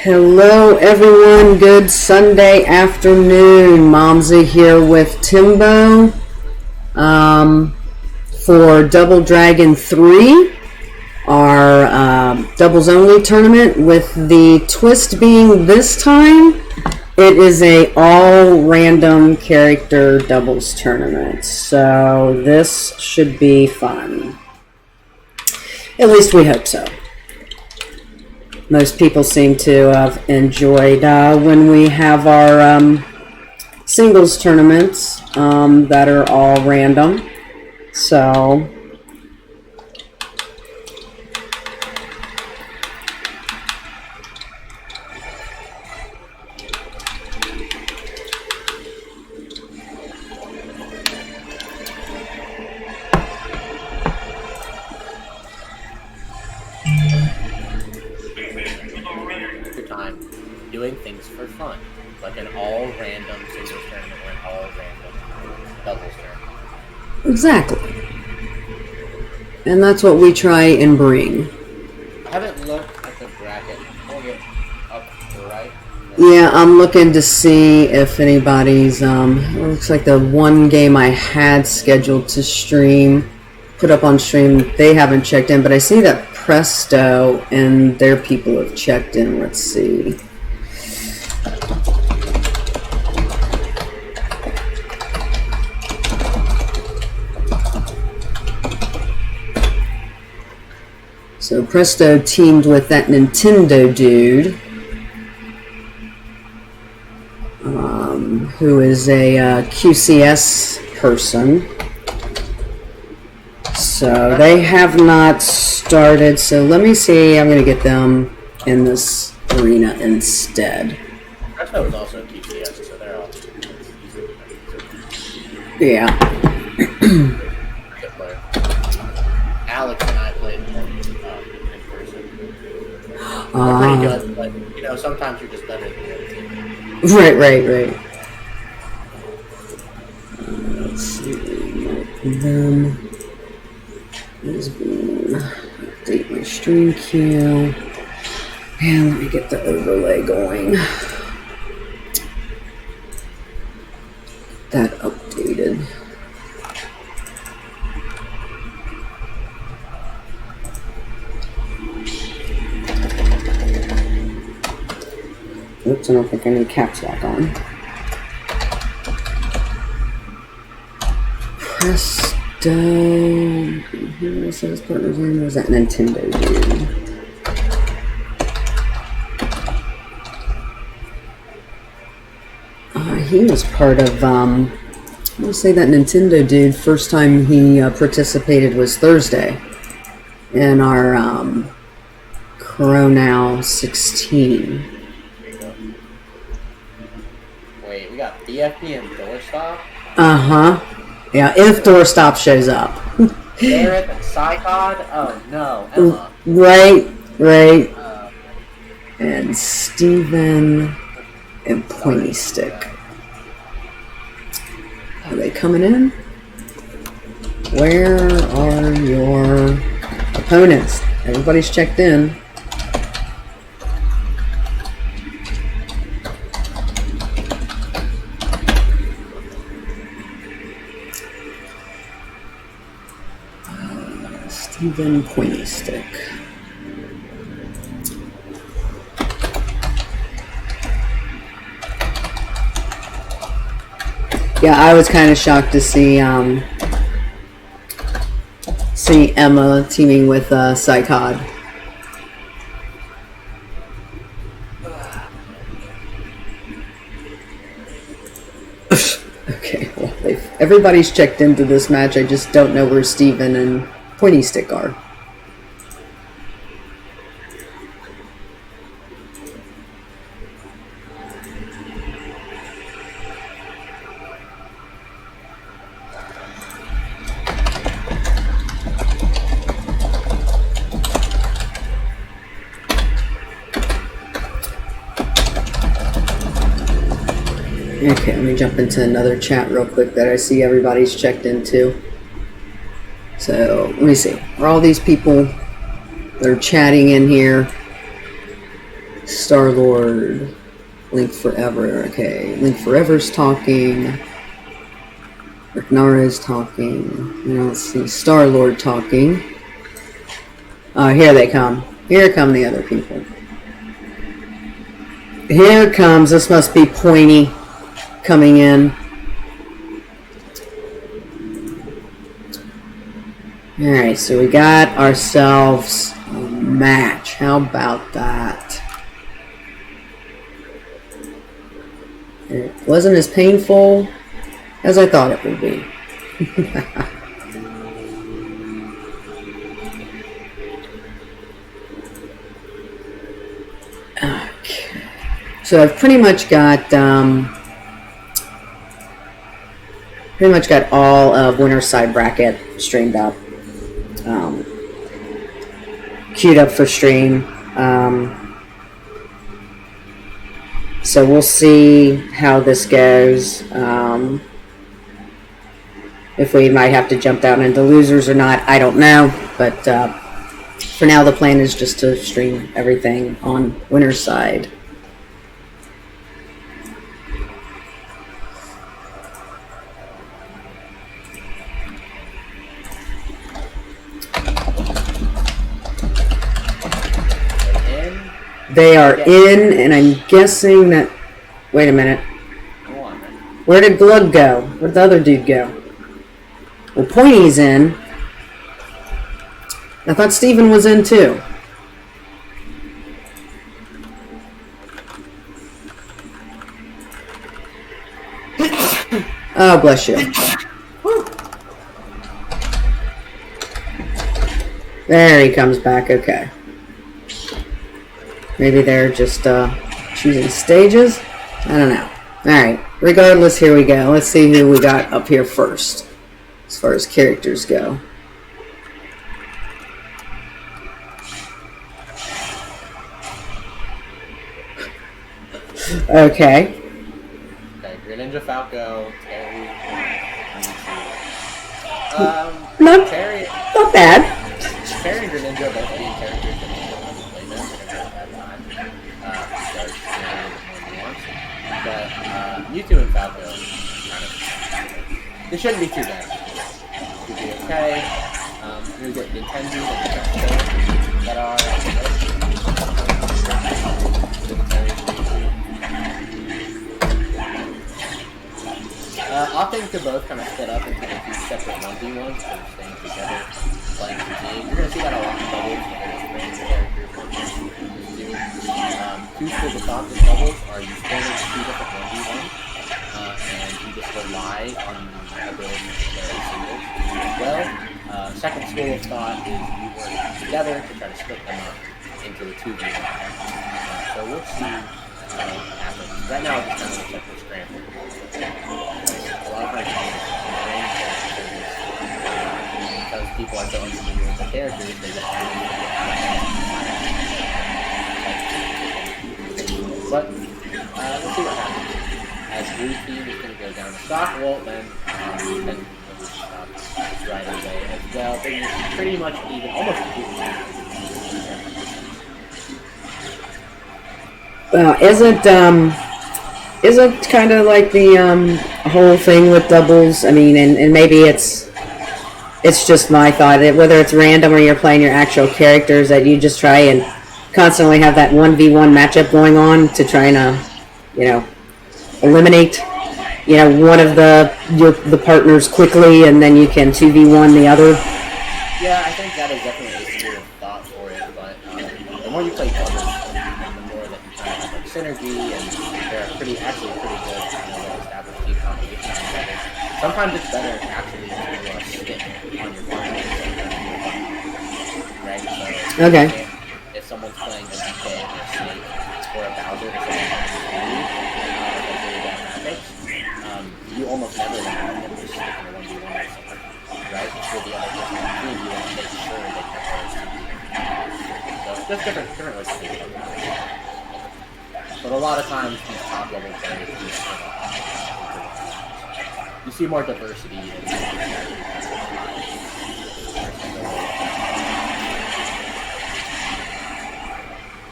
Hello everyone, good Sunday afternoon. Momza here with Timbo for Double Dragon 3, our doubles only tournament, with the twist being this time it is a all random character doubles tournament. So this should be fun. At least we hope so. Most people seem to have enjoyed when we have our singles tournaments that are all random. So time doing things for fun, like an all random singles tournament or an all random doubles tournament. exactly, and that's what we try and bring. I haven't looked at the bracket. Hold it up right. Yeah, I'm looking to see if anybody's it looks like the one game I had scheduled to stream, put up on stream, they haven't checked in, but I see that Presto and their people have checked in. Let's see. So Presto teamed with that Nintendo dude, who is a QCS person. So they have not started, so let me see. I'm going to get them in this arena instead. Presto is also TCS, so they're all Yeah. good player. Alex and I played in person. They're pretty good, but you know, sometimes you're just better than the other team. Right. Let's see. Them. Update my stream queue. And let me get the overlay going. That updated. Oops, I don't think I need caps lock on. Presto. Who says partner's name? Was that Nintendo dude? He was part of, I'm going to say that Nintendo dude, first time he participated was Thursday in our Chronow 16. Wait, we got BFP and Doorstop? Yeah, if Doorstop shows up. Garrett and Psychod? Oh no, Emma. Right. And Steven and Pointy Stick. Are they coming in? Where are your opponents? Everybody's checked in. Steven Pointy Stick. Yeah, I was kind of shocked to see Emma teaming with Psychod. Okay, well, everybody's checked into this match. I just don't know where Steven and Pointy Stick are. Okay, let me jump into another chat real quick that I see everybody's checked into. So, let me see. Are all these people that are chatting in here Star-Lord. Link Forever. Okay, Link Forever's talking. Nara is talking. Let's see. Star-Lord talking. Here they come. Here come the other people. Here comes. This must be Pointy coming in. Alright, so we got ourselves a match. How about that? It wasn't as painful as I thought it would be. Okay. So I've pretty much got all of Winner's Side Bracket streamed up. Queued up for stream. So we'll see how this goes. If we might have to jump down into losers or not, I don't know. But for now, the plan is just to stream everything on Winner's Side. They are in, and I'm guessing that... Wait a minute. Where did Glug go? Where'd the other dude go? Well, Pointy's in. I thought Steven was in, too. Oh, bless you. There he comes back, okay. Maybe they're just choosing stages? I don't know. Alright, regardless, here we go. Let's see who we got up here first, as far as characters go. Okay. Greninja, Falco, Terry. Not bad. Terry and Greninja both being characters that play them but Mewtwo and Falco kind of, it shouldn't be too bad. It should be okay. We get Nintendo that are opting to both kind of split up into the two separate 1v1s so they're staying together, playing the game. You're going to see that a lot in doubles, two schools of thought in doubles are you stand into two different 1v1s, and you just rely on the ability to play singles as well. Second school of thought is you work together to try to split them up into the 2v1. So we'll see what happens. Right now, it's kind of looks like we're scrambling. A lot of our games because people are so unfamiliar with the characters, they just but we'll see what happens. As blue team is going to go down to stock, well then stop right away as well. They're pretty much even, almost completely. Well, is it kind of like the whole thing with doubles? I mean, and maybe it's just my thought, whether it's random or you're playing your actual characters, that you just try and constantly have that 1v1 matchup going on to try and, eliminate, one of the partners quickly, and then you can 2v1 the other. Yeah, I think that is definitely a school of thought for it, but the more you play doubles, the more that you kind of have like synergy, and they're actually pretty good, established team competition together. Sometimes it's better actually to stick on your partner, right? So, okay. If someone's playing a DK or a Snake or a Bowser or something you almost never want them to stick in a 1v1 or something, right? With the other person on the team, you want to make sure they can always so just different ways to think about it. But a lot of times, these top level players you see more diversity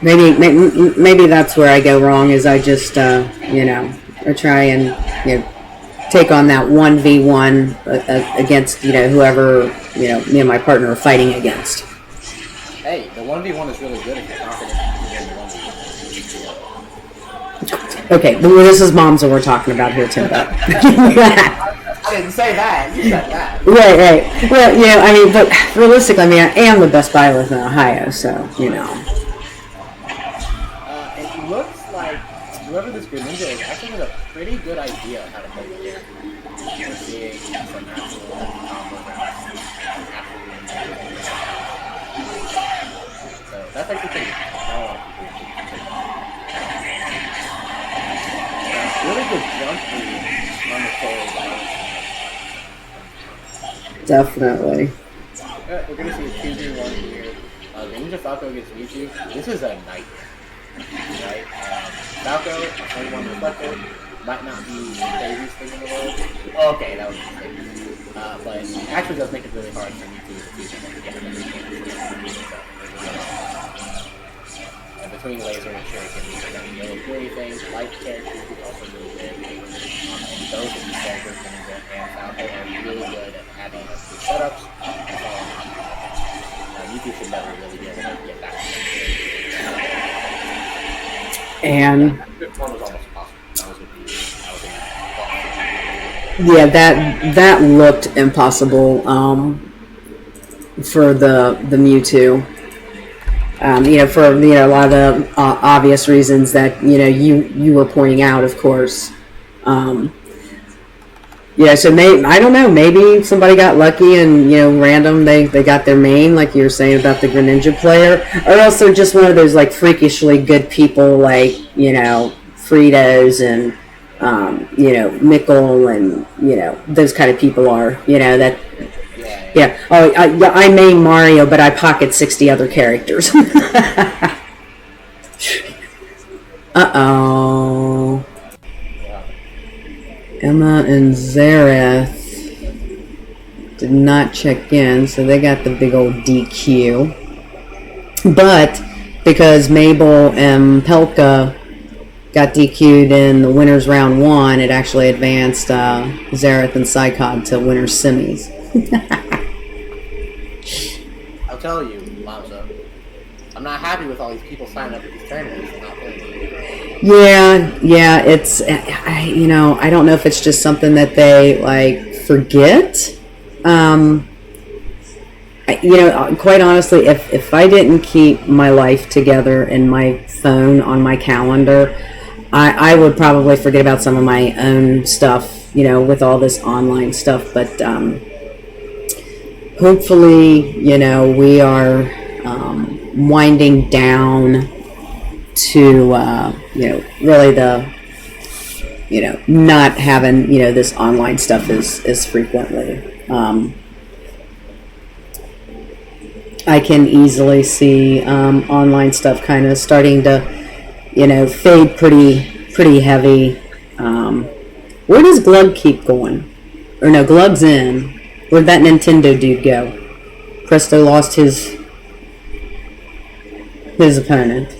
in maybe that's where I go wrong. Is I just I try and take on that 1v1 against whoever me and my partner are fighting against. Hey, the 1v1 is really good if you're confident you win the 1v1. Okay, well, this is moms that we're talking about here, Timbo. I didn't say that. You said that. Right. Well, but realistically, I am the best pilot in Ohio, so It looks like whoever this Greninja is actually has a pretty good idea of how to play the game. We're seeing some actual combos so that's actually pretty good. Not a lot of people really good jump read on the tail. definitely. We're going to see a 2v1 here. Greninja Falco against Mewtwo. This is a nightmare. Right? Falco, 21 Reflector, might not be the craziest thing in the world. Okay, that was a mistake. But it actually does make it really hard for Mewtwo to get everything. And between Laser and Shuriken, these are going to be really great things. Light characters is also really good. And those of these characters, Greninja and Falco, are really good at having good setups. Mewtwo should never really be able to get back to And good one was almost impossible. yeah, that looked impossible for the Mewtwo. For a lot of the obvious reasons that you were pointing out, of course. So I don't know. Maybe somebody got lucky and random they got their main, like you were saying about the Greninja player, or else they're just one of those like freakishly good people, like Fritos and Mickle and those kind of people are that. Yeah. Oh, I main Mario, but I pocket 60 other characters. Uh-oh. Emma and Zareth did not check in, so they got the big old DQ. But because Mabel and Pelka got DQ'd in the winners round 1, it actually advanced Zareth and Psychod to winners semis. I'll tell you, Lonzo, I'm not happy with all these people signing up for these tournaments and not playing. Yeah, it's I don't know if it's just something that they forget. Quite honestly, if I didn't keep my life together in my phone on my calendar, I would probably forget about some of my own stuff, with all this online stuff. But hopefully, we are winding down to really the not having this online stuff as frequently. I can easily see online stuff kind of starting to fade pretty heavy. Where does Glug keep going? Or no, Glug's in. Where'd that Nintendo dude go? Presto lost his opponent.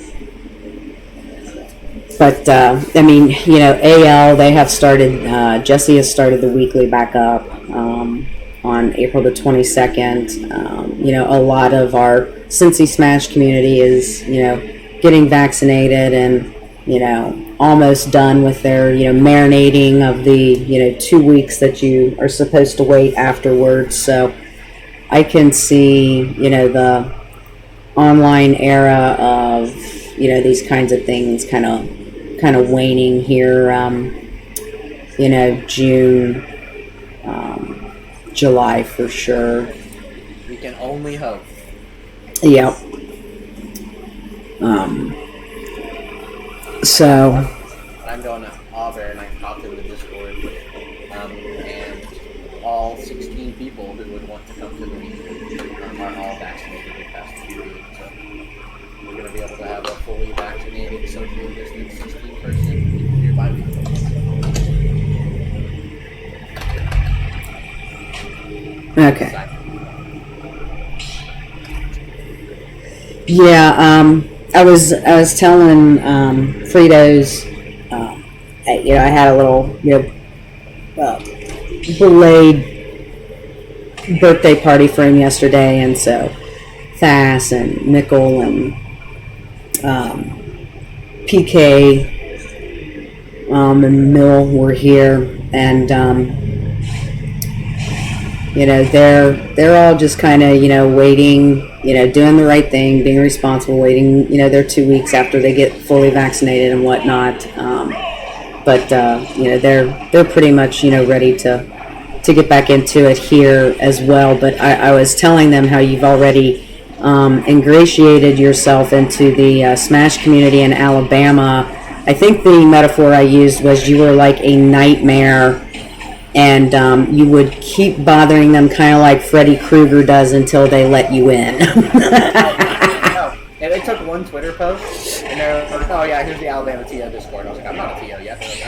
But, AL, they have started, Jesse has started the weekly back up on April the 22nd. A lot of our Cincy Smash community is, getting vaccinated and, almost done with their, marinating of the, 2 weeks that you are supposed to wait afterwards. So I can see, the online era of, these kinds of things kind of waning here, June, July for sure. We can only hope. Yep. So I'm going to Auburn. I popped in the Discord, and all 16 people who would want to come to the meeting are all vaccinated in past 2 weeks. So we're going to be able to have a fully vaccinated, socially distanced 16-person nearby meeting. okay. Yeah, I was telling Fritos, I had a little belated birthday party for him yesterday, and so Fass and Nickel and PK and Mill were here, and they're all just kind of waiting, doing the right thing, being responsible, waiting, they're 2 weeks after they get fully vaccinated and whatnot. But they're pretty much ready to get back into it here as well. But I was telling them how you've already ingratiated yourself into the Smash community in Alabama. I think the metaphor I used was you were like a nightmare, and you would keep bothering them kind of like Freddy Krueger does until they let you in. And they took one Twitter post, and they're like, oh yeah, here's the Alabama TO Discord. I was like, I'm not a TO yet. They're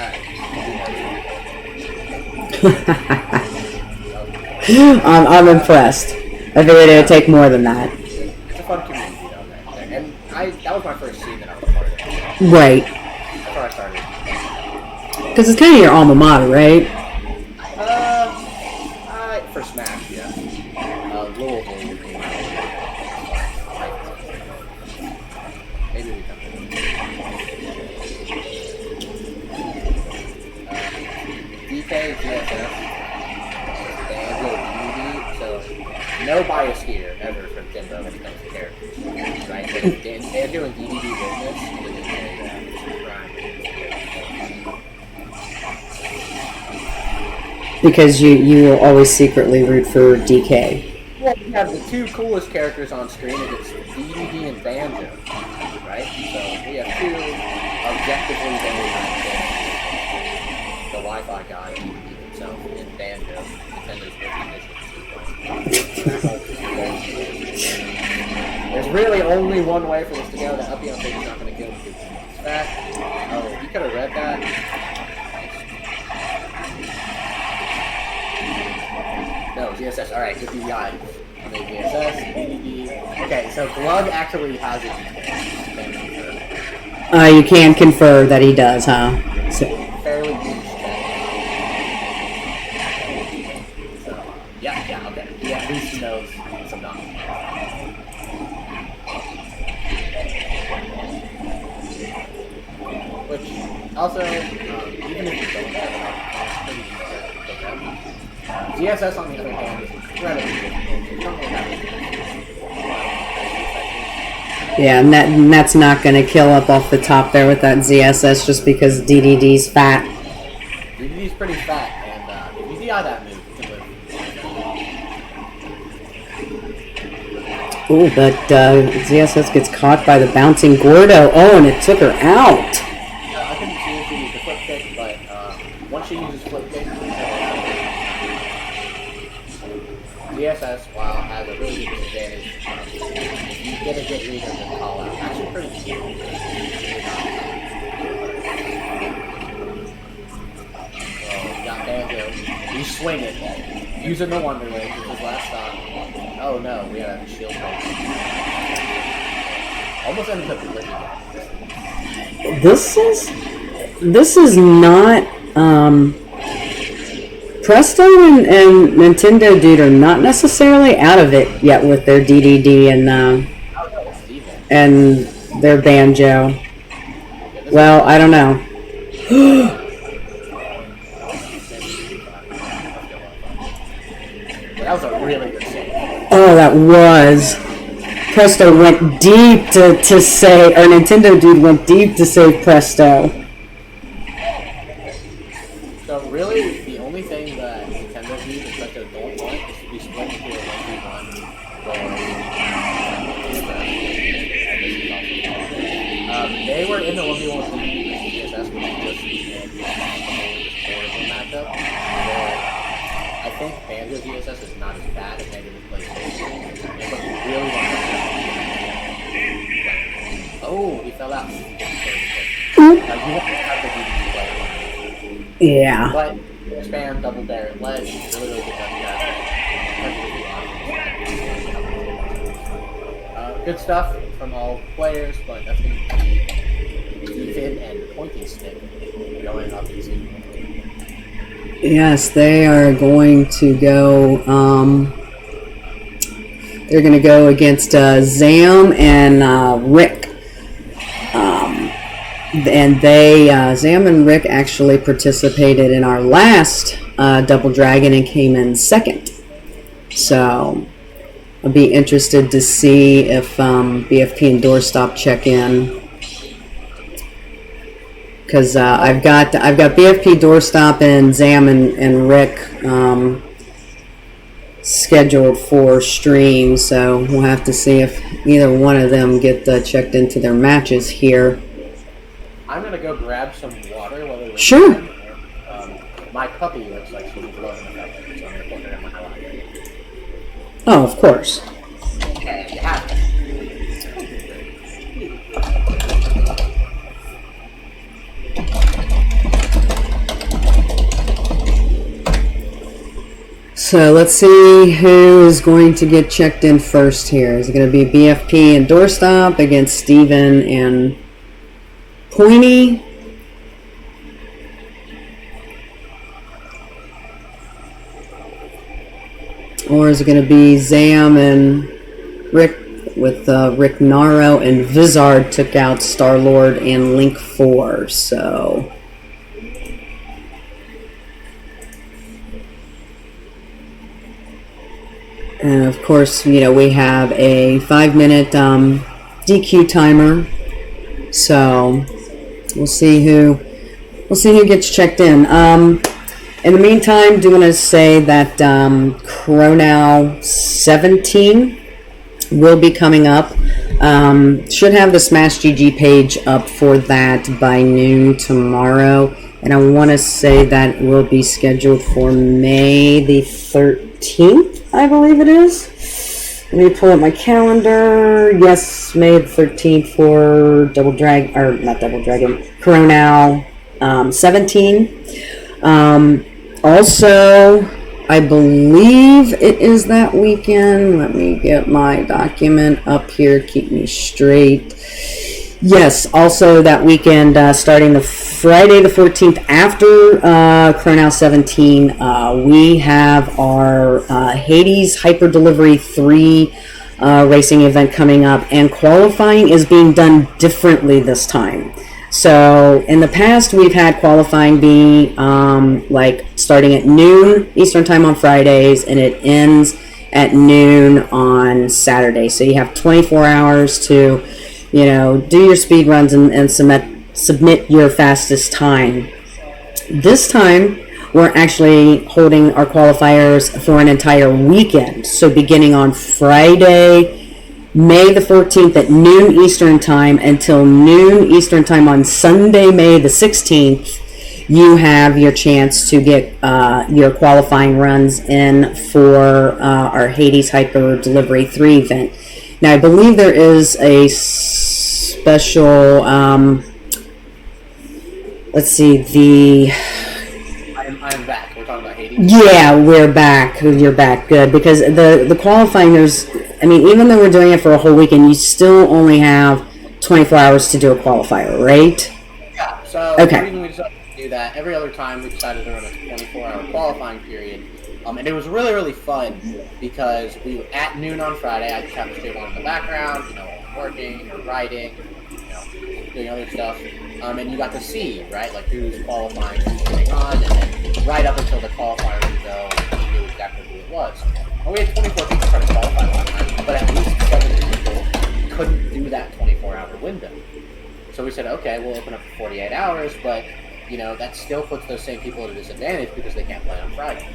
like, I'm impressed. I figured it would take more than that. It's a fun community down there. And that was my first scene that I was part of. Right. That's where I started. Because it's kind of your alma mater, right? For Smash, yeah. Louisville would be maybe we come DK, GSS, Banjo, DD, so no bias here ever from Timbo when it comes to characters, right? Banjo and DDD business is a Because you will always secretly root for DK. Well, we have the two coolest characters on screen, and it's DDD and Banjo, right? So we have two objectively very nice characters. The Wi-Fi guy, DDD himself, and Banjo, Nintendo's recognition. There's really only one way for this to go. The Uppion thing is not going to go because it's fast. Oh, you could have read that. No, GSS. Alright, good DDI. Okay, GSS, DDD. Okay, so Glug actually has it. You can confer that he does, huh? So. Fairly niche. So, yeah, okay. Yeah, at least he knows some knowledge. Which, also, even if you don't have enough, it's pretty easy to program. GSS, on the other hand, is incredibly difficult. You don't really have Yeah, and that's not going to kill up off the top there with that ZSS just because DDD's fat. DDD's pretty fat, and if you DI that move, you can live. Ooh, but ZSS gets caught by the bouncing Gordo. Oh, and it took her out. I couldn't see if she used the flip kick, but once she uses flip kick, DSS, while has a really good disadvantage, if you get a good read of the call out, actually pretty good. So, you got Banjo. You swing it, using the Wonderwing, which is last stop. Oh no, we had a shield break. Almost ended up living. This is not, Presto and Nintendo Dude are not necessarily out of it yet with their DDD and their Banjo. Well, I don't know. That was a really good save. Oh, that was. Presto went deep to save, or Nintendo Dude went deep to save Presto. So really, the only thing that Nintendo Dude and Presto don't want is to be split into a 1v1 they were in the 1v1 with GSS, which is just a horrible matchup. I think Banjo GSS is not as bad as maybe this PlayStation. But really want to. Oh, he fell out. You want to have the DDD player. Yeah. But spam, double bear, and ledge, really good good stuff from all players, but that's going to be Steven and Pointy Stick going up easy. Yes, they are going to go. They're going to go against Zam and Rick. And Zam and Rick actually participated in our last Double Dragon and came in second. So I'll be interested to see if BFP and Doorstop check in. Because I've got BFP, Doorstop, and Zam and Rick scheduled for stream, so we'll have to see if either one of them get checked into their matches here. I'm gonna go grab some water while they're sure. My puppy looks like she's blowing the cup, so I'm gonna put her in my lap. Oh, of course. Yeah, you have to. So let's see who is going to get checked in first here. Is it going to be BFP and Doorstop against Steven and Pointy? Or is it going to be Zam and Rick with Rick Naro and Vizard took out Star-Lord and Link 4, so... And of course, you know, we have a 5-minute DQ timer, so we'll see who gets checked in. In the meantime, do want to say that Chronow 17 will be coming up. Should have the Smash GG page up for that by noon tomorrow, and I want to say that will be scheduled for May the 13th. I believe it is. Let me pull up my calendar. Yes, May the 13th for Chronow 17. Also, I believe it is that weekend. Let me get my document up here. Keep me straight. Yes, also that weekend, starting the Friday the 14th after Chronow 17, we have our Hades Hyper Delivery 3 racing event coming up, and qualifying is being done differently this time. So in the past, we've had qualifying be like starting at noon Eastern time on Fridays, and it ends at noon on Saturday. So you have 24 hours to, you know, do your speed runs and submit your fastest time. This time, we're actually holding our qualifiers for an entire weekend. So beginning on Friday, May the 14th at noon Eastern time until noon Eastern time on Sunday, May the 16th, you have your chance to get your qualifying runs in for our Hades Hyper Delivery 3 event. Now, I believe there is a special, let's see, I'm back. We're talking about Hades? Yeah, we're back. You're back. Good. Because the qualifying, even though we're doing it for a whole weekend, you still only have 24 hours to do a qualifier, right? Yeah, so okay. The reason we decided to do that, every other time we decided to run a 24-hour qualifying period. And it was really, really fun because we were at noon on Friday. I just have a straight one in the background, working or writing, doing other stuff. And you got to see, right, like who's qualifying, who's getting on, and then right up until the qualifier would go, you knew exactly who it was. And we had 24 people trying to qualify last time, but at least 7 people couldn't do that 24-hour window. So we said, okay, we'll open up for 48 hours, but that still puts those same people at a disadvantage because they can't play on Friday.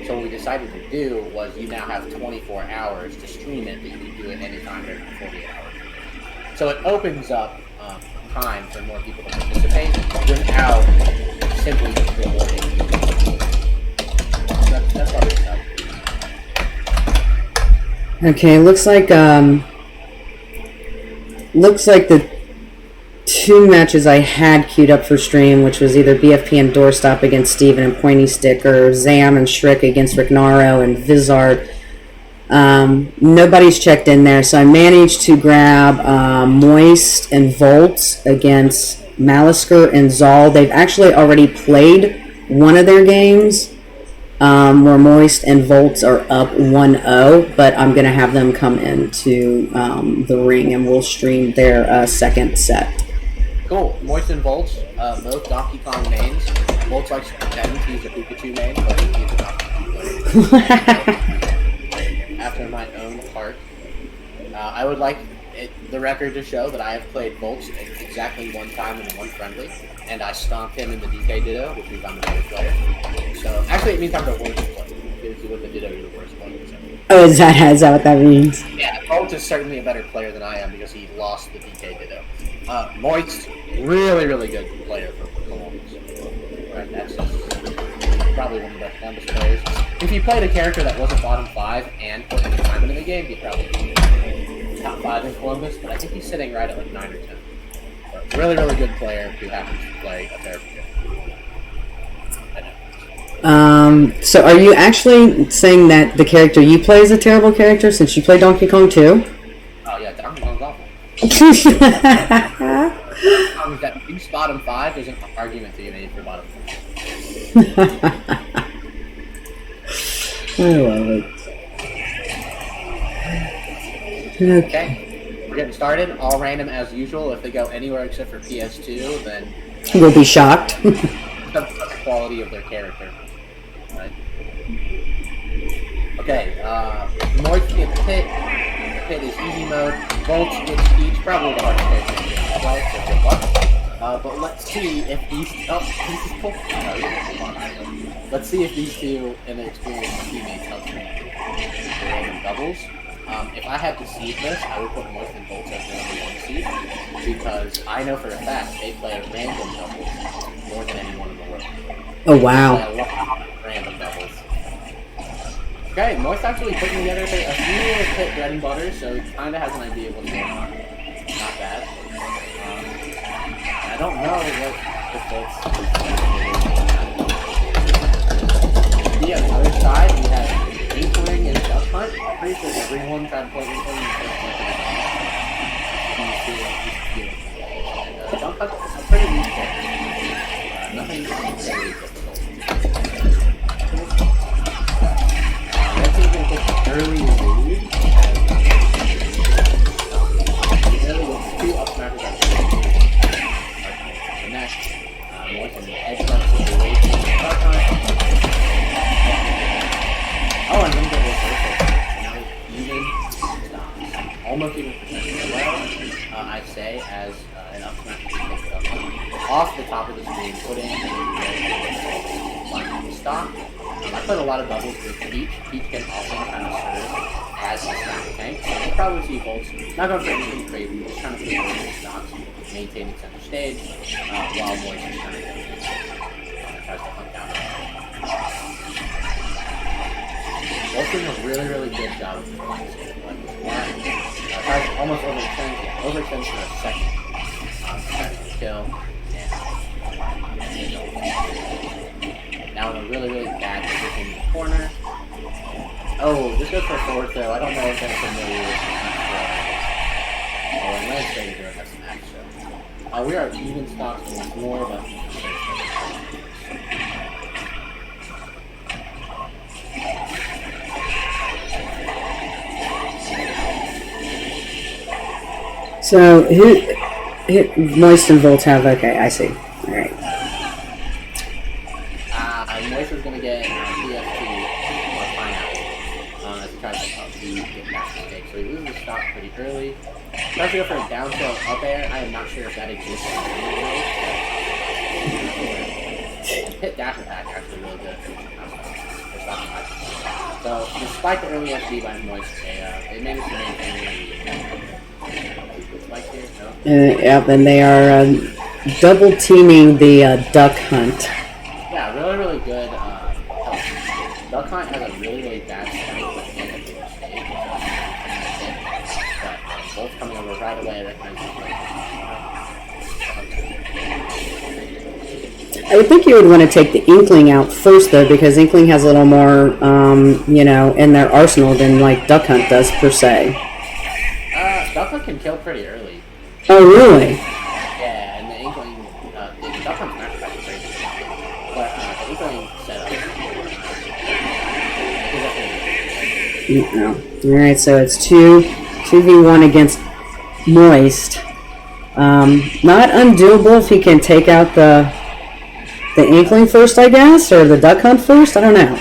So what we decided to do was you now have 24 hours to stream it, but you can do it anytime during the 48 hours. So it opens up time for more people to participate without simply just rewarding people. That's what it's about. Okay, looks like the two matches I had queued up for stream, which was either BFP and Doorstop against Steven and Pointy Stick, or Zam and Shriek against Rick Naro and Vizard. Nobody's checked in there, so I managed to grab Moist and Volt against Malisker and Zal. They've actually already played one of their games, where Moist and Volts are up 1-0, but I'm going to have them come into the ring and we'll stream their second set. Cool. Moist and Volts, both Donkey Kong mains. Volts likes to pretend he's a Pikachu main, but he's a Donkey Kong player. After my own heart. I would like the record to show that I have played Volts exactly one time in one friendly, and I stomped him in the DK Ditto, which means I'm the better player. So, actually it means I'm the worst player, because with the Ditto you're the worst player. So. Oh, is that what that means? Yeah, Volts is certainly a better player than I am, because he lost the DK Ditto. Moist, really, really good player for Columbus. Right, that's probably one of the best Columbus players. If you played a character that wasn't bottom 5 and put any time into the game, he'd probably be top 5 in Columbus, but I think he's sitting right at like 9 or 10. But really, really good player who happens to play a terrible character. So are you actually saying that the character you play is a terrible character since you play Donkey Kong too? Oh yeah, Donkey Kong's awful. That beats bottom 5, there's an argument to be made for bottom 5. I love it. Okay, we're getting started. All random as usual. If they go anywhere except for PS2, then we'll be shocked. That's the quality of their character. Right. Okay, Moist gets Pit. Pit is easy mode. Volt gets Peach, probably the hardest character in the play, so good luck. But let's see if these... Oh, this is cool. Let's see if these two and their experienced teammates help me random doubles. If I had to seed this, I would put Moist and Volt as the number 1 seed, because I know for a fact they play random doubles more than anyone in the world. Oh, wow. I love random doubles. Okay, Moist actually putting together a few Pit bread and butter, so he kind of has an idea of what's going on. Not bad. I don't know what the Volt's... Yeah, on the other side, we have Inkling and Duck Hunt. I'm pretty sure everyone tried to play Inkling and Duck Hunt. Duck Hunt is a pretty weak pick. Nothing very difficult. Let's see if we can take an early lead. Early with 2 up smackers at the next. More from the edge guard situation. Duck Hunt. Oh, and then the reversal. Now even stops. Almost even protected well, I say, as an up smash is picked up off the top of the screen, putting the stock. I played a lot of doubles with Peach. Peach can also kind of serve as a smash tank, so you'll probably see Volts not going for anything crazy, just trying to put the stocks, maintain the center stage, while Moist is kind of tries to hunt down. Volts doing a really, really good job of the points. Tries almost overextends for a second. Kill. And now in a really, really bad position in the corner. Oh, this goes for a forward throw. I don't know if that's familiar with oh, and Lance Trader doing that smash, so. We are even stocks, and it's more about So, who Moist and Volt have? Okay, I see. Alright. Moist is going to get PS2 or Pineapple as he tries to get back to stake. So he loses the stock pretty early. Tries to go for a down tilt up air. I am not sure if that exists in the hit dash attack actually really good. So despite the early SD by Moist, they managed to maintain spike here. No? Yep, and they are double teaming the Duck Hunt. Yeah, really, really good. Duck Hunt has a really, really bad spike with the stage. But both coming over right away, that kind of I would think you would want to take the Inkling out first, though, because Inkling has a little more, in their arsenal than, like, Duck Hunt does, per se. Duck Hunt can kill pretty early. Oh, really? Yeah, and the Inkling, the Duck Hunt's not that crazy. But the Inkling setup. Alright, so it's 2v1 against Moist. Not undoable if he can take out the Inkling first, I guess, or the Duck Hunt first. I don't know.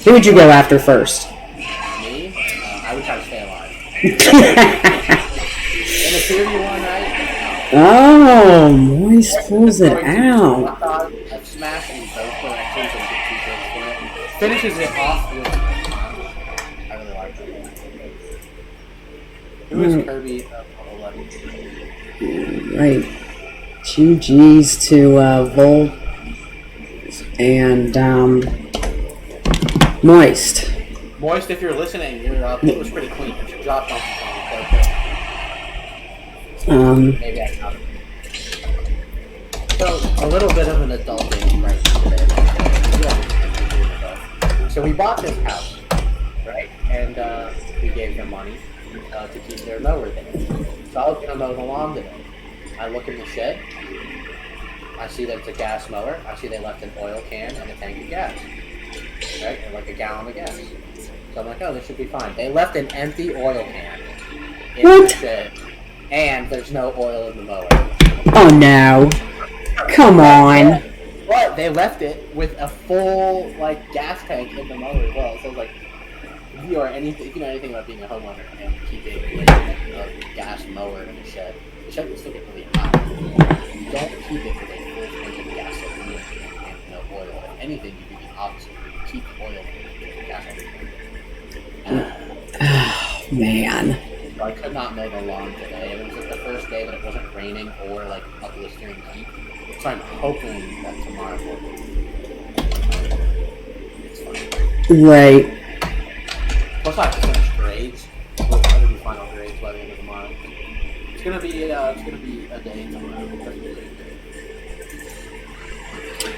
Who would you go after first? Me? I would try to stay alive. In the 2v1, right? Oh, Moist pulls it out. F smash in both directions and get 2 kills for it. Finishes it off with. I really like that. Who is Kirby? 11. Right. 2 G's to Volt and Moist. Moist, if you're listening, your pick was pretty clean. You dropped off maybe I got it. So, a little bit of an adult game right today. So we bought this house, right? And we gave them money to keep their mower there. So I was going to mow the lawn today. I look in the shed. I see that it's a gas mower. I see they left an oil can and a tank of gas. Right? And like a gallon of gas. So I'm like, oh, this should be fine. They left an empty oil can in the shed. And there's no oil in the mower. Oh no. Come on. But they left it with a full, like, gas tank in the mower as well. So I was like, if you know anything about being a homeowner and keeping a gas mower in a shed will still get really hot. You don't keep it with a full tank of gasoline and no oil. If anything, you do the opposite. You keep oil in the gas tank. Oh, man. So I could not mow the lawn today. It was like the first day that it wasn't raining or like a blistering heat. So I'm hoping that tomorrow will be. It's fine. Right. Plus I have to finish grades. We'll try to do final grades by the end of the month. It's gonna be a day tomorrow.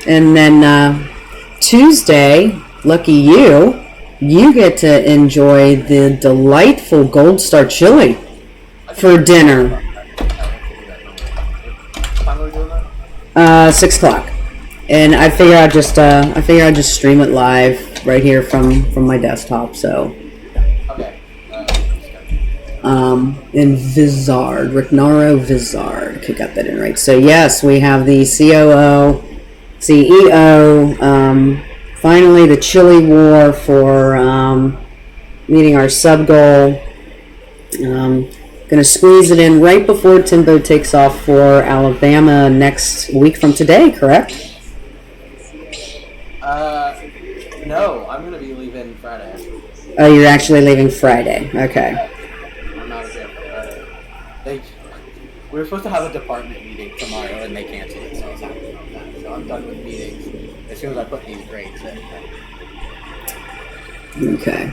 And then Tuesday, lucky you get to enjoy the delightful Gold Star chili for dinner. 6 o'clock. And I figure I'd just stream it live right here from my desktop. So. Okay. In Vizard, Ricknaro Vizard. Okay, got that in right. So yes, we have the COO, CEO. Finally, the chili war for meeting our sub goal. Gonna squeeze it in right before Timbo takes off for Alabama next week from today, correct? No, I'm gonna be leaving Friday. Oh, you're actually leaving Friday. Okay. I'm not here Friday. We were supposed to have a department meeting tomorrow, and they canceled it, so I was happy about that. So I'm done with meetings as soon as I put these grades in. Okay.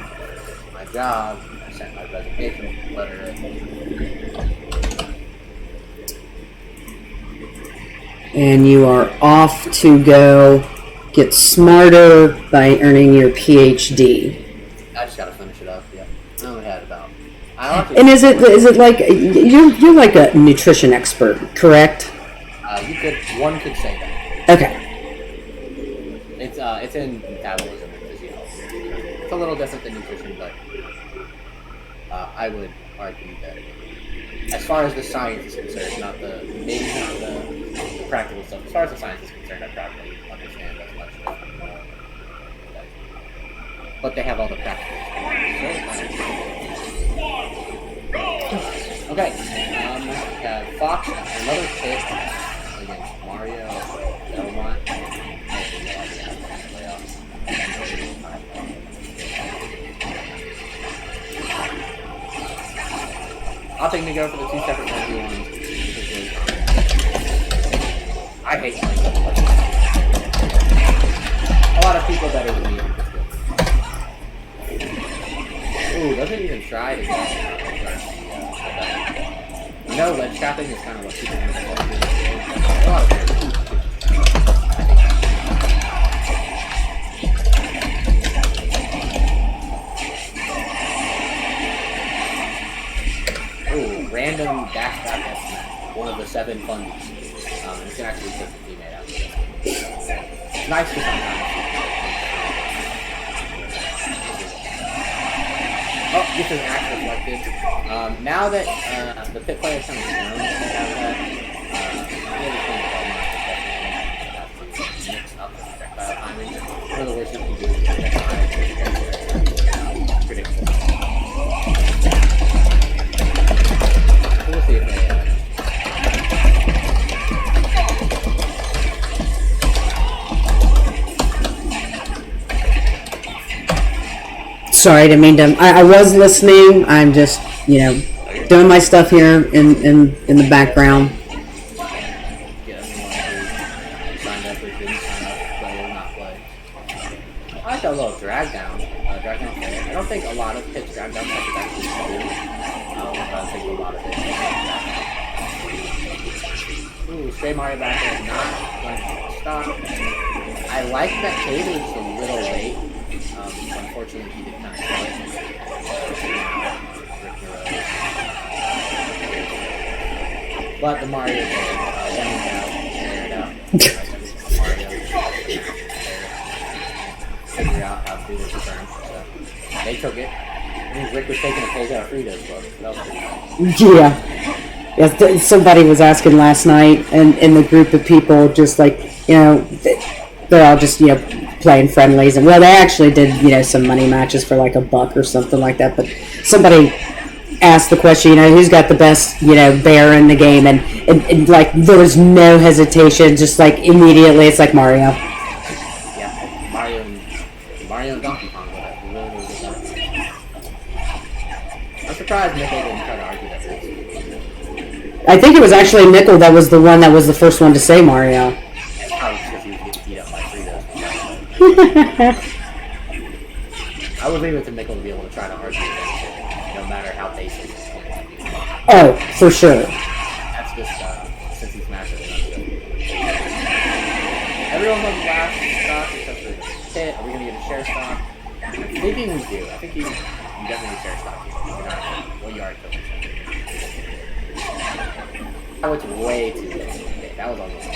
My job, I sent my resignation letter in. And you are off to go get smarter by earning your PhD. I just gotta finish it up. Yeah, I only had about. And is it like you're like a nutrition expert, correct? One could say that. Okay. It's in metabolism and physiology. It's a little different than nutrition, but I would argue that as far as the science is concerned, not the practical stuff. As far as the science is concerned, I probably understand as much. But they have all the practical stuff. Okay. We have Fox, another pick against Mario, Belmont. Opting to go for the 2 separate 1v1s. I hate playing stuff like that. A lot of people better than me. Ooh, doesn't even try to go. Ledge trapping is kind of what people do. A lot of people. I think 7 fundies. And it's gonna actually take the teammate out. It's nice to sometimes. Oh, this is actually reflected. Now that the pit player is kind of known to have that, mix up the projectile timing. One of the worst things you can do is predictable. We'll see if they Sorry, I didn't mean to. I was listening. I'm just, doing my stuff here in the background. I like that little drag down. I don't think a lot of pits drag down stuff is actually cool. But I think a lot of it. Ooh, Stray Mario back there is not going to stop. I like that Cade was a little late. Unfortunately, he did not kill it. But the Mario did. Mario figure out how to do this turn. So they took it. I think Rick was taking a page out of Frida's book. That was pretty nice. Yeah. Yes, somebody was asking last night, and in the group of people, just like, they're all just, playing friendlies. And, well, they actually did, some money matches for like $1 or something like that. But somebody asked the question, who's got the best, bear in the game? And like, there was no hesitation. Just like, immediately, it's like Mario. Yeah, Mario and Donkey Kong. I'm surprised Nickel didn't try to argue that. I think it was actually Nickel that was the one that was the first one to say Mario. I would leave it to Nickel to be able to try to argue against it, no matter how basic his point might be. Oh, for sure. That's just, since he's massive enough to... Everyone loves last stock except for the pit. Are we going to get a share stock? I'm thinking we do. I think you definitely share stock here. Well, you already took it. That was way too late. Okay, that was almost...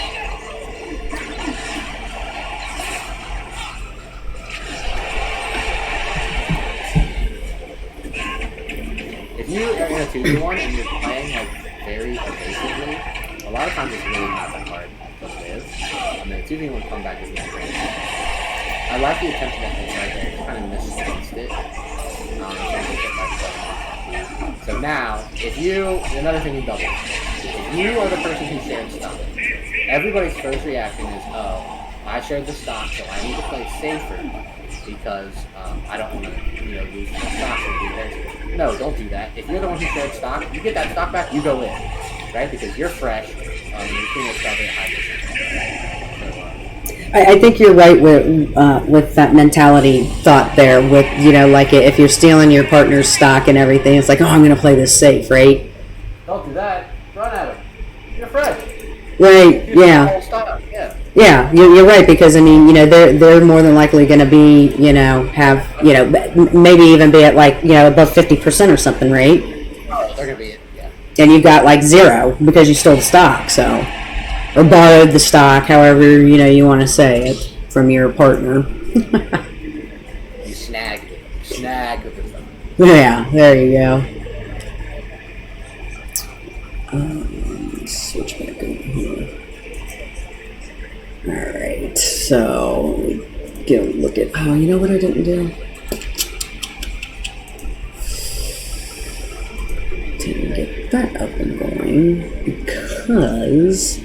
If you are in a 2v1 and you're playing like very evasively, a lot of times it's really not that hard to live. And then 2v1 comeback is not great. I like the attempt that it's right there. It kind of misspaced it. So now, another thing you double. If you are the person who shared stock, everybody's first reaction is, oh, I shared the stock, so I need to play safer because I don't want to, lose my stock or do this. No, don't do that. If you're the one who shared stock, you get that stock back, you go in, right? Because you're fresh, your teammate's probably a high percentage. I think you're right with that mentality thought there. With like if you're stealing your partner's stock and everything, it's like, oh, I'm going to play this safe, right? Don't do that. Run at him. You're fresh. Right. Yeah. Yeah, you're right, because they're more than likely going to be have maybe even be at like above 50% or something, right? Oh, they're going to be it. Yeah. And you got like 0 because you stole the stock, so or borrowed the stock, however you want to say it from your partner. You snagged it. Snagged the stock. Yeah, there you go. Let's switch back over here. Alright, so go look at. Oh, you know what I didn't do? Didn't get that up and going because.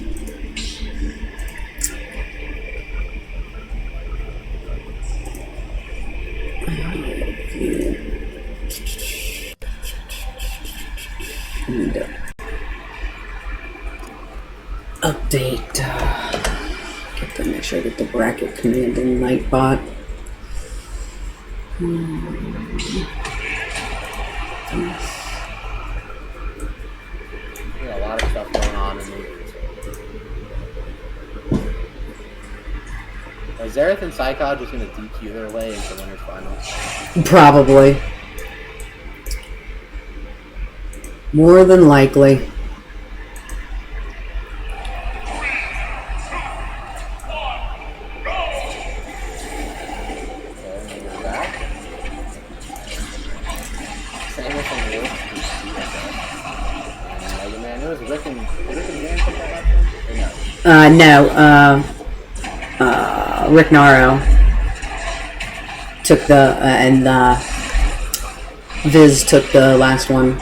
Update. Get to make sure I get the bracket command in Nightbot. A lot of stuff going on in the Are Xerath and Psychod just going to DQ their way into winners finals? Probably. More than likely. No. Rick Naro took the and Viz took the last one.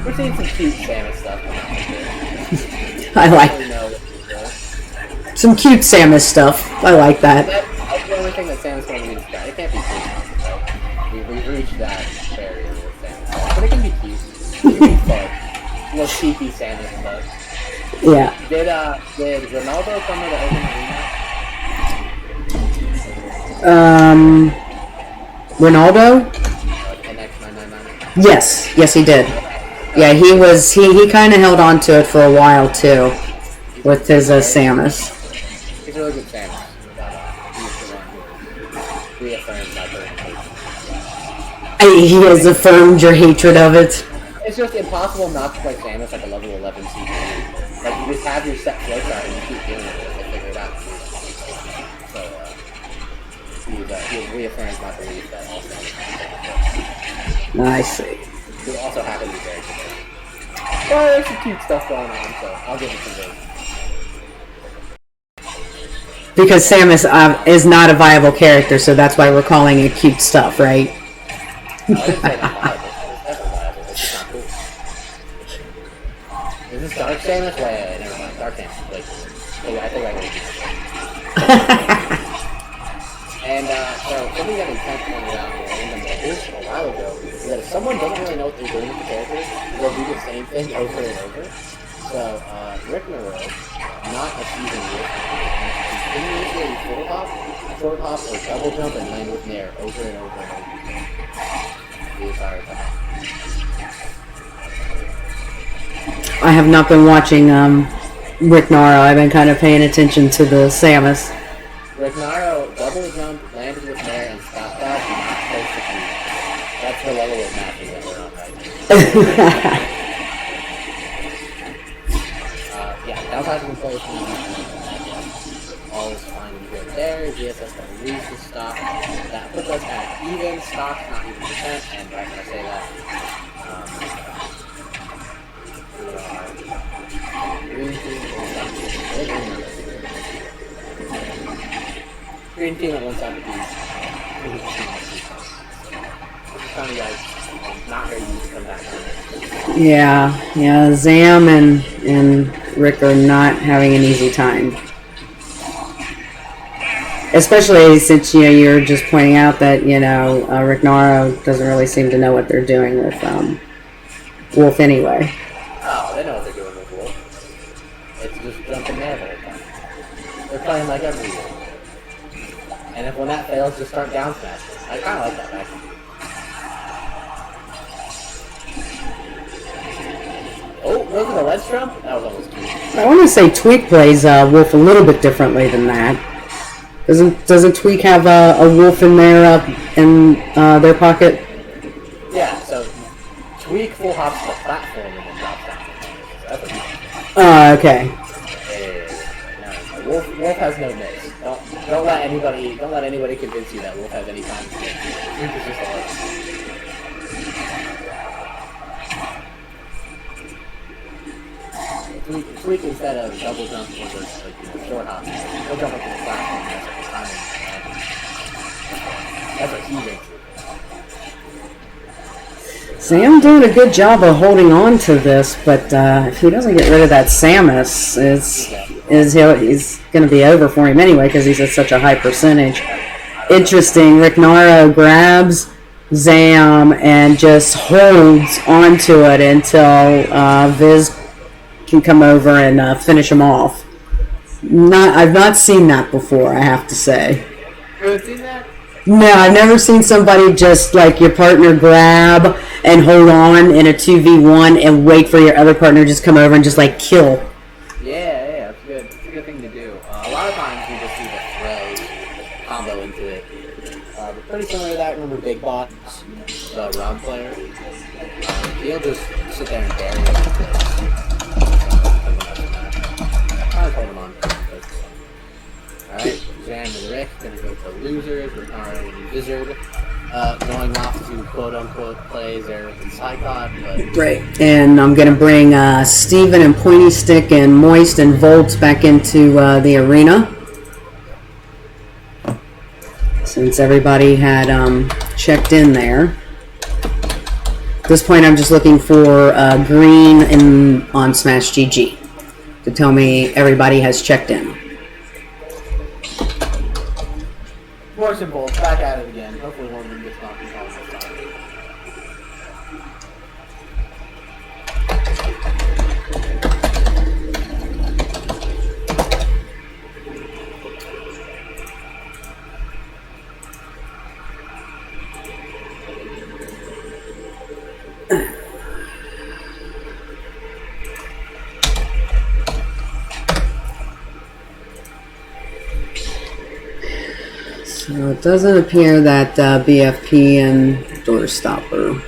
We're seeing some cute Samus stuff come out. I like some cute Samus stuff. I like that. That's the only thing that Samus going to need is that. It can't be cute. Right? We've reached that barrier with Samus. But it can be cute. It can be fun. Little cheeky Samus stuff. Yeah. Did Ronaldo come to the open arena? Ronaldo? NX999? Yes, he did. Yeah, he was. He kind of held on to it for a while too, with his Samus. He's a really good Samus. He reaffirmed my He has affirmed your hatred of it. It's just impossible not to play Samus like a level 11 CPU. Like, you just have your set flow chart and you keep dealing with it and figure it out. So, he reaffirms my belief that all Samus can I see. He also happen to be very good. Well, there's some cute stuff going on, so I'll give it some good. Because Samus is not a viable character, so that's why we're calling it cute stuff, right? I didn't say not viable. It's definitely viable. It's just not cool. Is this Dark Samus? Wait, never mind. Dark Samus. Like, I think I know what And, so, something that Intense pointed out in the mobiles a while ago is that if someone doesn't really know what they're doing with the characters, they'll do the same thing over and over. So, Rick Nero, not a seasoned Rick, continuously full hop, short hop, or double jump and land with nair over and over and over again. The entire time. I have not been watching Rick Naro. I've been kind of paying attention to the Samus. Rick Naro, double jump, landed with nair, and stop dash, not close to you. That's the level of matching that we're on right now. Yeah, downside can play from all is fine and good there. GSS can lose the stock. That puts us at even stock, not even percent, and why can I say that? Green team Green team at one side of the piece. Kind of like not very used to come back on it. Yeah, Zam and Rick are not having an easy time. Especially since you're just pointing out that Rick Naro doesn't really seem to know what they're doing with Wolf anyway. Oh, they know what they're doing with Wolf. It's just jumping there the whole time. They're playing like every year. And if when that fails, just start down smashing. I kind of like that actually. Oh, look at the ledge jump? That was almost cute. I want to say Tweak plays Wolf a little bit differently than that. Doesn't Tweak have a Wolf in their pocket? Yeah, so Tweak full hops the platform and then drops down. So that's what he Oh, okay. No, Wolf has no miss. Don't let anybody convince you that Wolf has any time to miss. Tweak is just a ledge. Tweak instead of double jump or just short hop, he'll jump up to the platform and mess up the timing. That's what he's into. Sam doing a good job of holding on to this, but if he doesn't get rid of that Samus, he's going to be over for him anyway because he's at such a high percentage. Interesting. Rick Naro grabs Zam and just holds onto it until Viz can come over and finish him off. I've not seen that before, I have to say. You haven't seen that? No, I've never seen somebody just like your partner grab and hold on in a 2v1 and wait for your other partner to just come over and just like kill. Yeah, that's good. It's a good thing to do. A lot of times you just see the throw combo into it. But pretty similar to that, remember Big Boss, the Rob player? He'll just sit there and bury it. Jam and Rick going to go to losers. Ricardo and Wizard going off to quote-unquote play Xerath and Psychod. But Right. And I'm going to bring Steven and Pointy Stick and Moist and Volts back into the arena. Since everybody had checked in there. At this point, I'm just looking for green on Smash GG to tell me everybody has checked in. Moist and Bolt back at it again. Hopefully one of them gets knocked out this time. So it doesn't appear that BFP and Doorstop are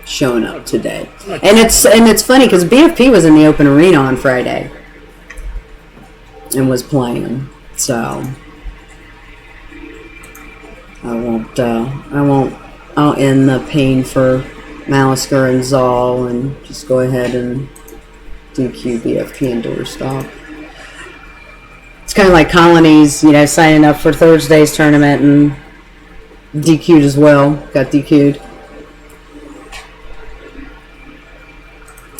showing up today. And it's funny because BFP was in the open arena on Friday and was playing. So I'll end the pain for Malisker and Zal and just go ahead and DQ BFP and Doorstop. It's kind of like Colonies, signing up for Thursday's tournament and DQ'd as well. Got DQ'd.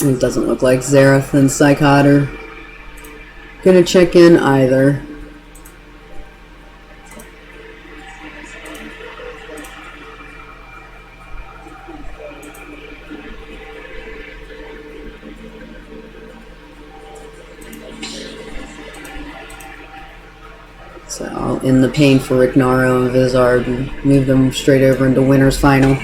And it doesn't look like Xerath and Psychod are gonna check in either. So I'll end the pain for Rick Naro and Vizard and move them straight over into winner's final.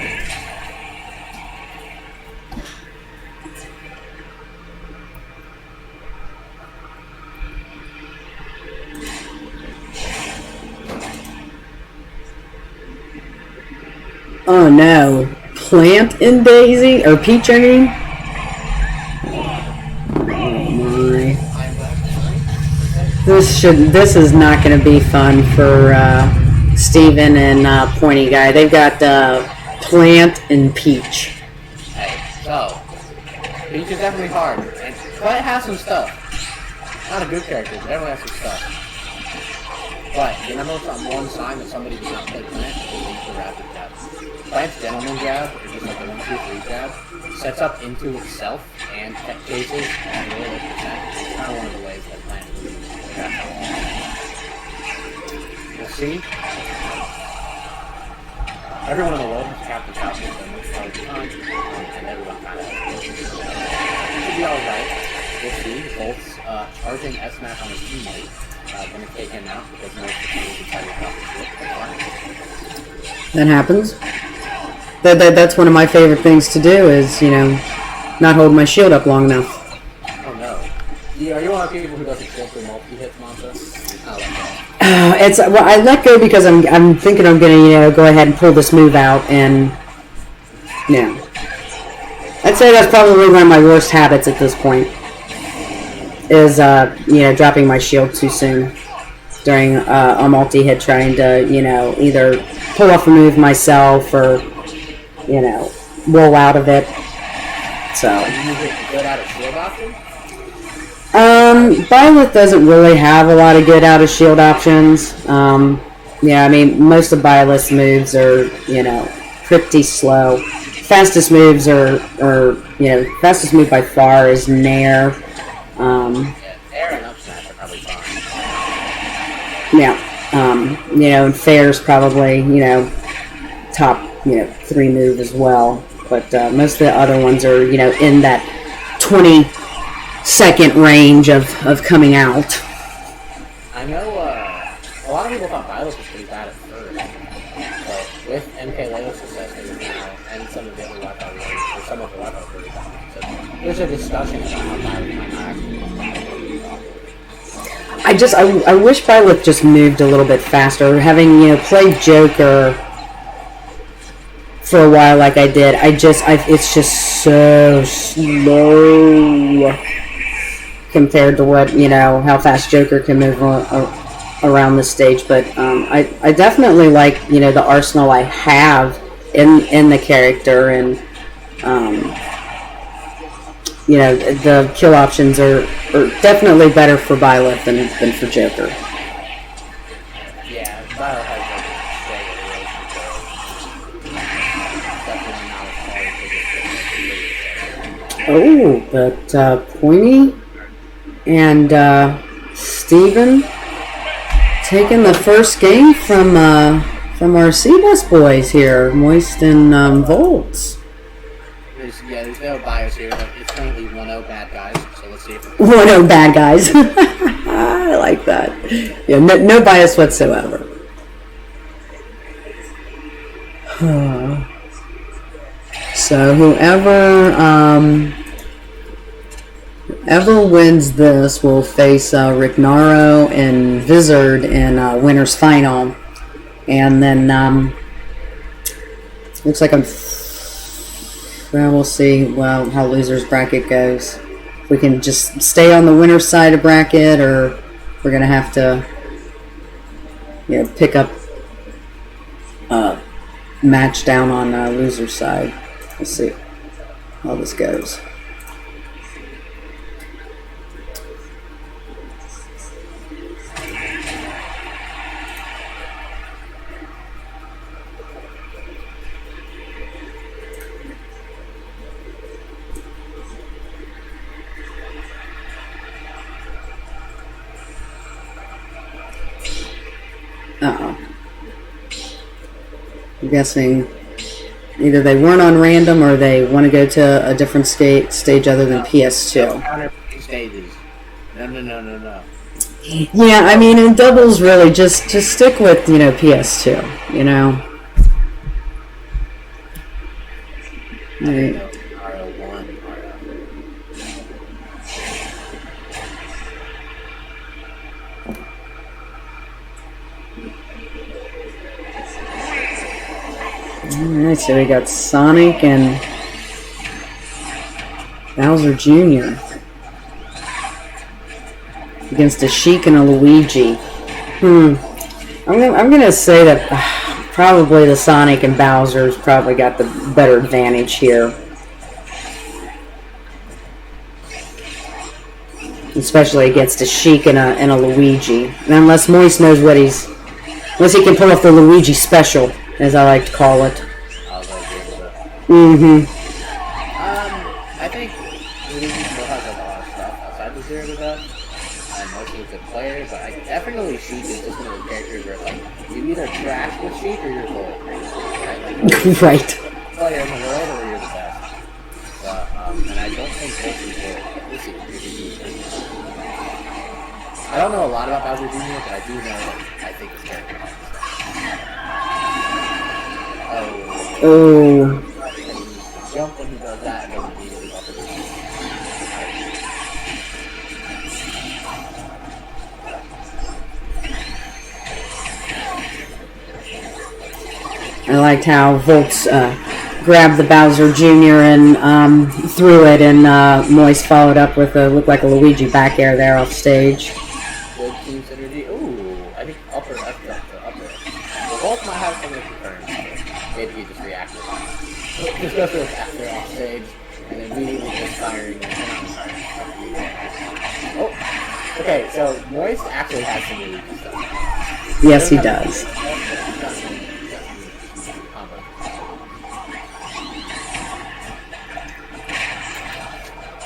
Oh no. Plant and Daisy? Or Peach, I mean? This is not going to be fun for Steven and Pointy Guy. They've got Plant and Peach. Hey, so Peach is definitely hard, and Plant has some stuff. Not a good character, but definitely has some stuff. But you know one sign that somebody does not play Plant is the rapid jab. Plant's gentleman jab, or just like a 1-2-3 jab, sets up into itself and tech chases at really low percent. It's kind of one of the ways that Plant really We'll see. Everyone in the world has Captain Falcon, so most of the time, and everyone kind of should be alright. We'll see. Bolt's charging S-Mac on his teammate. Going to take him out because most of the team decided to drop the ship. That happens. That's one of my favorite things to do is, not hold my shield up long enough. Oh no. Are you one of the people who doesn't shield through multi-hits mantra? I let go because I'm thinking I'm gonna go ahead and pull this move out, and I'd say that's probably one of my worst habits at this point is dropping my shield too soon during a multi-hit, trying to either pull off a move myself or roll out of it. So good out of shield option? Violet doesn't really have a lot of good out of shield options. Most of Violet's moves are, pretty slow. Fastest moves fastest move by far is Nair. Nair and up smash are probably fine. And Fair's probably, top, 3 move as well. But most of the other ones are, in that 20-second range of coming out. I know a lot of people thought Violet was pretty bad at first, but with MK Leo's success now, and some of the other Wi-Fi relays, or some of the Wi-Fi really bad, so there's a discussion about how Violet might not actually be. I wish Violet just moved a little bit faster. Having, played Joker for a while like I did, it's just so slow compared to what, how fast Joker can move around the stage. But I definitely like, you know, the arsenal I have in the character, and you know, the kill options are definitely better for Byleth than for Joker. Yeah, Byleth has Oh, but Pointy and Steven taking the first game from our CBus boys here, Moist and Volts. There's no bias here, but it's currently 1-0 bad guys, so let's see if 1-0 bad guys. I like that. Yeah, no bias whatsoever. So whoever wins this will face Rignaro and Vizard in winner's final, and then looks like well, we'll see how loser's bracket goes. If we can just stay on the winner's side of bracket, or we're gonna have to, you know, pick up match down on loser's side. We'll see how this goes. I'm guessing either they weren't on random or they want to go to a different stage other than PS2. Stages. No. Yeah, I mean, in doubles, really, just stick with, you know, PS2, you know. Right. Alright, so we got Sonic and Bowser Jr. against a Sheik and a Luigi. I'm gonna say that probably the Sonic and Bowser's probably got the better advantage here. Especially against a Sheik and a Luigi. And unless Moist knows what unless he can pull off the Luigi special, as I like to call it. I think Luigi still has a lot of stuff outside the zero to that. I'm mostly a good player, but I definitely Sheik is just one of the characters where, like, you either trash with Sheik or you're good. Right? Right. Player in the world or you're the best. But, and I don't think both is good. I don't know a lot about Bowser Jr., but I do know that I think his character. Oh. Jump when he does that and then immediately up it. I liked how Volts grabbed the Bowser Jr. and threw it, and Moist followed up with looked like a Luigi back air there off stage. Good team synergy. Ooh, I think upper left to upper. Well, Volts might have something to confirm. Maybe he just reacted. Just go through a after off stage, and then immediately just firing. Oh, okay, so Moist actually has some really good stuff. Yes, he does.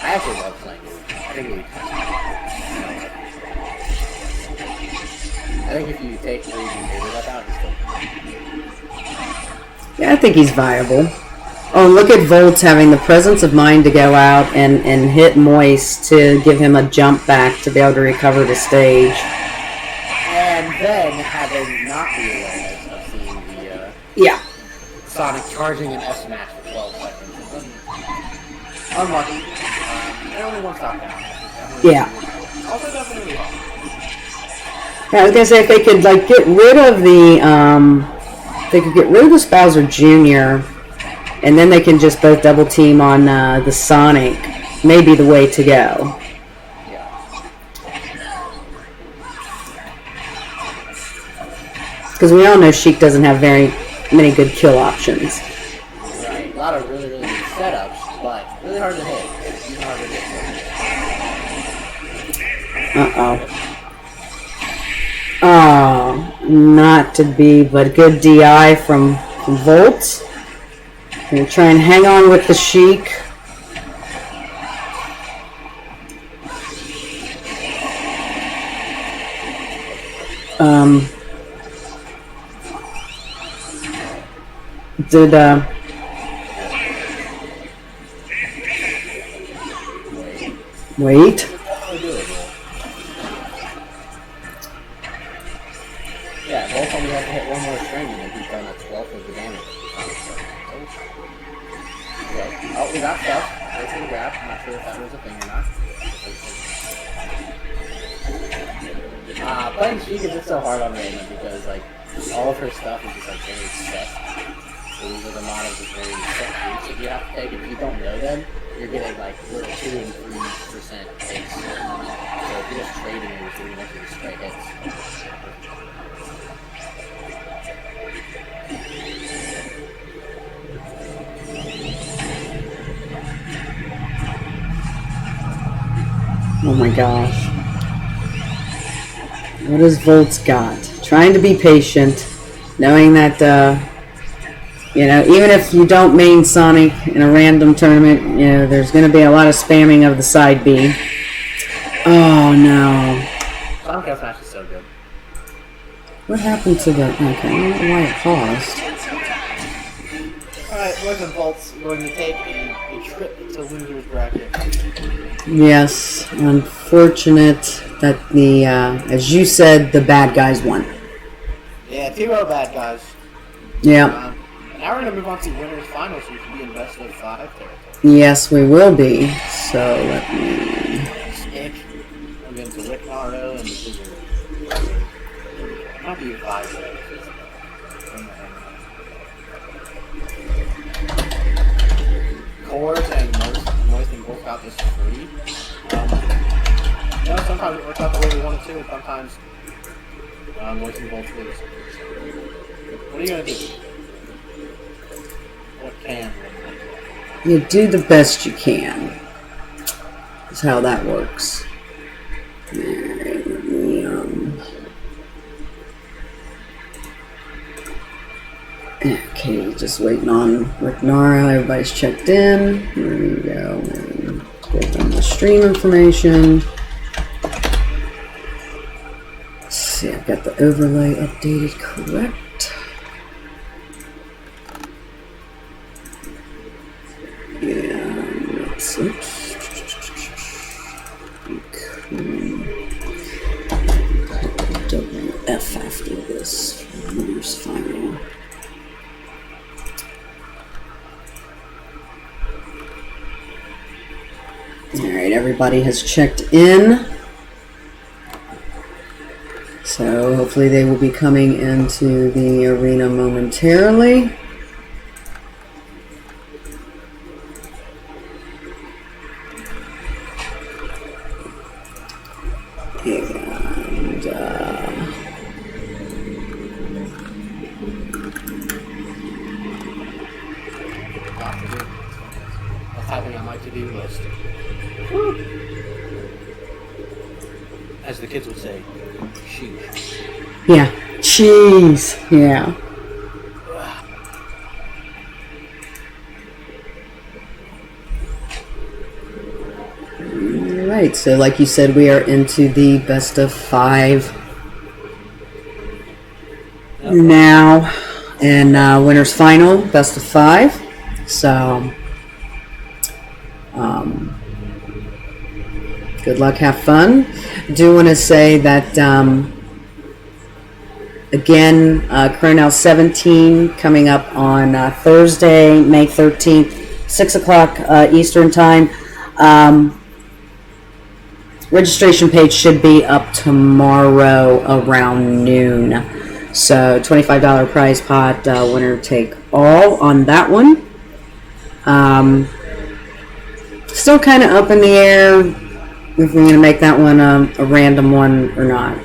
I actually love playing it. I think if you take Luigi Mayweather out, he's still. Yeah, I think he's viable. Oh, look at Volts having the presence of mind to go out and hit Moist to give him a jump back to be able to recover the stage. And then having not realized of seeing the Sonic charging an S smash for 12 seconds. Unlucky. And only one stop down. Yeah. Also definitely well. Yeah, I was gonna say if they could get rid of the this Bowser Jr. and then they can just both double team on the Sonic, maybe the way to go. Yeah. Because we all know Sheik doesn't have very many good kill options. Right. A lot of really, really good setups, but really hard to hit. Even harder to hit. Uh-oh. Oh, not to be, but good DI from Volt. Gonna try and hang on with the Sheik. Did wait. Yeah, both only have to hit one more string and he's done a 12th of the damage. Okay. Oh, we got stuff. There's the grab. I'm not sure if that was a thing or not. Playing Sheik is just so hard on Raymond because, like, all of her stuff is just, like, very set. So these are a lot of just very set routes that you have to take. If you don't know them, you're getting, like, little 2 and 3% hits. So if you're just trading, you're just getting straight hits. Oh my gosh. What has Volt's got? Trying to be patient, knowing that, you know, even if you don't main Sonic in a random tournament, you know, there's going to be a lot of spamming of the side B. Oh no. Sonic F-Smash is so good. What happened to the... Okay, I don't know why it paused. Alright, Wizard Volt's going to take a trip to loser's bracket. Yes, unfortunate that the, as you said, the bad guys won. Yeah, 2-0 bad guys. Yeah. Now we're going to move on to winners finals, so we can be in best of 5 territory. Yes, we will be. So let me... Stick. I'm going to Rick Naruto and Scissor. Might be 5 there. Cores and Moist and both got this free. You know, sometimes it works out the way we want it to, and sometimes Moist and Bolt lose. What are you going to do? What can? You do the best you can. That's how that works. Alright, let me, okay, just waiting on Rick Nara. Everybody's checked in. There we go. Get them the stream information. Let's see, I've got the overlay updated correct. Yeah, that's it. WF after this. Winners final. Alright, everybody has checked in. So hopefully they will be coming into the arena momentarily. And That's happening on my to-do list. As the kids would say, sheesh. yeah, cheese. Yeah. Alright, so like you said, we are into the best of 5 now. And winners final, best of 5. So, good luck, have fun. I do want to say that, again, Coronel 17 coming up on Thursday, May 13th, 6 o'clock Eastern Time. Registration page should be up tomorrow around noon. So $25 prize pot, winner take all on that one. Still kind of up in the air if we're going to make that one a random one or not.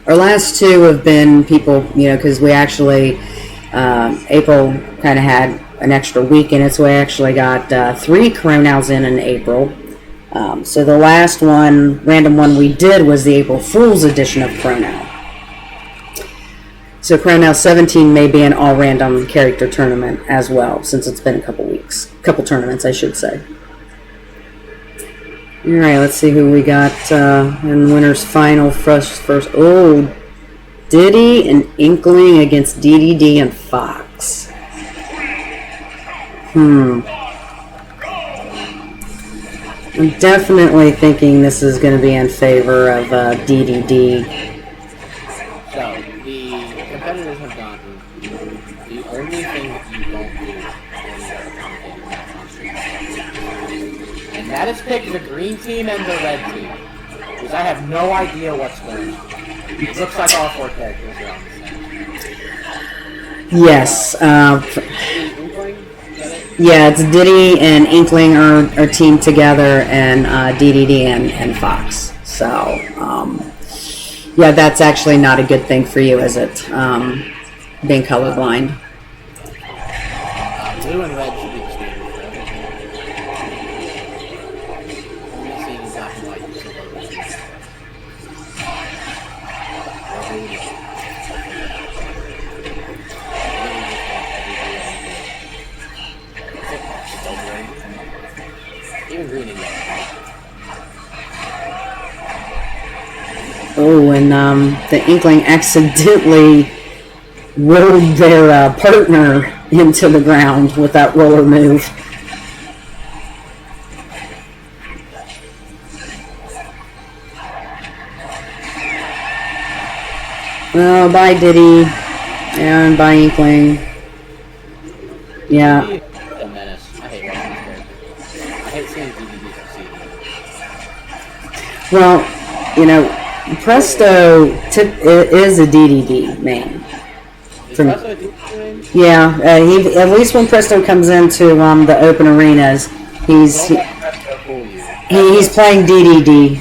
Our last two have been people, because we actually, April kind of had an extra week in it, so we actually got 3 Coronals in April. So the last one, random one we did was the April Fool's edition of Coronal. So Coronal 17 may be an all-random character tournament as well, since it's been a couple tournaments, I should say. All right, let's see who we got in winners final first. Oh, Diddy and Inkling against DDD and Fox. I'm definitely thinking this is going to be in favor of DDD. So, the competitors have gotten the only thing that you don't do and that is pick the green team and the red team. Because I have no idea what's going on. It looks like all 4 characters are on the same. Yes. Yeah, it's Diddy and Inkling are teamed together, and DDD and Fox. So, yeah, that's actually not a good thing for you, is it? Being colorblind. Blue and red should be the standard for everything. Only seeing black and white is even green and yellow. Oh, and the Inkling accidentally rolled their partner into the ground with that roller move. Oh, bye Diddy, and bye Inkling. Yeah. A menace. I hate watching this character. I hate seeing DDD succeed. Well, Presto is a DDD main. Yeah, at least when Presto comes into the open arenas, he's playing DDD.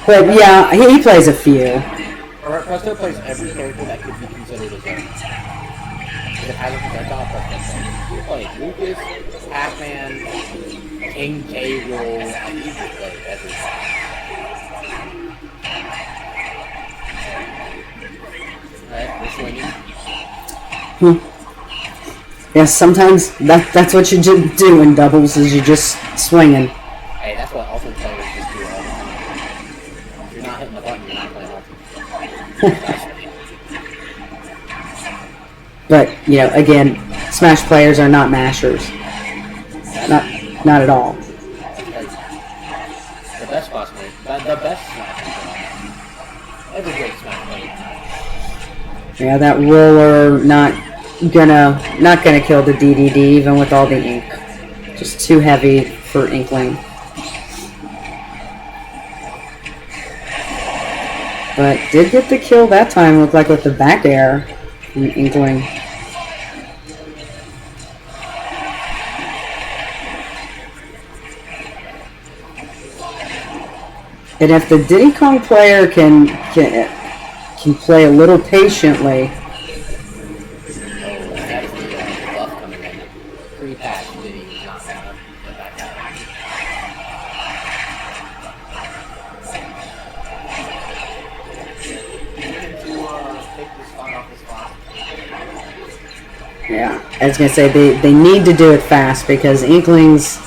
But yeah, he plays a few. Presto plays every character that could be considered his own. If it hasn't been on Presto, he plays Lucas, Pac-Man, King K. Rool, and he just plays everything. Alright, we're swinging. Yes, sometimes that's what you do in doubles, is you just swinging. Hey, that's what ultimate players just do all the time. If you're not hitting the button, you're not playing ultimate. But, again, Smash players are not mashers. Not at all. The best boss player, the best Smash player. Every great Smash player. Yeah, that roller not gonna kill the DDD even with all the ink. Just too heavy for Inkling. But did get the kill that time, looked like with the back air from Inkling. And if the Diddy Kong player can play a little patiently. Yeah, I was going to say they need to do it fast because Inkling's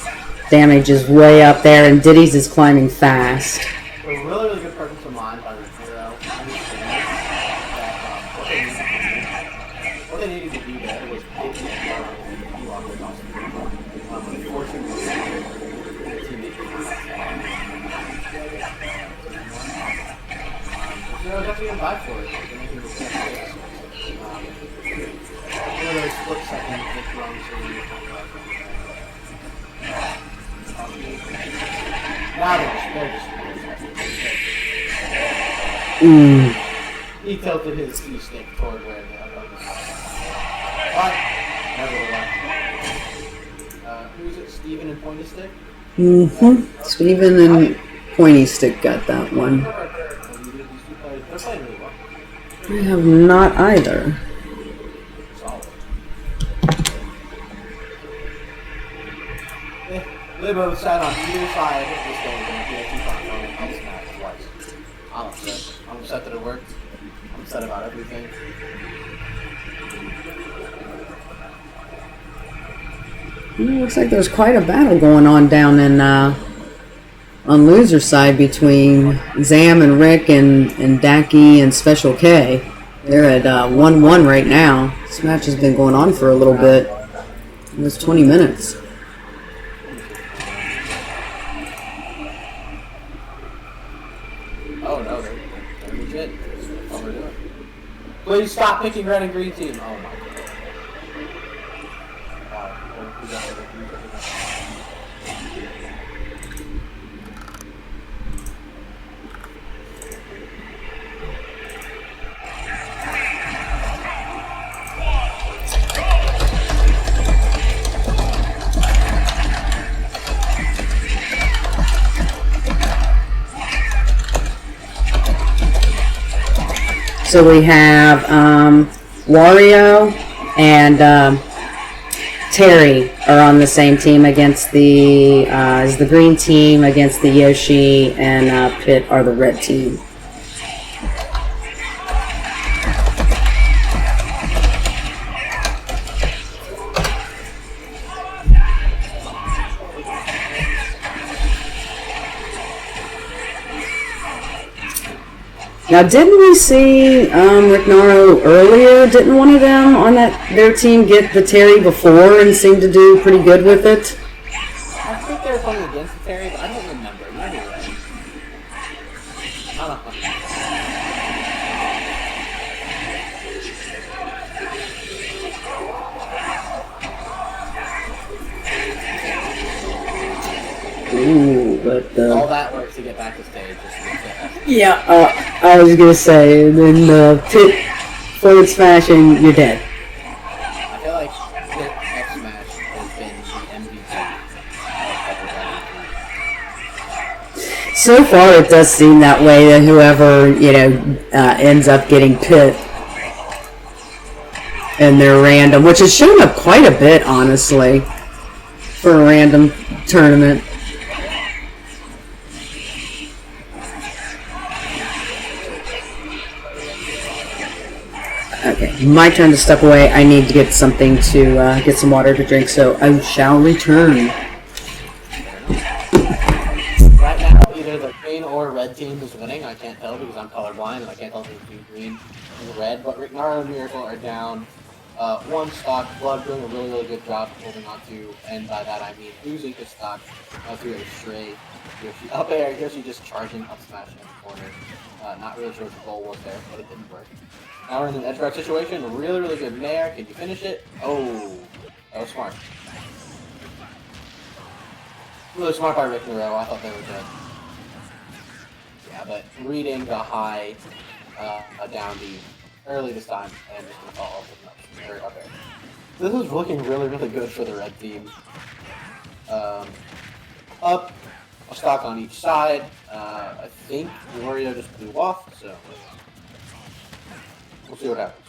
damage is way up there and Diddy's is climbing fast. A really, really good person to mind by the hero. What they needed to do there was get the unfortunately, the teammate I was actually going to buy for it. They're making this next fix. One of those split second hit runs so you talk about now they're just He tilted his C-stick toward where the other was. But, nevertheless. Who's it? Steven and Pointy Stick? Steven and Pointy Stick got that one. They're They're playing really well. I have not either. Solid. Libo sat on either side of this game and he had 2 times on it. I'll smash twice. I'm upset. I'm upset that it worked. I'm upset about everything. Looks like there's quite a battle going on down in on loser side between Zam and Rick and Daki and Special K. They're at 1-1 right now. This match has been going on for a little bit. Almost 20 minutes. Oh no, they're legit. That's what we're doing. Please stop picking red and green team. Oh my god. So we have Wario and Terry are on the same team against the is the green team against the Yoshi, and Pit are the red team. Now, didn't we see Rick Naro earlier? Didn't one of them on their team get the Terry before and seemed to do pretty good with it? I think they were playing against the Terry, but I don't remember. Maybe right. I don't know. Ooh, but all that work to get back to stage. Yeah, I was gonna say, and then Pit forward smashing, you're dead. I feel like Pit F Smash has been the MVP. So far, it does seem that way, that whoever, ends up getting Pit in their random, which has shown up quite a bit, honestly, for a random tournament. Okay, my turn to step away. I need to get something to get some water to drink, so I shall return. Right now, either the green or red team is winning. I can't tell because I'm colorblind and I can't tell between green and red. But Rick Naro and Miracle are down 1 stock. Blood doing a really, really good job holding on to, and by that I mean losing his stock to a stray Yoshi. Up air, Yoshi just charging up smash in the corner. Not really sure what the goal was there, but it didn't work. Now we're in an edge guard situation. Really, really good nair. Can you finish it? Oh, that was smart. Really smart by Rick Naro. I thought they were dead. Yeah, but reading the high down D early this time and just gonna fall off the up air. This is looking really, really good for the red team. Up, a stock on each side. I think Wario just blew off, so we'll see what happens.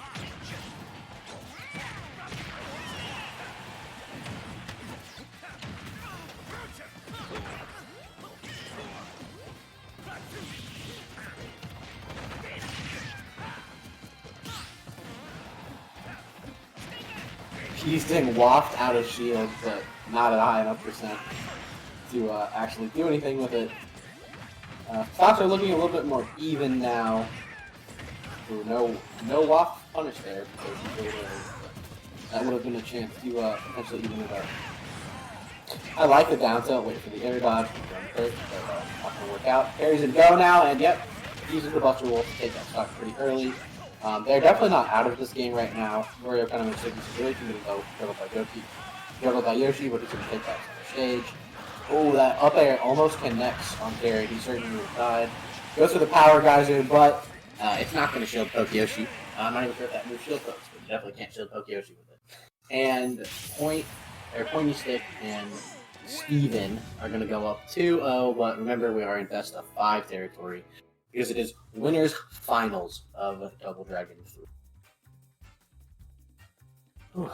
He's getting waft out of shield, but not at high enough percent to actually do anything with it. Stocks are looking a little bit more even now. Ooh, no waft punish there because that would have been a chance to potentially even it out. I like the down tilt, wait for the air dodge, but not gonna work out. Parries and go now, and yep, uses the Buster Wolf to take that stock pretty early. They're definitely not out of this game right now. Wario kind of in a sticky situation, but he's juggled by Yoshi, but he's going to take that to the stage. Oh, that up air almost connects on Terry. He certainly would have died. Goes for the power geyser, but it's not going to shield poke Yoshi. I'm not even sure if that move shield pokes, but you definitely can't shield poke Yoshi with it. And Pointy Stick and Steven are going to go up 2-0, but remember we are in best of 5 territory. because it is winners finals of Double Dragon 3. Whew.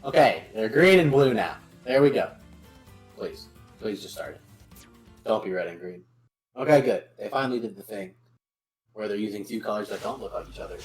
Okay, they're green and blue now. There we go. Please just start it. Don't be red and green. Okay, good. They finally did the thing where they're using two colors that don't look like each other.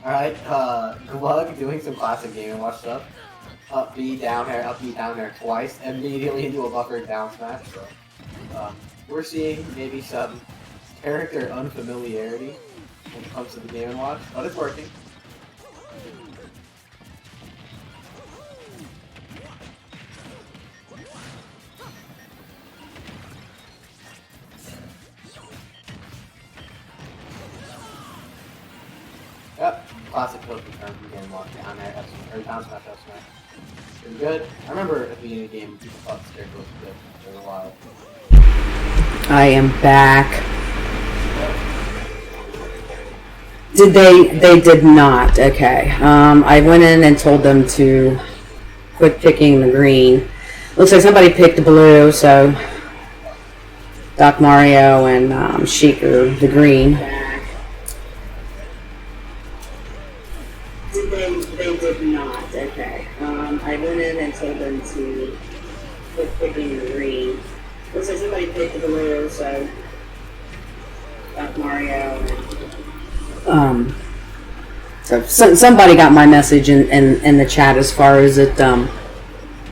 Alright, Glug doing some classic Game & Watch stuff. Up B, down air twice, immediately into a buffered down smash, so we're seeing maybe some character unfamiliarity when it comes to the Game & Watch, but it's working. Yep, classic flip return from Game & Watch down air, down smash, up smash. Pretty good. I remember at the beginning of the game, people thought the scarecrow was good for a while. I am back. Did they did not. Okay. I went in and told them to quit picking the green. Looks like somebody picked the blue, so Doc Mario and Sheik are the green. They did not. Okay. I went in and told them to quit picking the green. Looks like somebody picked the blue, so Doc Mario and so somebody got my message in the chat as far as it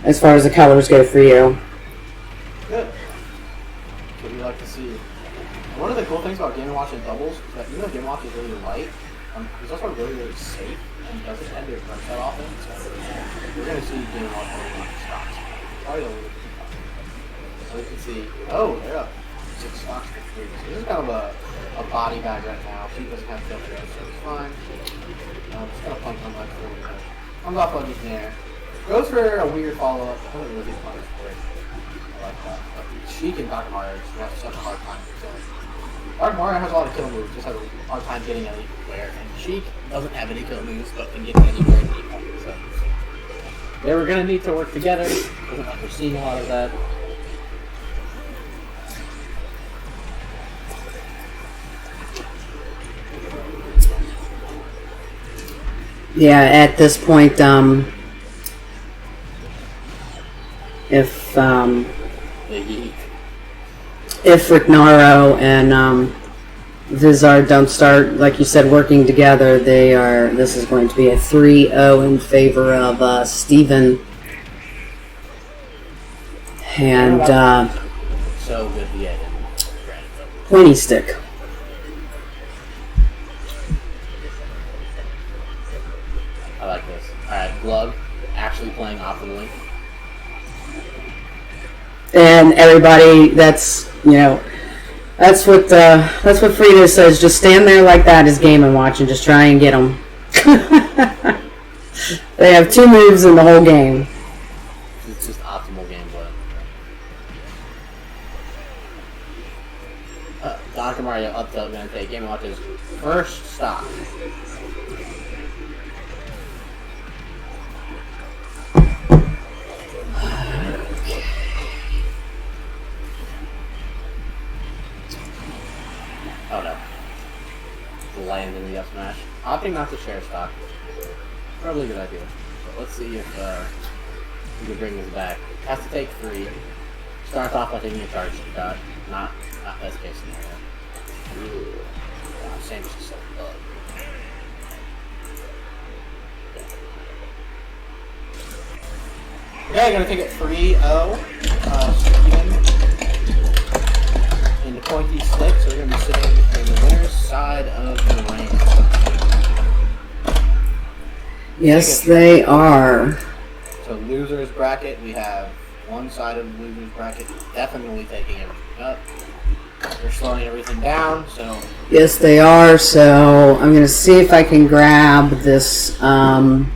as far as the colors go for you. Good. What do you like to see? One of the cool things about Game & Watch and doubles is that even though Game & Watch is really light, he's also really safe and doesn't end your punch that often. So you're going to see Game & Watch really not stocks. Probably a little bit. So you can see, oh, they're up 6 stocks for 3. So this is kind of a body bag right now. She doesn't have kill there, so it's fine. Just going to punch on my 4 minutes. Comes off on the air. Goes for a weird follow-up. I don't really punish for it. I like that. But Sheik and Dr. Mario just have such a hard time killing. Dr. Mario has a lot of kill moves, just has a hard time getting anywhere. And Sheik doesn't have any kill moves, but can get anywhere in the so they were going to need to work together. Doesn't like we're seeing a lot of that. Yeah, at this point, if Rignaro and Vizard don't start, like you said, working together, this is going to be a 3-0 in favor of Steven. And so good, yeah. Pointy stick. I like this. Alright, Glug actually playing optimally. And everybody, that's what Frida says. Just stand there like that is Game & Watch and just try and get them. They have 2 moves in the whole game. It's just optimal gameplay. Dr. Mario up tilt going to take Game & Watch's first stop. Oh no. Land in the up smash. Opting not to share stock. Probably a good idea. But let's see if we can bring this back. Has to take 3. Starts off by taking a charge shot. Not best case scenario. Ooh. Gosh, Samus is so good. Yeah, you're going to take it 3-0. Steven in the pointy stick, so we're going to be sitting in the winner's side of the ring. Yes, they are. So loser's bracket, we have one side of the loser's bracket definitely taking everything up. They're slowing everything down, so... Yes, they are, so I'm going to see if I can grab this, I'm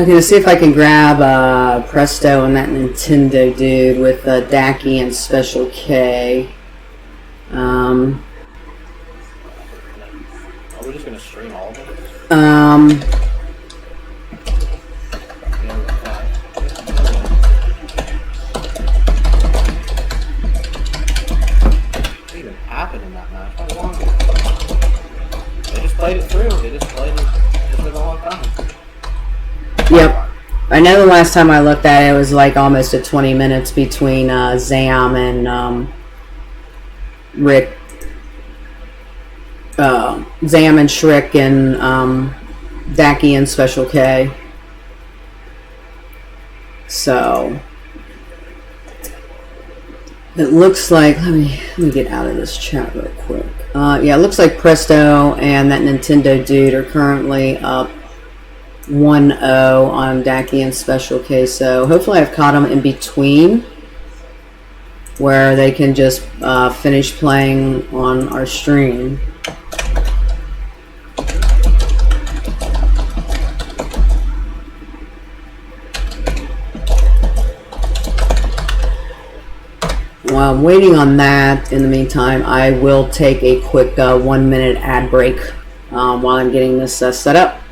going to see if I can grab Presto and that Nintendo dude with Daki and Special K. Are we just going to stream all of them? What even happened in that match? How long? They just played it through. They just played it just for a long time. Yep. I know the last time I looked at it, it was like almost a 20 minutes between Zam and Rick. Zam and Shriek and Daki and Special K. So it looks like let me get out of this chat real quick. Yeah, it looks like Presto and that Nintendo dude are currently up 1-0 on Daki and Special K. So hopefully I've caught them in between where they can just finish playing on our stream. While I'm waiting on that, in the meantime, I will take a quick 1-minute ad break while I'm getting this set up.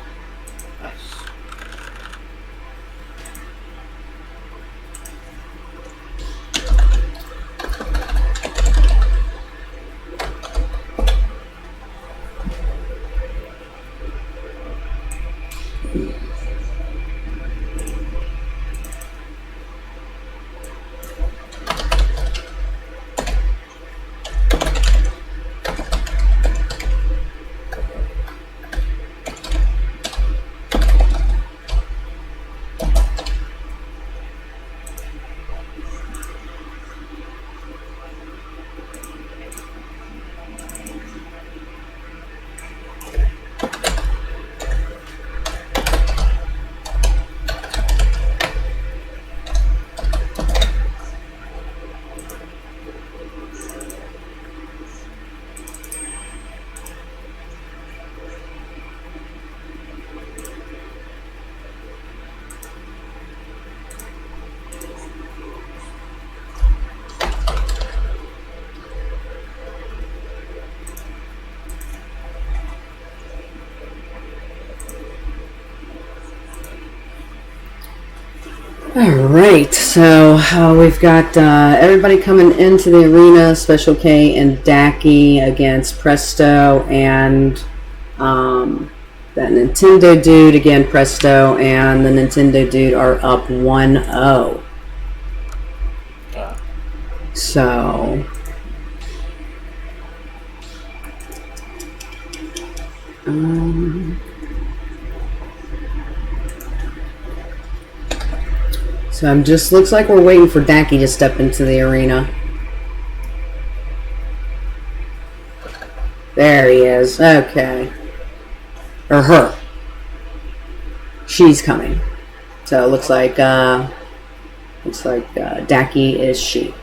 Alright, so we've got everybody coming into the arena, Special K and Daki against Presto and that Nintendo dude. Again, Presto and the Nintendo dude are up 1-0. So... So it just looks like we're waiting for Daki to step into the arena. There he is. Okay. Or her. She's coming. So it looks like Daki is she.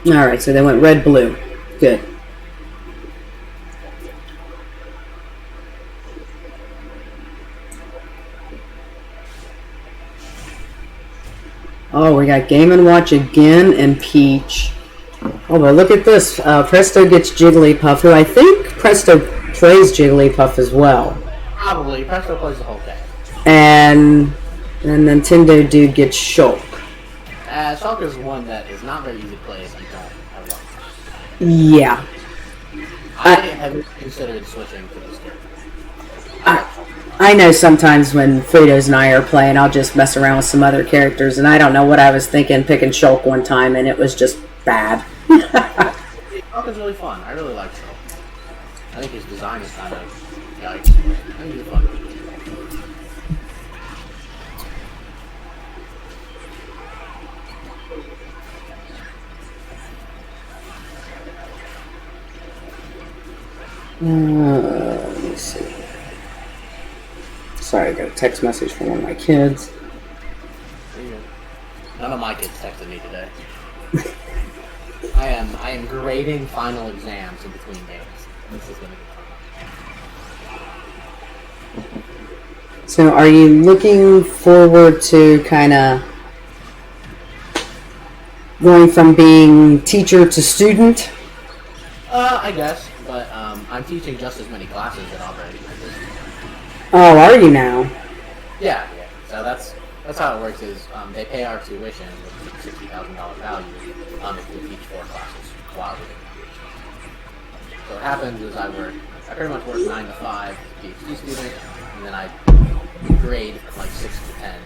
Alright, so they went red, blue. Good. Oh, we got Game & Watch again and Peach. Oh, but look at this. Presto gets Jigglypuff, who I think Presto plays Jigglypuff as well. Probably. Presto plays the whole game. And Nintendo dude gets Shulk. Shulk is one that is not very easy to play if you don't have luck. Yeah. I have considered switching to this game. I know sometimes when Fritos and I are playing, I'll just mess around with some other characters, and I don't know what I was thinking picking Shulk one time, and it was just bad. Falcon's really fun. I really like Silk. I think his design is kind of yikes. I think he's fun. Let me see. Sorry, I got a text message from one of my kids. None of my kids texted me today. I am grading final exams in between games. This is gonna be fun. So, are you looking forward to kind of going from being teacher to student? I guess, but I'm teaching just as many classes at Auburn. Oh, are you now? Yeah. So that's how it works. Is they pay our tuition with $60,000 value if we teach 4 classes while we're doing PhD. So what happens is I pretty much work 9 to 5 PhD student, and then I grade from like 6 to 10.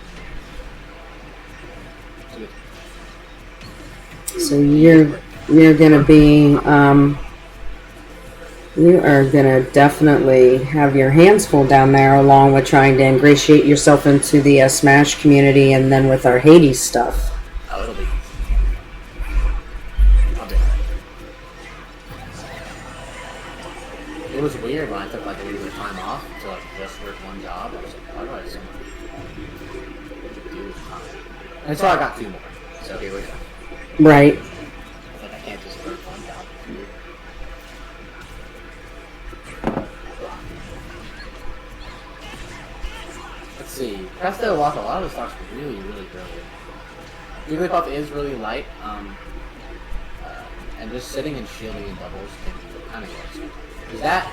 So you're gonna be you are gonna definitely have your hands full down there, along with trying to ingratiate yourself into the Smash community, and then with our Hades stuff. Oh, it'll be. It was weird when I took like a little bit of time off to like just work one job. I was like, why do I have so much to do with time? And so I got 2 more. So here we go. Right. Like I can't just work one job. Let's see. Presto Walk, a lot of the stocks really, really brilliant. Jigglypuff is really light, and just sitting and shielding in doubles can be kind of useful. Is that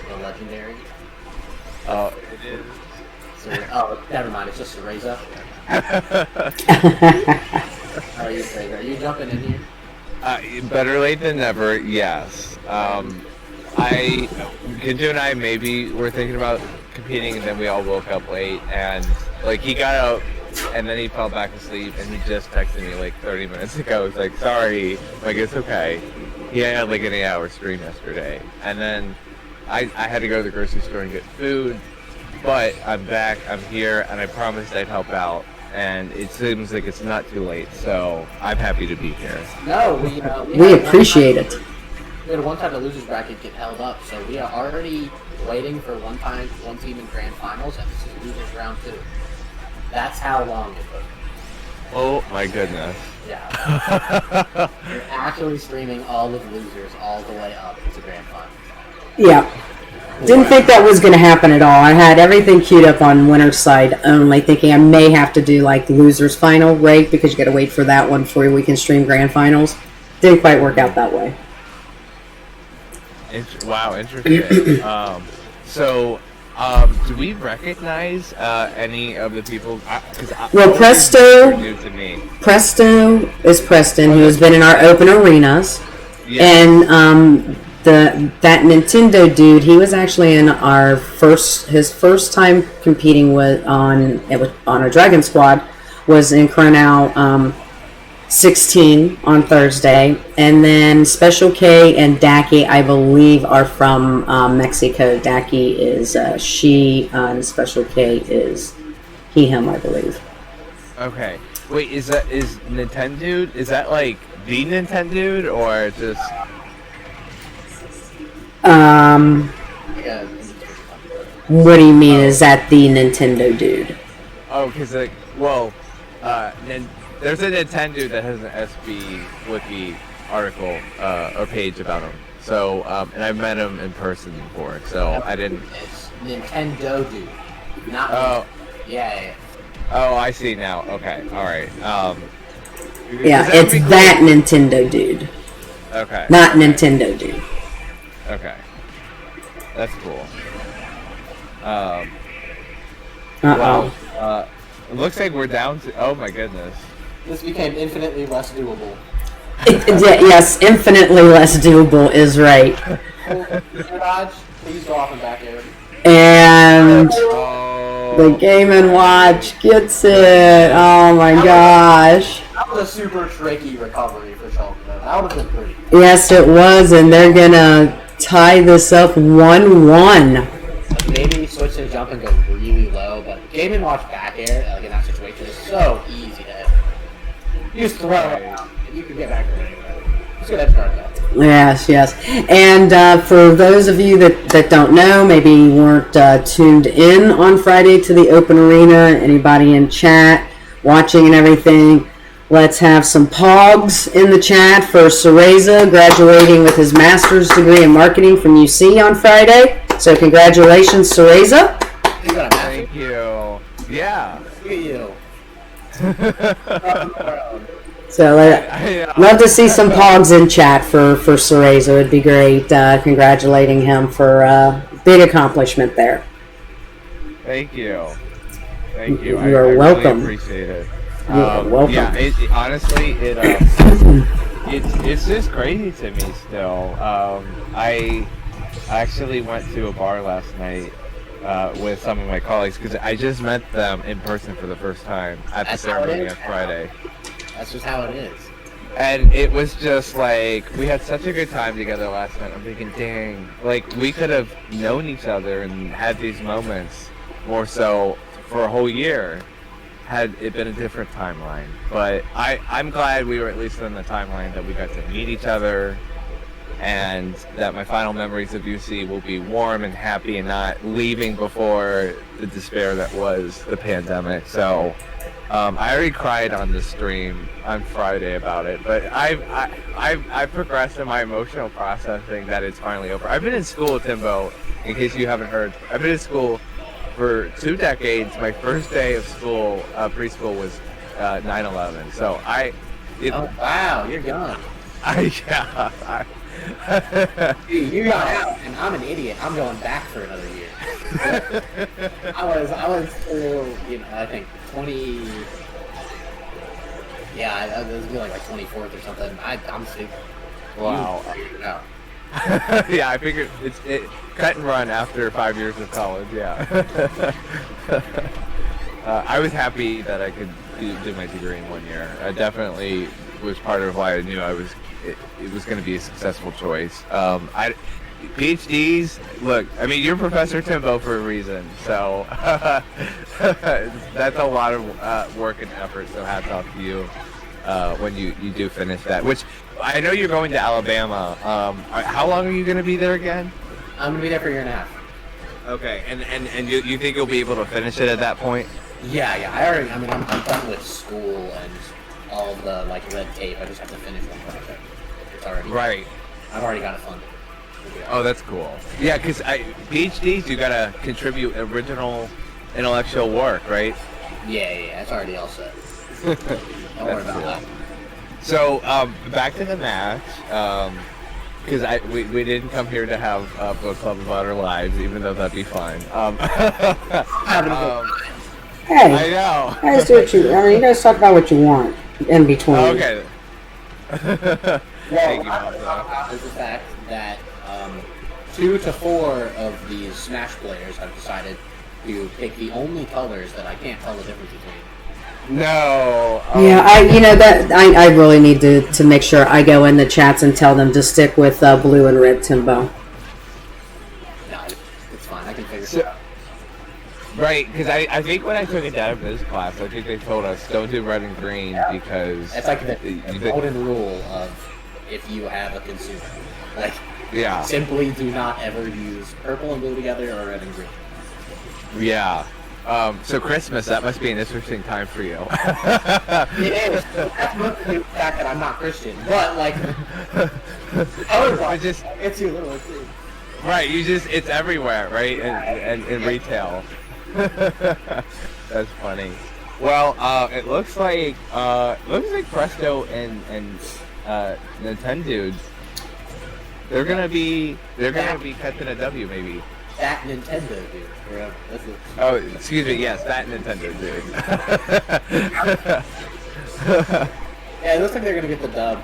the legendary? Oh, it is. So, never mind. It's just Cereza. How are you, Fraser? Are you jumping in here? Better late than never, yes. Ginju and I maybe were thinking about competing, and then we all woke up late, and like he got up, and then he fell back asleep, and he just texted me like 30 minutes ago. He's like, sorry, like it's okay. He had like an 8-hour stream yesterday, and then I had to go to the grocery store and get food, but I'm back, I'm here, and I promised I'd help out, and it seems like it's not too late, so I'm happy to be here. No, we appreciate it. We had one time the losers bracket get held up, so we are already waiting for one team in grand finals, and this is losers round 2. That's how long it took. Oh my goodness. Yeah. We're actually streaming all of losers all the way up to grand finals. Yeah. Didn't think that was going to happen at all. I had everything queued up on winner's side only, thinking I may have to do like losers final, right? Because you got to wait for that one before we can stream grand finals. Didn't quite work out that way. Wow, interesting. Do we recognize any of the people? Well, Presto is Preston, who has been in our open arenas, yeah. And that Nintendo dude, he was actually in his first time competing on our DragonSquad was in Cornell 16 on Thursday, and then Special K and Daki, I believe, are from Mexico. Daki is she, and Special K is he, him, I believe. Okay. Wait, is Nintendo? Is that like the Nintendo or just? What do you mean? Is that the Nintendo dude? Oh, because there's a Nintendo that has an SB Wiki article or page about him. So, and I've met him in person before. So I didn't. It's Nintendo dude, not. Oh. Yeah. Oh, I see now. Okay. All right. Yeah, it's cool. That Nintendo dude. Okay. Not Nintendo dude. Okay. That's cool. Well, it looks like we're down to. Oh my goodness. This became infinitely less doable. Yes, infinitely less doable is right. Raj, please go off and back air. And the Game & Watch gets it. Oh my gosh. How was a super tricky recovery for Schalke, though. That would have been pretty. Yes, it was, and they're gonna tie this up 1-1. Maybe switch to jump and go really low, but game and watch back air, like in that situation, is so easy to hit. You just throw it out, and you can get back there anyway. Just get that start though. Yes, yes. And for those of you that don't know, maybe weren't tuned in on Friday to the Open Arena, anybody in chat, watching and everything, let's have some pogs in the chat for Cereza, graduating with his master's degree in marketing from UC on Friday. So congratulations, Cereza. You got a master. Thank you. Yeah. Look at you. So love to see some pogs in chat for Cereza. It'd be great. Congratulating him for big accomplishment there. Thank you. Thank you. You are I welcome. Really appreciate it. You are welcome. Yeah, honestly, it's just crazy to me still. I actually went to a bar last night with some of my colleagues because I just met them in person for the first time at the ceremony on Friday. That's just how it is. And it was just like, we had such a good time together last night. I'm thinking, dang, like we could have known each other and had these moments more so for a whole year had it been a different timeline. But I'm glad we were at least in the timeline that we got to meet each other, and that my final memories of UC will be warm and happy and not leaving before the despair that was the pandemic. So I already cried on the stream on Friday about it, but I've progressed in my emotional processing that it's finally over. I've been in school, Timbo, in case you haven't heard. I've been in school for 2 decades. My first day of school, preschool, was 9/11. So oh wow, you're gone. Yeah. Dude, you got out, and I'm an idiot. I'm going back for another year. I was still, I think 20. Yeah, I was like 24th or something. I'm sick. Wow. No. Yeah, I figured it's cut and run after 5 years of college. Yeah. I was happy that I could do my degree in 1 year. I definitely was part of why I knew it was going to be a successful choice. PhDs, look, I mean, you're Professor Timbo for a reason, so that's a lot of work and effort, so hats off to you when you do finish that, which I know you're going to Alabama. How long are you going to be there again? I'm going to be there for a year and a half. Okay, and you think you'll be able to finish it at that point? Yeah, I'm done with school and all of the, red tape. I just have to finish one project. It's already right. I've already got it funded. Oh, that's cool. Yeah, because PhDs, you gotta contribute original intellectual work, right? Yeah, it's already all set. Don't worry about that. So, back to the match, because we didn't come here to have a book club about our lives, even though that'd be fun. Hey, I know. guys, you guys talk about what you want in between. Okay. Thank you, is the fact that 2 to 4 of these Smash players have decided to pick the only colors that I can't tell the difference between. No. Yeah, I really need to make sure I go in the chats and tell them to stick with blue and red, Timbo. No, it's fine. I can figure it out. Right, because I think when I took a data viz class, I think they told us don't do red and green because it's like the golden rule of if you have a consumer, simply do not ever use purple and blue together or red and green. Yeah. So Christmas, that must be an interesting time for you. It is. That's mostly the fact that I'm not Christian, but it's your little thing. Right, it's everywhere, right? And in retail. That's funny. Well, it looks like Presto and Nintendo, they're gonna be catching a W maybe. That Nintendo dude. Oh, excuse me. Yes, that Nintendo dude. Yeah, it looks like they're gonna get the dub.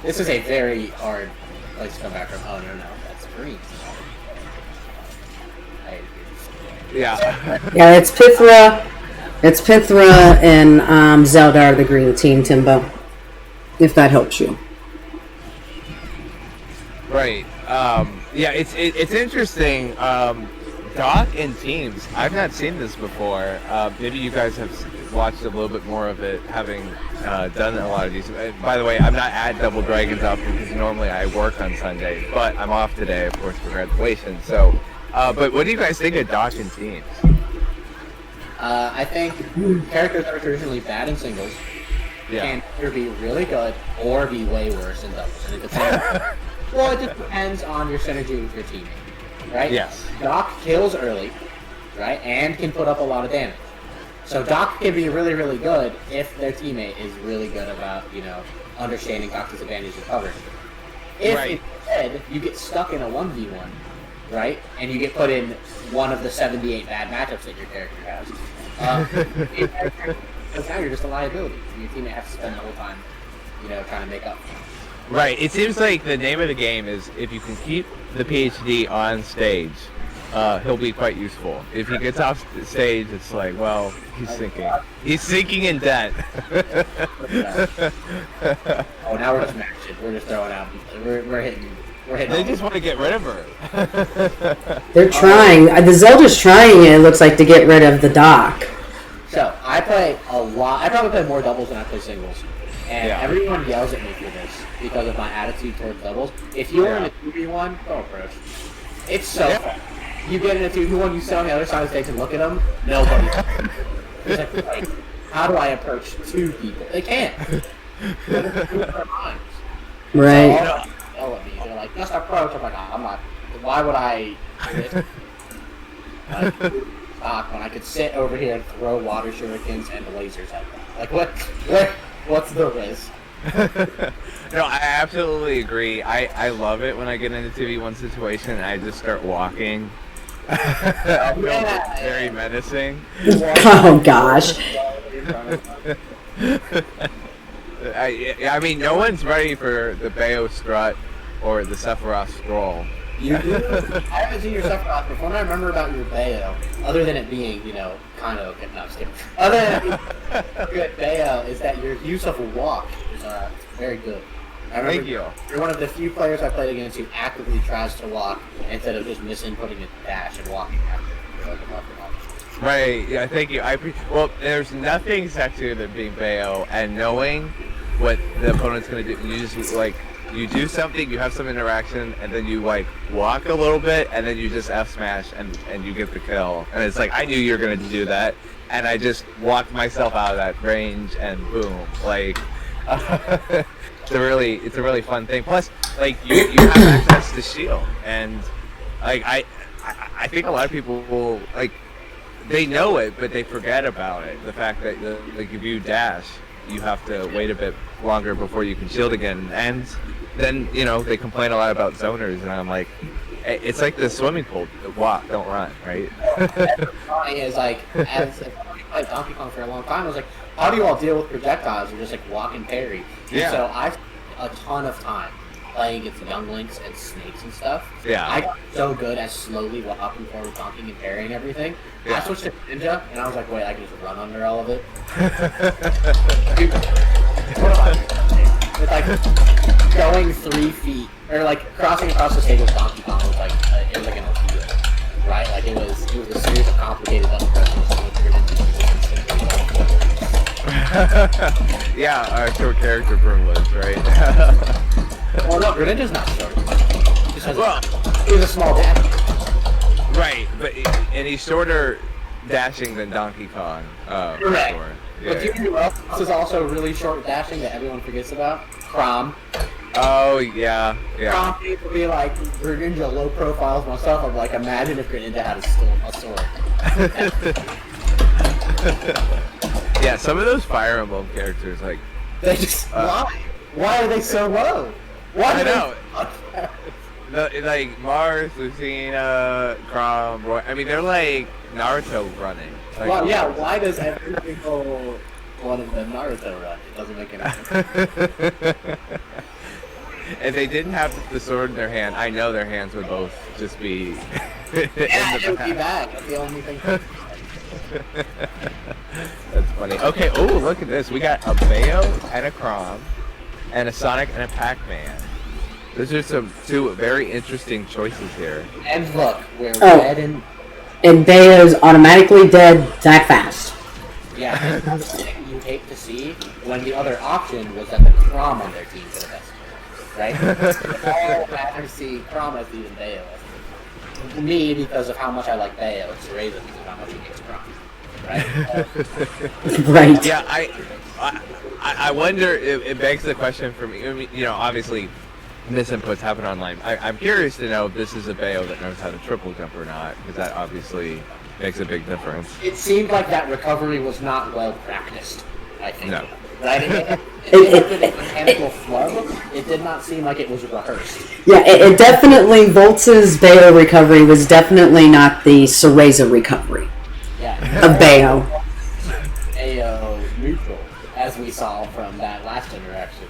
This is a very hard place to come back from. Oh no, that's green. Yeah. Yeah, it's Pithra, It's Pithra and Zeldar, the green team, Timbo. If that helps you. Right. Yeah, it's interesting. Doc and teams. I've not seen this before. Maybe you guys have watched a little bit more of it, having done a lot of these. By the way, I'm not at Double Dragons often because normally I work on Sundays, but I'm off today, of course, for graduation. So, but what do you guys think of Doc and teams? I think characters that are traditionally bad in singles can either be really good or be way worse in doubles. And it depends. Well, it just depends on your synergy with your teammate, right? Yes. Doc kills early, right, and can put up a lot of damage. So Doc can be really, really good if their teammate is really good about, understanding Doc's advantage of covering. If instead you get stuck in a 1v1, right, and you get put in one of the 78 bad matchups that your character has, because now you're just a liability. Your teammate has to spend the whole time, trying to make up. Right. It seems like the name of the game is if you can keep the PhD on stage, he'll be quite useful. If he gets off stage, it's like, well, he's sinking. He's sinking in debt. Oh, now we're just matching. We're just throwing out. We're hitting. They just want to get rid of her. They're trying. The Zelda's trying, it looks like, to get rid of the Doc. So, I play a lot. I probably play more doubles than I play singles. And everyone yells at me for this because of my attitude towards doubles. If you're in a 2v1, don't approach. It's so fun. You get in a 2v1, you sit on the other side of the stage and look at them, nobody. It's like, how do I approach two people? They can't. Right. So, yell at me. They're like, just approach. I'm like, I'm not. Why would I do this? When I could sit over here and throw water shurikens and lasers at them. Like, what's the risk? No, I absolutely agree. I love it when I get into 2v1 situation and I just start walking. I feel very menacing. Oh, gosh. I mean, no one's ready for the Bayo strut or the Sephiroth scroll. You do? I haven't seen your Sephiroth, but what I remember about your Bayo, other than it being, kind of, okay, no, I'm just kidding. Other than it being good Bayo, is that your use of a walk is very good. Thank you. You're one of the few players I played against who actively tries to walk instead of just misinputting a dash and walking after. Right, yeah, thank you. Well, there's nothing sexier than being Bayo and knowing what the opponent's going to do. You just, you do something, you have some interaction, and then you, walk a little bit, and then you just F-smash, and you get the kill. And it's like, I knew you were going to do that, and I just walked myself out of that range, and boom. It's a really fun thing. Plus, you have access to shield, and, I think a lot of people will, they know it, but they forget about it. The fact that, if you dash, you have to wait a bit longer before you can shield again. And then, they complain a lot about zoners, and I'm like, it's like the swimming pool. Walk, don't run, right? That's funny is, as if I played Donkey Kong for a long time, I was like, how do you all deal with projectiles and just, walk and parry? Yeah. And so I spent a ton of time playing against younglings and snakes and stuff. Yeah. I got so good at slowly walking forward, donking and parrying everything. Yeah. I switched to Ninja, and I was like, wait, I can just run under all of it. Dude, it's going 3 feet, or crossing across the stage with Donkey Kong was it was an ordeal, right? It was a series of complicated Yeah, short character privilege, right? Well, no, Greninja's not short. He was a small dash. Right, and he's shorter dashing than Donkey Kong. Correct. Sure. But do you know who else is also really short dashing that everyone forgets about? Chrom. Oh, yeah. Chrom people be like, Greninja low profiles myself. I'm like, imagine if Greninja had a sword. Yeah, some of those Fire Emblem characters, they just why are they so low? Why I know. Mars, Lucina, Chrom, Roy. I mean, they're like Naruto running. Well, yeah. Why does every single one of them Naruto run? It doesn't make any sense. If they didn't have the sword in their hand, I know their hands would both just be. Yeah, it would be bad. That's the only thing. That's funny. Okay, oh, look at this. We got a Bayo and a Crom, and a Sonic and a Pac-Man. Those are some two very interesting choices here. And look, we're red and... And Bayo's automatically dead that fast. Yeah, that's the thing you hate to see when the other option was that the Crom on their team could have best. Right? I'd rather see Crom as even Bayo as me because of how much I like Bayo, and Cereza because of how much he hates Crom. Right? Right. Yeah, I wonder, it begs the question for me, I mean, you know, obviously misinputs happen online. I'm curious to know if this is a Bayo that knows how to triple jump or not, because that obviously makes a big difference. It seemed like that recovery was not well practiced, I think. No. Right? It did a mechanical flow. It did not seem like it was rehearsed. Yeah, it definitely, Voltz's Bayo recovery was definitely not the Cereza recovery of Bayo. Bayo neutral, as we saw from that last interaction.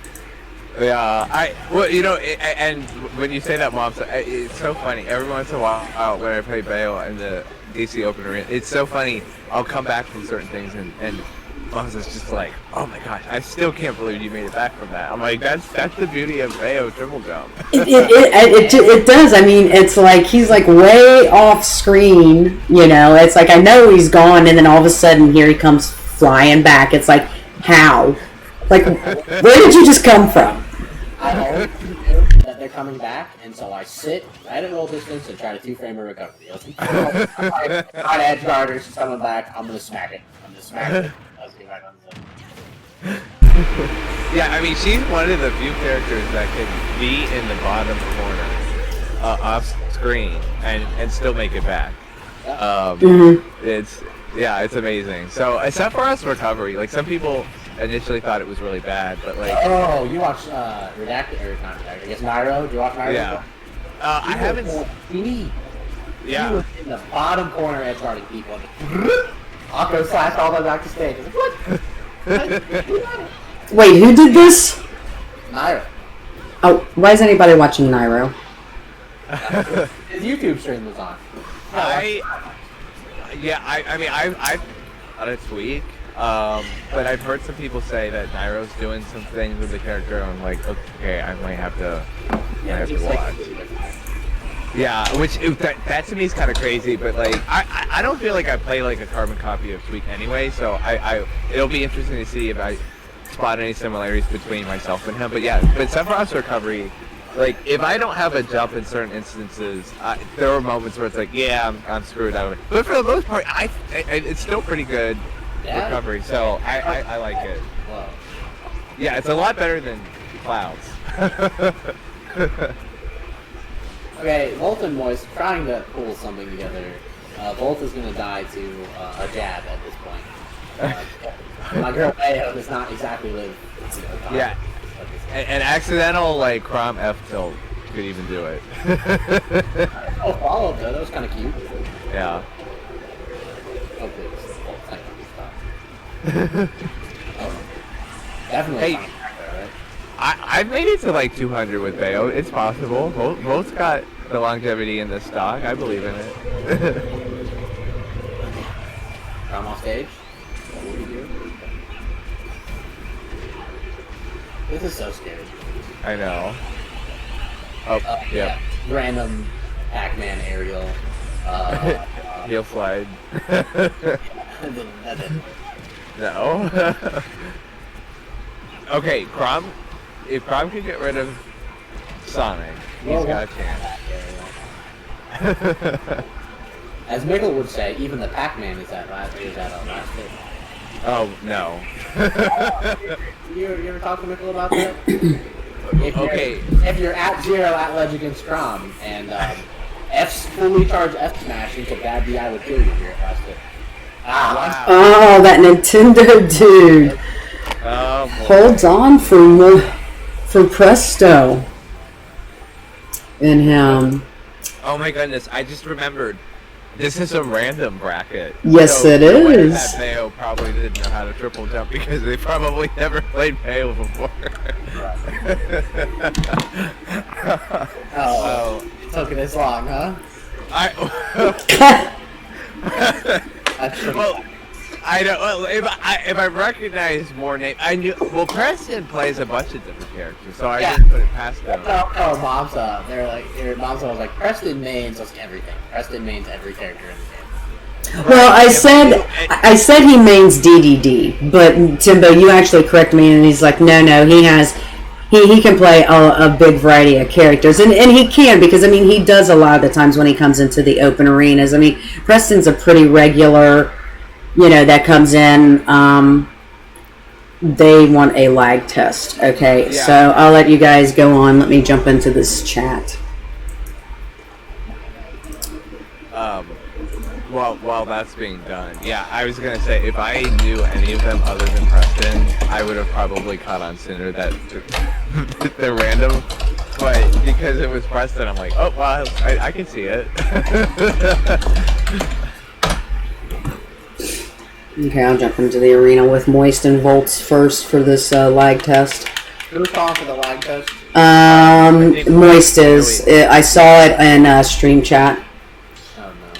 Yeah, well, you know, and when you say that, Mom, it's so funny. Every once in a while, when I play Bayo in the DC Open Arena, it's so funny. I'll come back from certain things, and Mom's is just like, oh my gosh, I still can't believe you made it back from that. I'm like, that's the beauty of Bayo triple jump. It does. I mean, it's like he's like way off screen, you know. It's like I know he's gone, and then all of a sudden here he comes flying back. It's like, how? Like, where did you just come from? I always that they're coming back, and so I sit right at roll distance and try to two-frame a recovery. Alright, edge guarders, she's coming back, I'm gonna smack it. Let's get back on the Yeah, I mean, she's one of the few characters that can be in the bottom corner off screen and still make it back. It's amazing. So, except for us recovery, like some people initially thought it was really bad, but like... Oh, you watched Redacted, or not Redacted, I guess Nairo? Did you watch Nairo? Yeah. I haven't... He Yeah. was in the bottom corner edge guarding people. Akko slashed all the way back to stage. I was like, what? Wait, who did this? Nairo. Oh, why is anybody watching Nairo? His YouTube stream was on. I mean, I've on a tweak, but I've heard some people say that Nairo's doing some things with the character, and I'm like, okay, I might have to watch. Yeah, which that to me is kind of crazy, but like I don't feel like I play like a carbon copy of Tweak anyway, so it'll be interesting to see if I spot any similarities between myself and him. But yeah, but Sephiroth's recovery, like if I don't have a jump in certain instances, there are moments where it's like, yeah, I'm screwed out of it. But for the most part, it's still pretty good recovery, so I like it. Whoa. Yeah, it's a lot better than Cloud's. Okay, Volt and Moist trying to pull something together. Volt is going to die to a jab at this point. My girl Bayo does not exactly live. Yeah, an accidental like Crom F tilt could even do it. Oh, followed though. That was kind of cute. Yeah. Oh, please. Volt, oh, definitely. Hey. I've made it to like 200 with Bayo. It's possible. Volt's got the longevity in this stock. I believe in it. I'm off stage. What will we do? This is so scary. I know. Oh, yeah. Random Pac-Man aerial. Heel slide. That didn't. No. Okay, Crom. If Crom can get rid of Sonic, he's got a chance. As Mickle would say, even the Pac-Man is at last stage. Oh no. You ever talk to Mickle about that? Okay. If you're at 0 at Ledge against Crom and F's fully charged F smash into bad DI would kill you if you're at last stage. Oh, that Nintendo dude. Holds on for Presto. In him. Oh my goodness, I just remembered. This is a random bracket. Yes, so it is. That Bayo probably didn't know how to triple jump because they probably never played Bayo before. Oh, it took this long, huh? That's pretty Well, I don't. Well, if I recognize more names, I knew. Well, Preston plays a bunch of different characters, so I didn't put it past him. Oh, Momsa. They're like, your Momsa was like, Preston mains just everything. Preston mains every character in the game. Well, I said he mains DDD, but Timbo, you actually correct me, and he's like, no, he can play a big variety of characters, and he can, because I mean he does a lot of the times when he comes into the open arenas. I mean, Preston's a pretty regular, that comes in. They want a lag test. Okay, Yeah. So I'll let you guys go on. Let me jump into this chat. While that's being done, yeah, I was gonna say if I knew any of them other than Preston, I would have probably caught on sooner that they're random. But because it was Preston, I'm like, oh wow, I can see it. Okay, I'll jump into the arena with Moist and Volts first for this lag test. Who's calling for the lag test? Moist is. I saw it in stream chat. Oh no.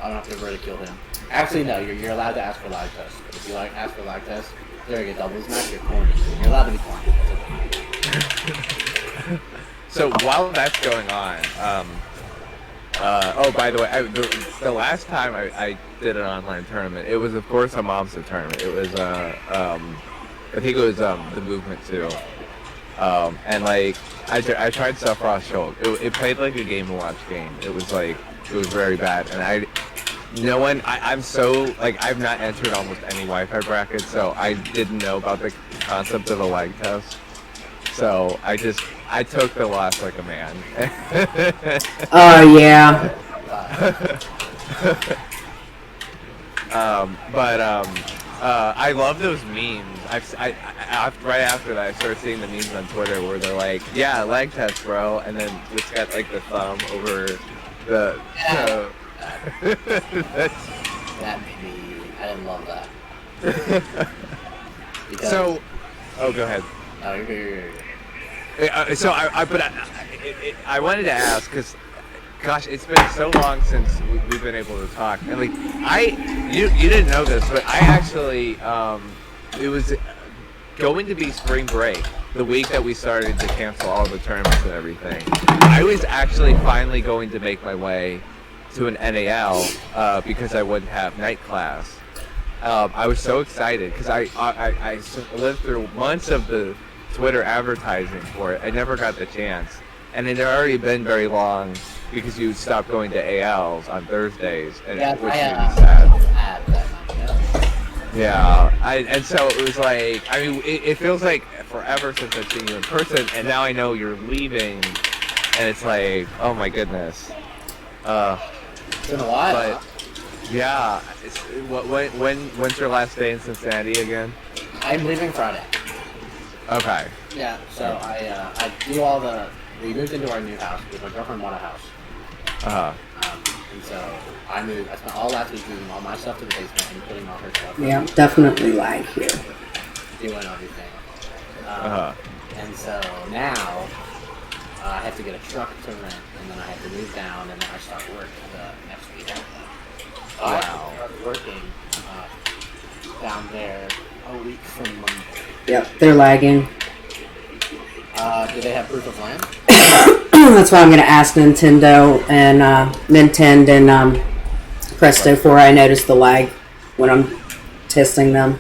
I don't have to ridicule him. Actually, no, you're allowed to ask for lag test. If you ask for lag test, there you go, doubles match, you're corny. You're allowed to be corny. So while that's going on, oh, by the way, the last time I did an online tournament, it was of course a Momsa tournament. It was I think it was the Movement too, and like I tried Sephiroth Shulk. It played like a Game & Watch game. It was very bad, and I'm so like I've not entered almost any Wi-Fi brackets, so I didn't know about the concept of a lag test. So I took the loss like a man. Oh yeah. I love those memes. Right after that, I started seeing the memes on Twitter where they're like, "Yeah, lag test, bro," and then it's got like the thumb over the. That made me. I didn't love that. So, oh, go ahead. No, you're good. So I wanted to ask because, gosh, it's been so long since we've been able to talk. And like you didn't know this, but I actually it was going to be spring break the week that we started to cancel all the tournaments and everything. I was actually finally going to make my way to an NAL because I wouldn't have night class. I was so excited because I lived through months of the Twitter advertising for it. I never got the chance, and it had already been very long because you stopped going to ALs on Thursdays, and which made me sad. Yeah, and so it was like, I mean, it feels like forever since I've seen you in person, and now I know you're leaving, and it's like, oh my goodness. It's been a while. But yeah, when's your last day in Cincinnati again? I'm leaving Friday. Okay. Yeah, so I do all we moved into our new house because my girlfriend bought a house. And so I moved, I spent all last week moving all my stuff to the basement and putting all her stuff. Yeah, definitely lag here. Doing everything. And so now I have to get a truck to rent, and then I have to move down, and then I start work the next week after that. I start working down there a week from Monday. Yep, they're lagging. Do they have proof of land? That's why I'm going to ask Nintendo and Nintendo and Presto for I notice the lag when I'm testing them.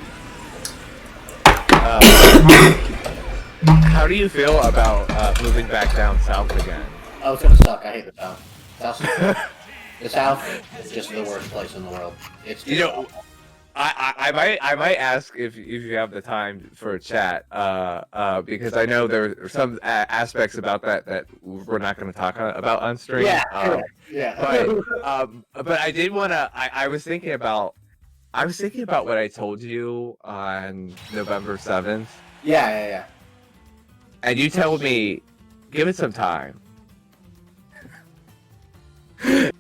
How do you feel about moving back down south again? Oh, it's gonna suck. I hate the South. The South is just the worst place in the world. It's just I might ask if you have the time for a chat, because I know there are some aspects about that we're not going to talk about on stream. Yeah, But I did want to. I was thinking about what I told you on November 7th. Yeah. And you told me, give it some time.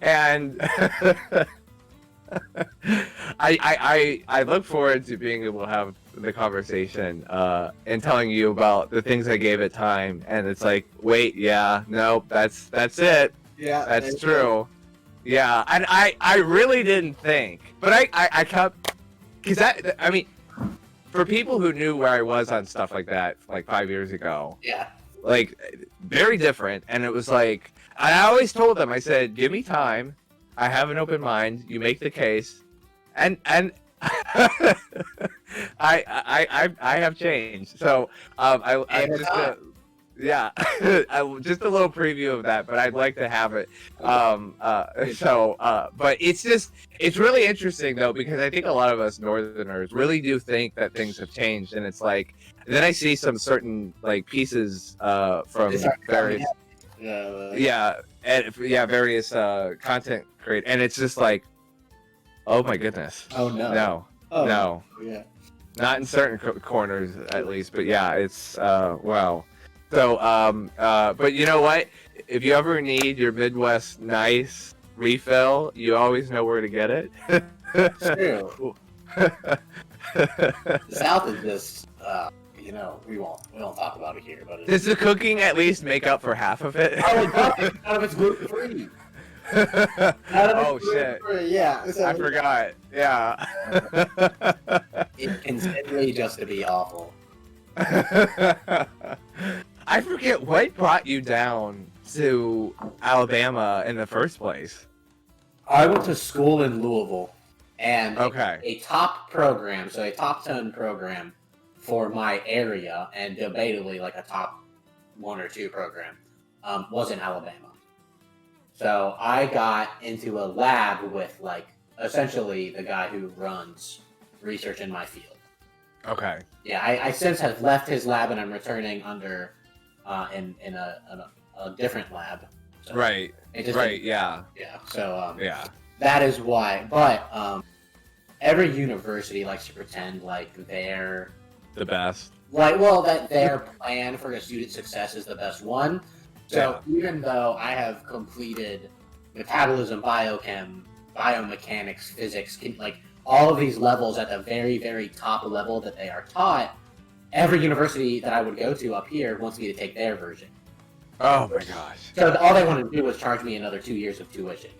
And I look forward to being able to have the conversation and telling you about the things I gave it time, and it's like, wait, yeah, no, that's it. Yeah, That's true. Yeah, and I really didn't think, but I kept, because I mean, for people who knew where I was on stuff like that, like 5 years ago, Yeah. like very different, and it was like, I always told them, I said, give me time, I have an open mind, you make the case, and I have changed. So I just yeah, just a little preview of that, but I'd like to have it. But it's really interesting though, because I think a lot of us Northerners really do think that things have changed, and it's like, then I see some certain like pieces from various various content create, and it's just like, oh my goodness. Oh no. No. Oh, No. Yeah. Not in certain corners, at least. But yeah, it's wow. So but you know what? If you ever need your Midwest nice refill, you always know where to get it. It's true. The South is just, we won't talk about it here, but Does the cooking at least make up for half of it? Oh, it does. None of it's gluten free. Oh shit! Yeah, I forgot. Yeah. It can simply just to be awful. I forget what brought you down to Alabama in the first place. I went to school in Louisville, and Okay. a top program, so a top 10 program for my area, and debatably like a top 1 or 2 program, was in Alabama. So I got into a lab with like essentially the guy who runs research in my field. Okay. Yeah, I since have left his lab and I'm returning under in a different lab. So Right. Right. Yeah. Yeah. So Yeah. that is why. But every university likes to pretend like they're The best. that their plan for a student success is the best one. So even though I have completed metabolism, biochem, biomechanics, physics, like all of these levels at the very, very top level that they are taught, every university that I would go to up here wants me to take their version. Oh my gosh. So all they wanted to do was charge me another 2 years of tuition.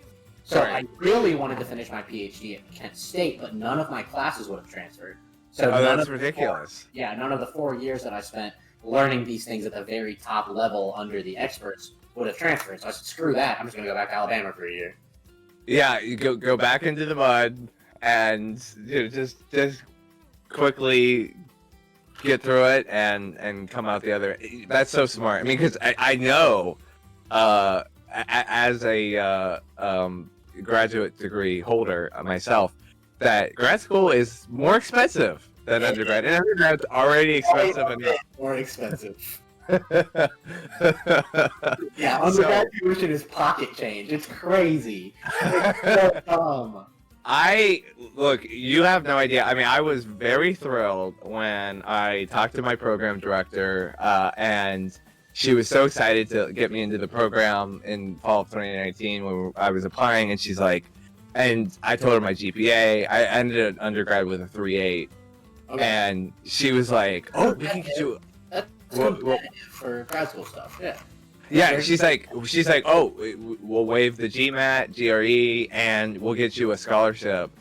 So Right. I really wanted to finish my PhD at Kent State, but none of my classes would have transferred. So That's ridiculous. none of the 4 years that I spent learning these things at the very top level under the experts would have transferred. So I said, screw that. I'm just going to go back to Alabama for a year. Yeah, you go back into the mud and just quickly get through it and come out the other. That's so smart. I mean, because I know as a graduate degree holder myself, that grad school is more expensive than undergrad, and undergrad's already expensive enough. More expensive. Yeah, undergrad tuition is pocket change. It's crazy. It's so dumb. Look, you have no idea. I mean, I was very thrilled when I talked to my program director, and she was so excited to get me into the program in fall of 2019 when I was applying, and she's like, and I told her my GPA. I ended undergrad with a 3.8, and she was like, "Oh, we can get you." That's competitive for grad school stuff. Yeah. Yeah, she's like, "Oh, we'll waive the GMAT, GRE, and we'll get you a scholarship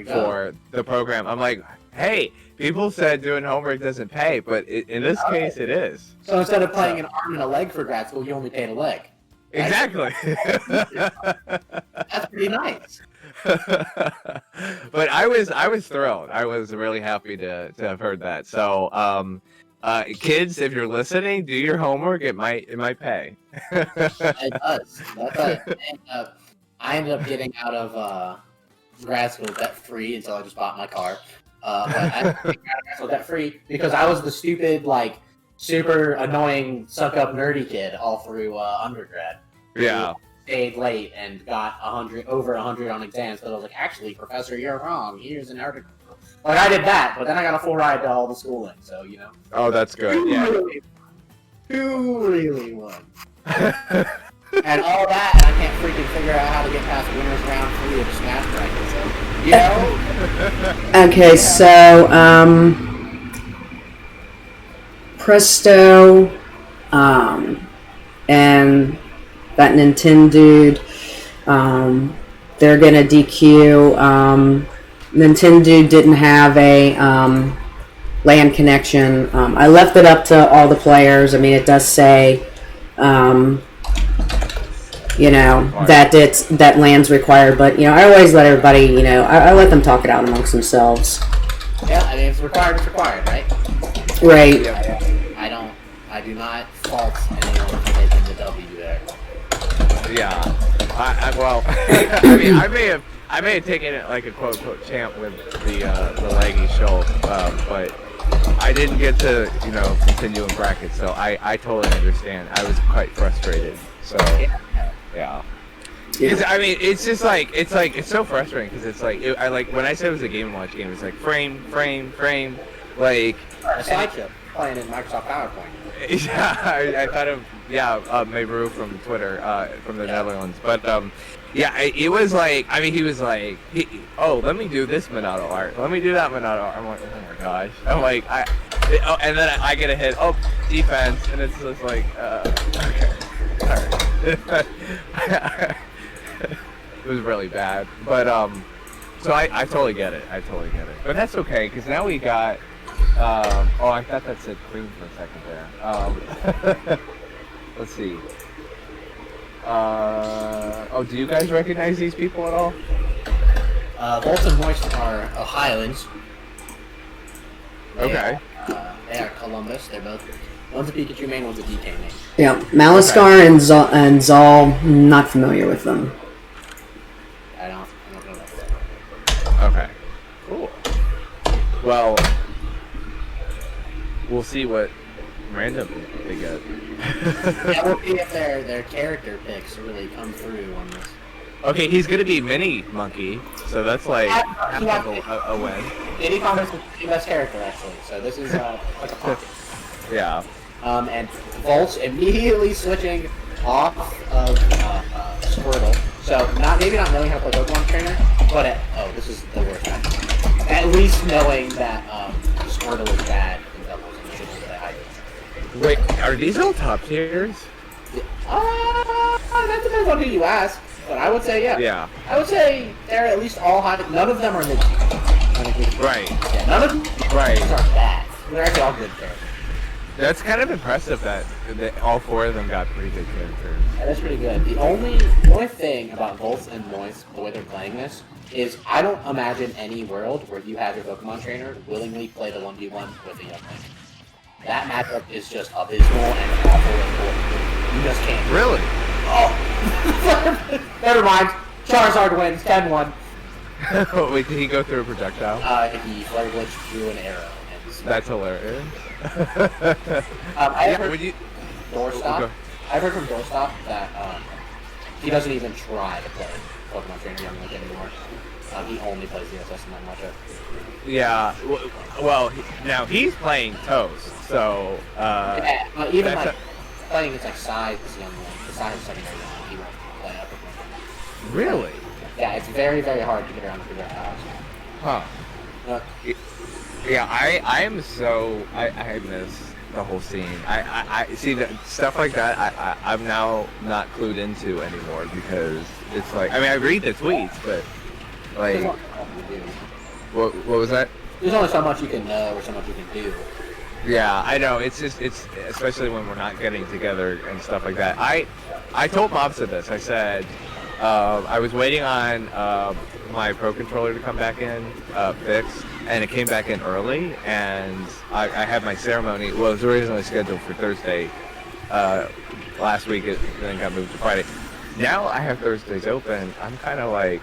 for the program." I'm like, "Hey, people said doing homework doesn't pay, but in this case, it is." So instead of paying an arm and a leg for grad school, you only paid a leg. Exactly. That's pretty nice. But I was thrilled. I was really happy to have heard that. So, kids, if you're listening, do your homework. It might pay. It does. I ended up getting out of grad school debt free until I just bought my car. But I got out of grad school debt free because I was the stupid, like, super annoying, suck up nerdy kid all through undergrad. Yeah. Stayed late and got over 100 on exams. But I was like, actually, professor, you're wrong. Here's an article. Like, I did that, but then I got a full ride to all the schooling. So Oh, that's good. Yeah. Who really won? And all that, and I can't freaking figure out how to get past winners round 3 of Smash bracket. So, Okay, so Presto, and that Nintendo dude, they're going to DQ. Nintendo didn't have a LAN connection. I left it up to all the players. I mean, it does say, that LAN's required, but I always let everybody, I let them talk it out amongst themselves. Yeah, I mean, if it's required, it's required, right? Right. I do not fault anyone for taking the W there. Yeah. Well, I may have taken it like a quote unquote champ with the leggy show, but I didn't get to continue in brackets, so I totally understand. I was quite frustrated. So yeah. It's just like it's so frustrating because it's like I like when I said it was a Game & Watch game, it's like frame, like a slideshow playing in Microsoft PowerPoint. Yeah, I thought of Mayru from Twitter, from the Netherlands, but it was like he was like, let me do this Minato art, let me do that Minato art. I'm like, oh my gosh, I'm like and then I get a hit, defense, and it's just like okay, alright. It was really bad, but so I totally get it, but that's okay because now we got. I thought that said Queen for a second there. Let's see. Do you guys recognize these people at all? Volt and Moist are Ohioans. Okay. They are Columbus. They're both. One's a Pikachu main, one's a DK main. Yeah, Maliscar and Zal, not familiar with them. I don't know that. Okay. Cool. Well, we'll see what random they get. Yeah, we'll see if their character picks really come through on this. Okay, he's gonna be Mini Monkey, so that's like half of a win. Diddy Kong is the best character actually, so this is like a pocket. Yeah. And Volt's immediately switching off of Squirtle. So maybe not knowing how to play Pokemon Trainer, but this is the worst time. At least knowing that Squirtle is bad in doubles and should play high. Wait, are these all top tiers? That depends on who you ask, but I would say yeah. Yeah. I would say they're at least all high. None of them are mid. Right. Yeah, none of them are bad. They're actually all good characters. That's kind of impressive that all four of them got pretty good characters. Yeah, that's pretty good. The only thing about Volt and Moist, the way they're playing this, is I don't imagine any world where you have your Pokemon trainer willingly play the 1v1 with a young Link. That matchup is just abysmal and awful and horrible. You just can't. Really? Oh! Never mind. Charizard wins 10-1. Wait, did he go through a projectile? He flare glitched through an arrow. That's hilarious. I've heard from Doorstop that he doesn't even try to play Pokemon Trainer Young Link anymore. He only plays the SS in that matchup. Yeah, well, now he's playing Toast, so... even playing against Sai this Young Link, the Sai is secondary Young Link, he won't play up with him. Really? Yeah, it's very, very hard to get around the projectiles. Huh. Yeah, I miss the whole scene. I see that stuff like that. I'm now not clued into anymore because it's like I read the tweets, but like what was that? There's only so much you can know or so much you can do. Yeah, I know. It's especially when we're not getting together and stuff like that. I told Mobster this. I said I was waiting on my Pro Controller to come back in fixed. And it came back in early, and I had my ceremony. Well, it was originally scheduled for Thursday. Last week, it then got moved to Friday. Now I have Thursdays open. I'm kind of like,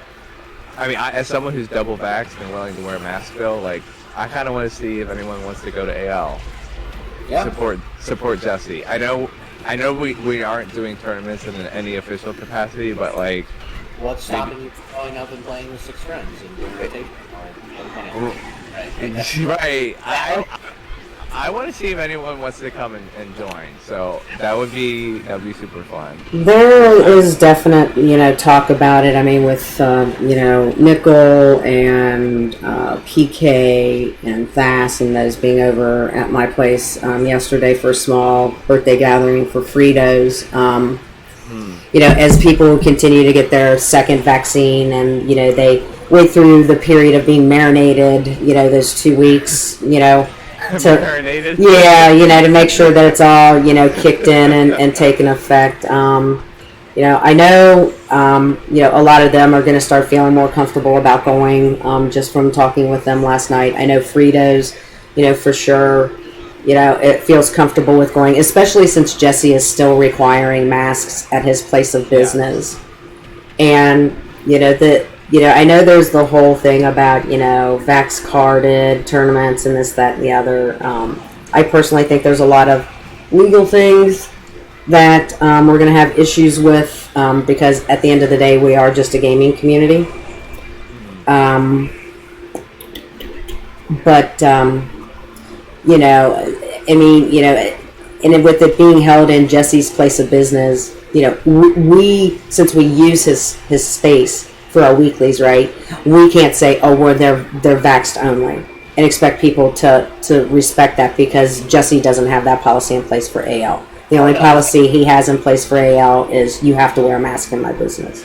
as someone who's double vaxxed and willing to wear a mask still, like, I kind of want to see if anyone wants to go to AL. Yeah. Support Jesse. I know we aren't doing tournaments in any official capacity, but like. What's stopping you from going up and playing with 6 friends and doing rotation? Right. I want to see if anyone wants to come and join. So that would be super fun. There is definite, talk about it. With, Nickel and PK and Vass and those being over at my place yesterday for a small birthday gathering for Fritos. as people continue to get their second vaccine and, they wait through the period of being marinated, those 2 weeks, Marinated. to make sure that it's all, kicked in and taken effect. I know, a lot of them are going to start feeling more comfortable about going, just from talking with them last night. I know Fritos, for sure, it feels comfortable with going, especially since Jesse is still requiring masks at his place of business. And, I know there's the whole thing about, vax carded tournaments and this, that, and the other. I personally think there's a lot of legal things that we're going to have issues with because at the end of the day, we are just a gaming community. And with it being held in Jesse's place of business, we since we use his space for our weeklies, right? We can't say, oh, they're vaxxed only, and expect people to respect that because Jesse doesn't have that policy in place for AL. The only policy he has in place for AL is you have to wear a mask in my business.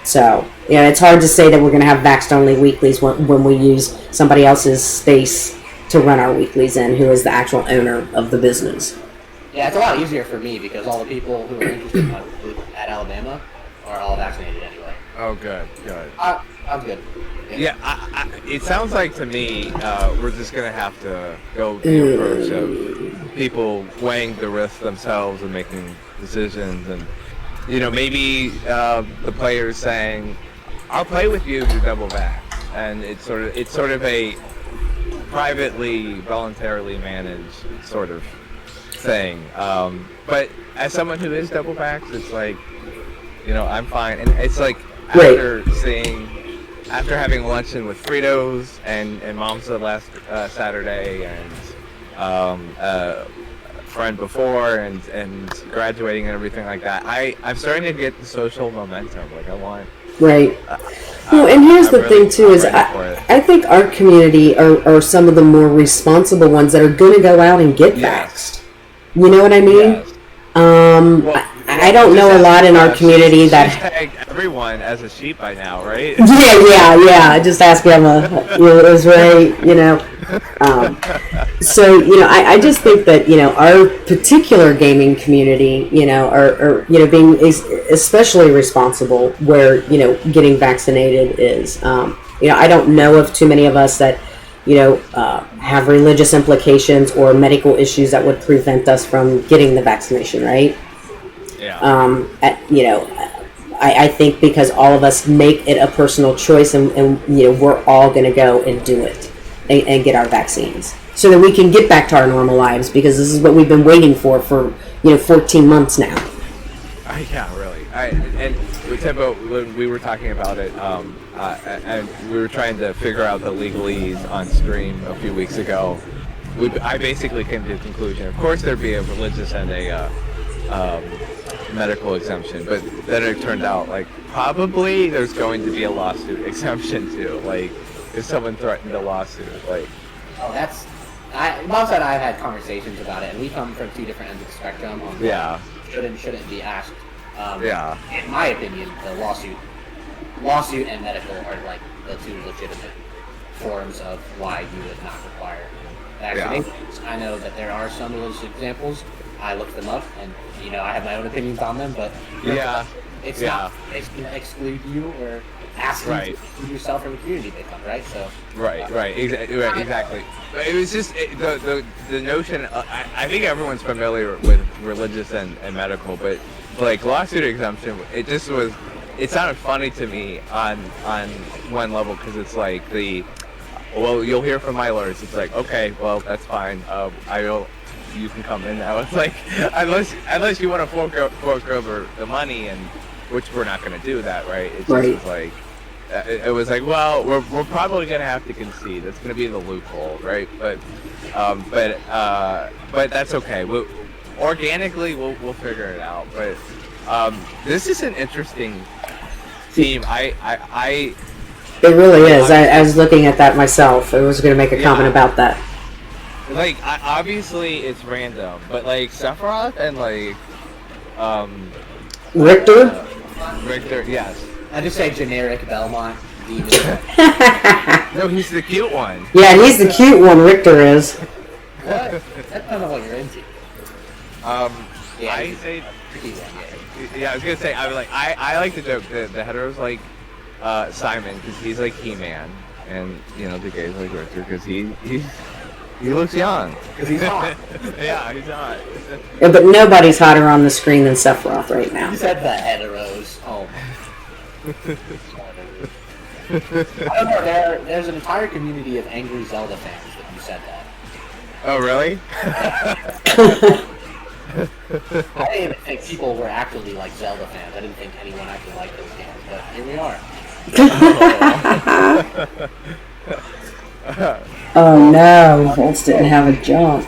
So, it's hard to say that we're going to have vaxxed only weeklies when we use somebody else's space to run our weeklies in, who is the actual owner of the business. Yeah, it's a lot easier for me because all the people who are interested in my weekly at Alabama are all vaccinated anyway. Oh, good. I'm good. Yeah, it sounds like to me we're just going to have to go the approach of people weighing the risks themselves and making decisions. And, maybe the players saying, I'll play with you to double vax. And it's sort of a privately, voluntarily managed sort of thing. But as someone who is double vax, it's like, I'm fine. And it's like after having luncheon with Fritos and Momsa last Saturday and a friend before and graduating and everything like that, I'm starting to get the social momentum. Like I want. Right. And here's the thing too is I think our community are some of the more responsible ones that are going to go out and get vaxxed. You know what I mean? Yes. I don't know a lot in our community that tagged everyone as a sheep by now, right? Yeah. Just ask Emma. It was right. So I just think that our particular gaming community, are being especially responsible where getting vaccinated is. I don't know of too many of us that have religious implications or medical issues that would prevent us from getting the vaccination, right? Yeah. I think because all of us make it a personal choice and we're all going to go and do it and get our vaccines so that we can get back to our normal lives because this is what we've been waiting for 14 months now. Yeah, really. And Tempo, when we were talking about it, and we were trying to figure out the legalese on stream a few weeks ago, I basically came to the conclusion, of course there'd be a religious and a medical exemption, but then it turned out like probably there's going to be a lawsuit exemption too, like if someone threatened a lawsuit, like. Oh, that's. Momsa and I have had conversations about it, and we come from two different ends of the spectrum on shouldn't be asked. In my opinion, the lawsuit and medical are like the two legitimate forms of why you would not require vaccinations. I know that there are some of those examples. I looked them up, and I have my own opinions on them, but it's not going to exclude you or ask you to exclude yourself from the community they come, right? So exactly. But it was just the notion. I think everyone's familiar with religious and medical, but like lawsuit exemption, it just was. It sounded funny to me on one level because it's like well, you'll hear from my lawyers. It's like, okay, well, that's fine. You can come in now. It's like unless you want to fork over the money, and which we're not going to do that, right? It's just like it was like, well, we're probably going to have to concede. It's going to be the loophole, right? But that's okay. Organically, we'll figure it out. But this is an interesting team. It really is. I was looking at that myself. I was going to make a comment about that. Like, obviously it's random, but like Sephiroth and like Richter? Richter, yes. I just say generic Belmont demon. No, he's the cute one. Yeah, he's the cute one, Richter is. What? That's not what you're into. Yeah, I say, yeah. yeah, I was gonna say, I like the joke. The hetero's like Simon because he's like He-Man, and you know the gay's like Richter because he looks young. Because he's hot. Yeah, he's hot. Yeah, but nobody's hotter on the screen than Sephiroth right now. You said the heteros. Oh. I don't know. There's an entire community of angry Zelda fans that you said that. Oh, really? I didn't even think people were actually like Zelda fans. I didn't think anyone actually liked those games, but here we are. Oh no, Volts didn't have a jump.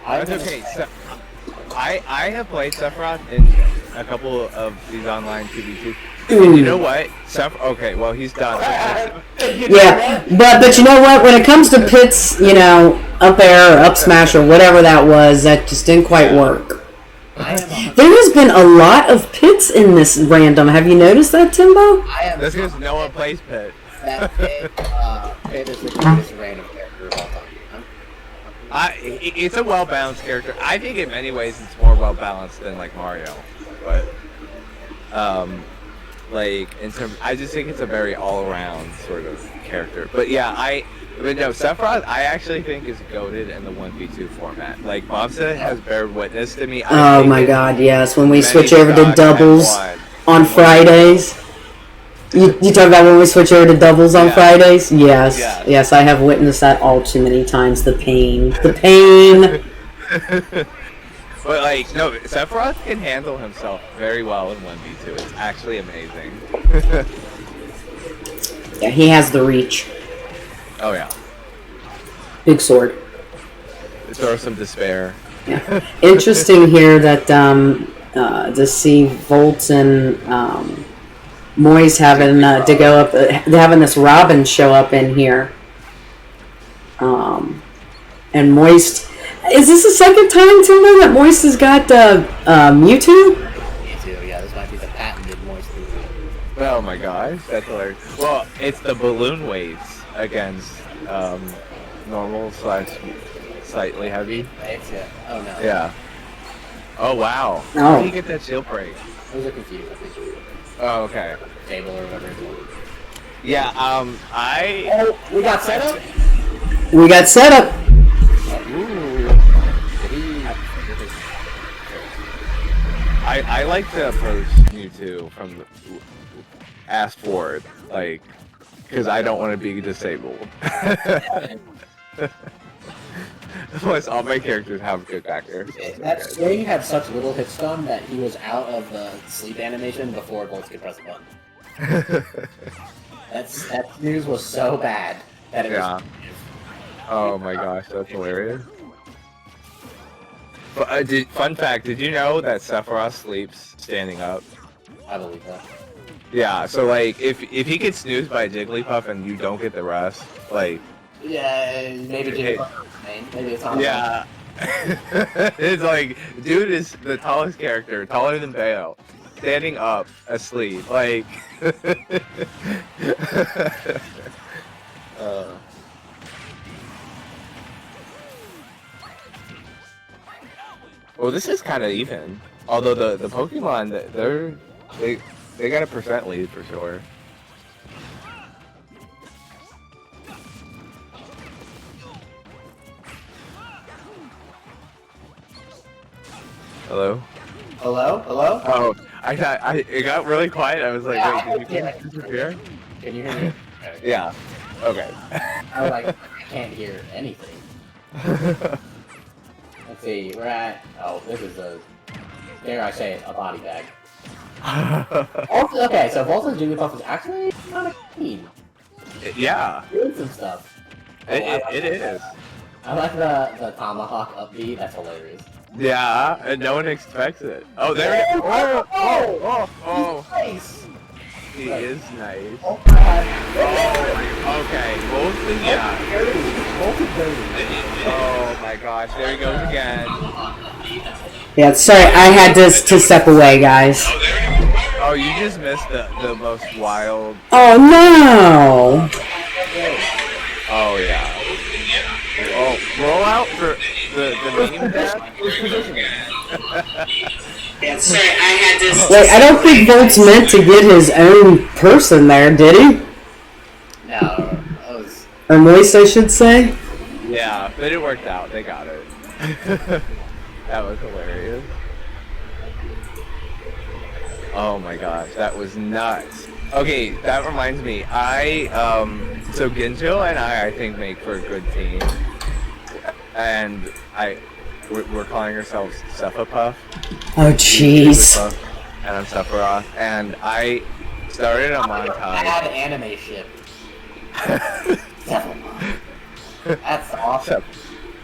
That's okay. So, I have played Sephiroth in a couple of these online 2v2s. And you know what? Okay, well he's done. Yeah, but you know what? When it comes to pits, you know, up air or up smash or whatever that was, that just didn't quite work. There has been a lot of pits in this random. Have you noticed that, Timbo? That's because no one plays Pit. That Pit is the greatest random character of all time. It's a well-balanced character. I think in many ways it's more well-balanced than like Mario, but like in terms, I just think it's a very all-around sort of character. But yeah, but no, Sephiroth I actually think is goated in the 1v2 format. Like Mobsa has beared witness to me. Oh my god, yes. When we switch over to doubles on Fridays. You talk about when we switch over to doubles on Fridays? Yes. Yeah. Yes, I have witnessed that all too many times. The pain. The pain. But like, no, Sephiroth can handle himself very well in 1v2. It's actually amazing. Yeah, he has the reach. Oh yeah. Big sword. Throw some despair. Yeah. Interesting here that to see Volt and Moyes having to go up, having this Robin show up in here. And Moist, is this the second time, Timbo, that Moist has got Mewtwo? Mewtwo, yeah, this might be the patented Moist Mewtwo. Oh my gosh, that's hilarious. Well, it's the balloon waves against normal / slightly heavy. It's oh no. Yeah. Oh wow. Oh. How did you get that shield break? Those are confused, I think. Oh okay. Table or whatever it's called. Yeah. Oh, we got set up? We got set up. Ooh. I like to approach Mewtwo from the ass forward, like, because I don't want to be disabled. Plus, all my characters have good backers. That swing had such little hit stun that he was out of the sleep animation before Bolts could press the button. That news was so bad that it was. Oh my gosh, that's hilarious. But, fun fact, did you know that Sephiroth sleeps standing up? I believe that. Yeah, so like, if he gets snoozed by Jigglypuff and you don't get the rest, like... Yeah, maybe Jigglypuff. Maybe it's not. Yeah. It's like, dude is the tallest character, taller than Bayo. Standing up, asleep, like... Well, this is kind of even. Although the Pokemon, they got a % lead for sure. Hello? Hello? Hello? Oh, I thought it got really quiet. I was like, Yeah, wait, did you disappear? Can you hear me? Yeah. Okay. I was like, I can't hear anything. Let's see, we're at. Oh, this is dare I say it, a body bag. Okay, so Volta's Jigglypuff is actually kind of clean. Yeah. Doing some stuff. It is. I like the tomahawk up B. That's hilarious. Yeah, and no one expects it. Oh, there it is. Oh. Nice. He is nice. Oh god. Oh, okay. Bolton, yeah. Volta's dirty. Oh my gosh, there he goes again. Yeah, sorry, I had to step away, guys. Oh, you just missed the most wild. Oh no! Oh yeah. Oh, roll out for the name tag. Wait, I don't think Volt's meant to get his own person there, did he? No, that was... Or Moist, I should say. Yeah, but it worked out. They got it. That was hilarious. Oh my gosh, that was nuts. Okay, that reminds me. So Ginjo and I think make for a good team. And we're calling ourselves Sephiroth. Oh jeez. And I'm Sephiroth. And I started a montage. Bad anime shit. That's awesome.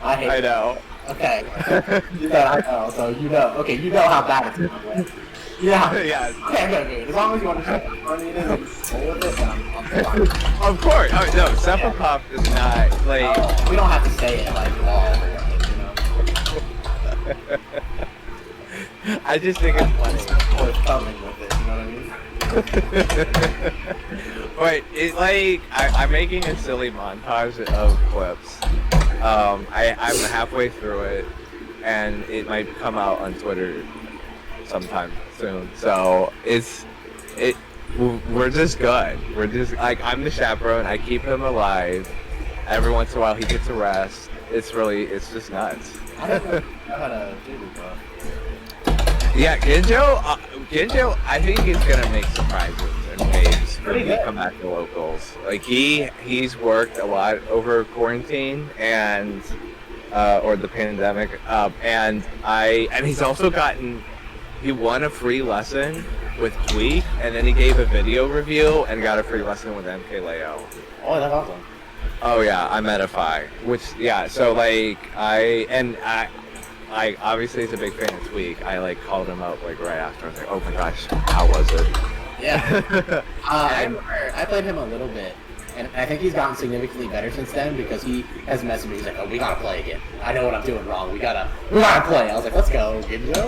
I hate I know. Okay. I know, so you know. Okay, you know how bad it's going to be. Yeah. Yeah. Okay. As long as you understand how funny it is and roll with it, I'm fine. Of course. Oh, no, Sephiroth is not, like... We don't have to say it like all the way, you know? I just think it's funny. Forthcoming with it, you know what I mean? Wait, it's like I'm making a silly montage of clips. I'm halfway through it, and it might come out on Twitter sometime soon. So we're just good. We're just like, I'm the chaperone. I keep him alive. Every once in a while, he gets a rest. It's just nuts. I don't know how to do this. Yeah, Ginjo, I think he's gonna make surprises and waves when we come back to locals. Like he's worked a lot over quarantine and or the pandemic, and he's also he won a free lesson with Tweak, and then he gave a video review and got a free lesson with MKLeo. Oh, that's awesome. Oh yeah, I'm at a Phi, so like I obviously is a big fan of Tweak. I like called him up like right after. I was like, oh my gosh, how was it? Yeah. I played him a little bit, and I think he's gotten significantly better since then because he has messaged me. He's like, oh, we gotta play again. I know what I'm doing wrong. We gotta play. I was like, let's go, Ginjo.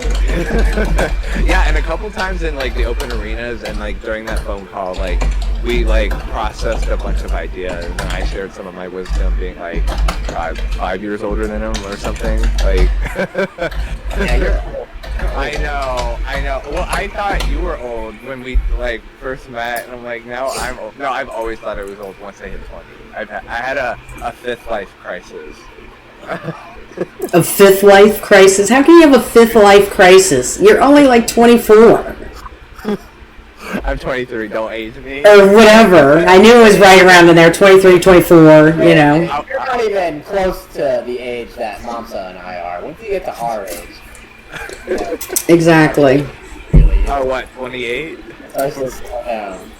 Yeah, and a couple times in like the open arenas and like during that phone call, like we like processed a bunch of ideas, and I shared some of my wisdom, being like 5 years older than him or something. Like, Yeah, you're old. I know. Well, I thought you were old when we like first met, and I'm like, now I'm old. No, I've always thought I was old once I hit 20. I had a fifth life crisis. A fifth life crisis? How can you have a fifth life crisis? You're only like 24. I'm 23, don't age me. Or whatever. I knew it was right around in there, 23, 24, you know. You're not even close to the age that Mamsa and I are. Once you get to our age. Exactly. Oh, what, 28? Let's just slow down.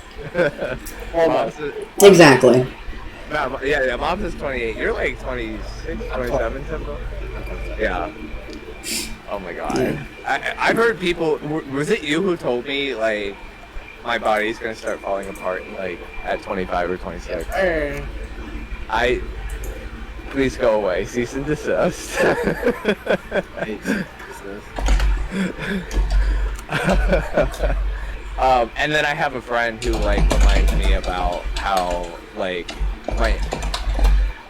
Exactly. Yeah, Mom's is 28. You're like 26, 27, something? Yeah. Oh my god. I've heard people, was it you who told me, like, my body's gonna start falling apart, like, at 25 or 26? Please go away. Cease and desist. And then I have a friend who like reminds me about how like my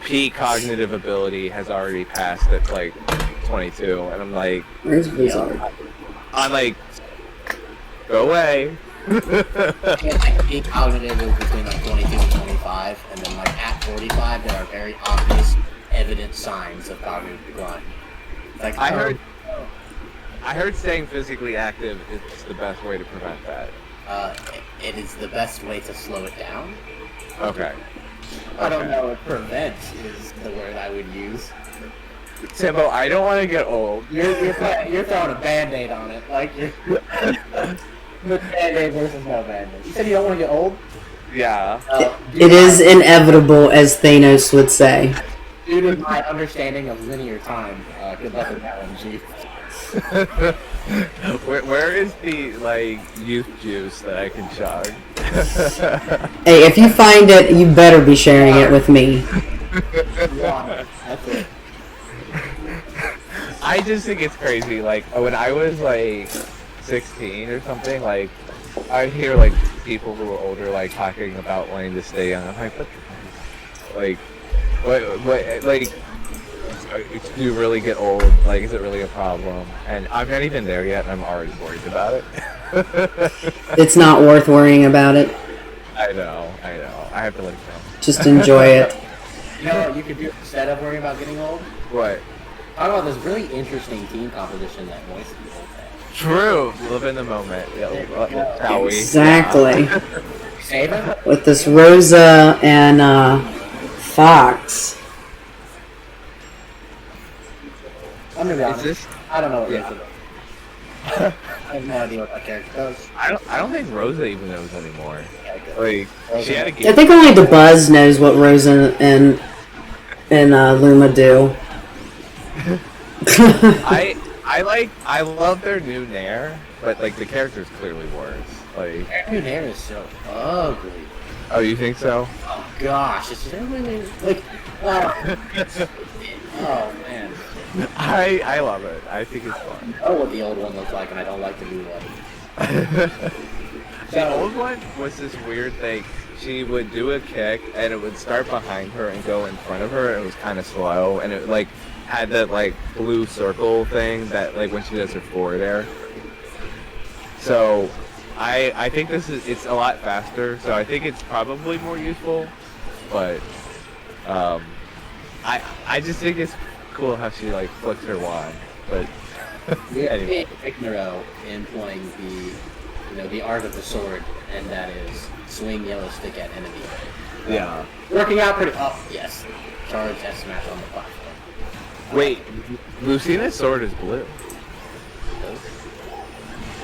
peak cognitive ability has already passed at like 22, and I'm like, I'm like, go away. Peak cognitive is between like 22 and 25, and then like at 45 there are very obvious, evident signs of cognitive decline. Like I heard staying physically active is the best way to prevent that. It is the best way to slow it down. Okay. I don't know if prevent is the word I would use. Timbo, I don't want to get old. You're throwing a Band-Aid on it, like you're Band-Aid versus no Band-Aid. You said you don't want to get old? Yeah. It is inevitable, as Thanos would say. Due to my understanding of linear time, good luck with that one, Chief. Where is the like youth juice that I can chug? Hey, if you find it, you better be sharing it with me. That's it. I just think it's crazy. Like when I was like 16 or something, like I'd hear like people who were older like talking about wanting to stay young. I'm like, what, like, do you really get old? Like, is it really a problem? And I'm not even there yet, and I'm already worried about it. It's not worth worrying about it. I know. I have to let it go. Just enjoy it. You know what you could do instead of worrying about getting old? What? Talk about this really interesting team composition that Moist people have. True. Live in the moment. Shall we? Exactly. Save him? With this Rosa and Fox. I'm gonna be honest. Is this? I don't know what Yeah. Rosa does. I have no idea what that character does. I don't think Rosa even knows anymore. Yeah, good. Like she had a I game. think only the Buzz knows what Rosa and Luma do. I love their new Nair, but like the character's clearly worse. Like Their new hair is so ugly. oh, you think so? Oh gosh, it's really like oh, oh man. I love it. I think it's fun. I know what the old one looks like, and I don't like the new one. The old one was this weird thing. She would do a kick, and it would start behind her and go in front of her, and it was kind of slow, and it like had that like blue circle thing that like when she does her forward air. So I think it's a lot faster, so I think it's probably more useful, but I just think it's cool how she like flicks her wand, but anyway. Ignaro employing the art of the sword, and that is swing yellow stick at enemy. Yeah. Working out pretty. Oh yes, charge S smash on the platform. Wait, Lucina's sword is blue.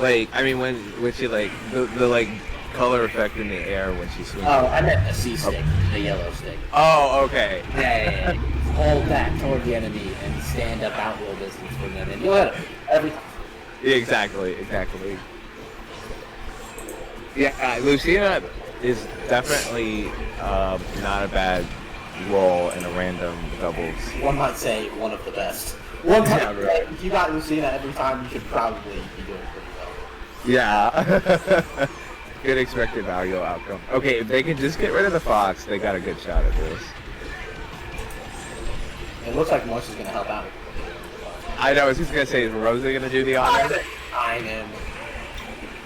Like, I mean, when she like the like color effect in the air when she swings. Oh, I meant the C stick, the yellow stick. Oh, okay. Yeah. Hold that toward the enemy and stand up out little distance from them, and you'll hit them every time. Yeah, exactly. Yeah, Lucina is definitely not a bad role in a random doubles. One might say one of the best. One time, Yeah, right. if you got Lucina every time, you should probably be doing pretty well. Yeah. Good expected value outcome. Okay, if they can just get rid of the Fox, they got a good shot at this. It looks like Moist is going to help out. I know, I was just gonna say, is Rosa gonna do the honors? I am.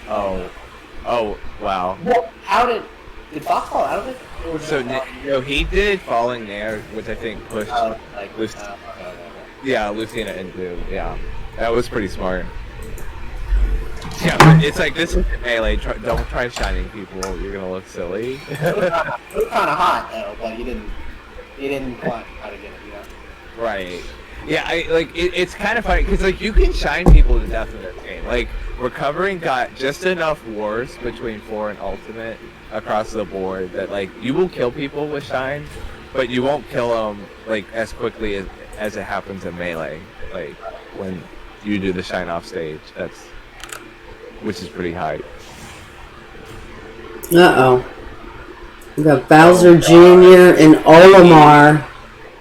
Oh, wow. Well, did Fox fall out of it? Or did So, it no, he did Falling Nair, which I think pushed, like, yeah, Lucina into, yeah. That was pretty smart. Yeah, but it's like, this is melee, don't try shining people, you're gonna look silly. It was kind of hot, though, but he didn't quite how to get it, you know? Right. Yeah, it's kind of funny, because, like, you can shine people to death in this game. Like, Recovering got just enough worse between 4 and Ultimate across the board that, like, you will kill people with shine, but you won't kill them, like, as quickly as it happens in Melee. Like, when you do the shine off stage, which is pretty high. Uh-oh. We got Bowser Jr. and Olimar.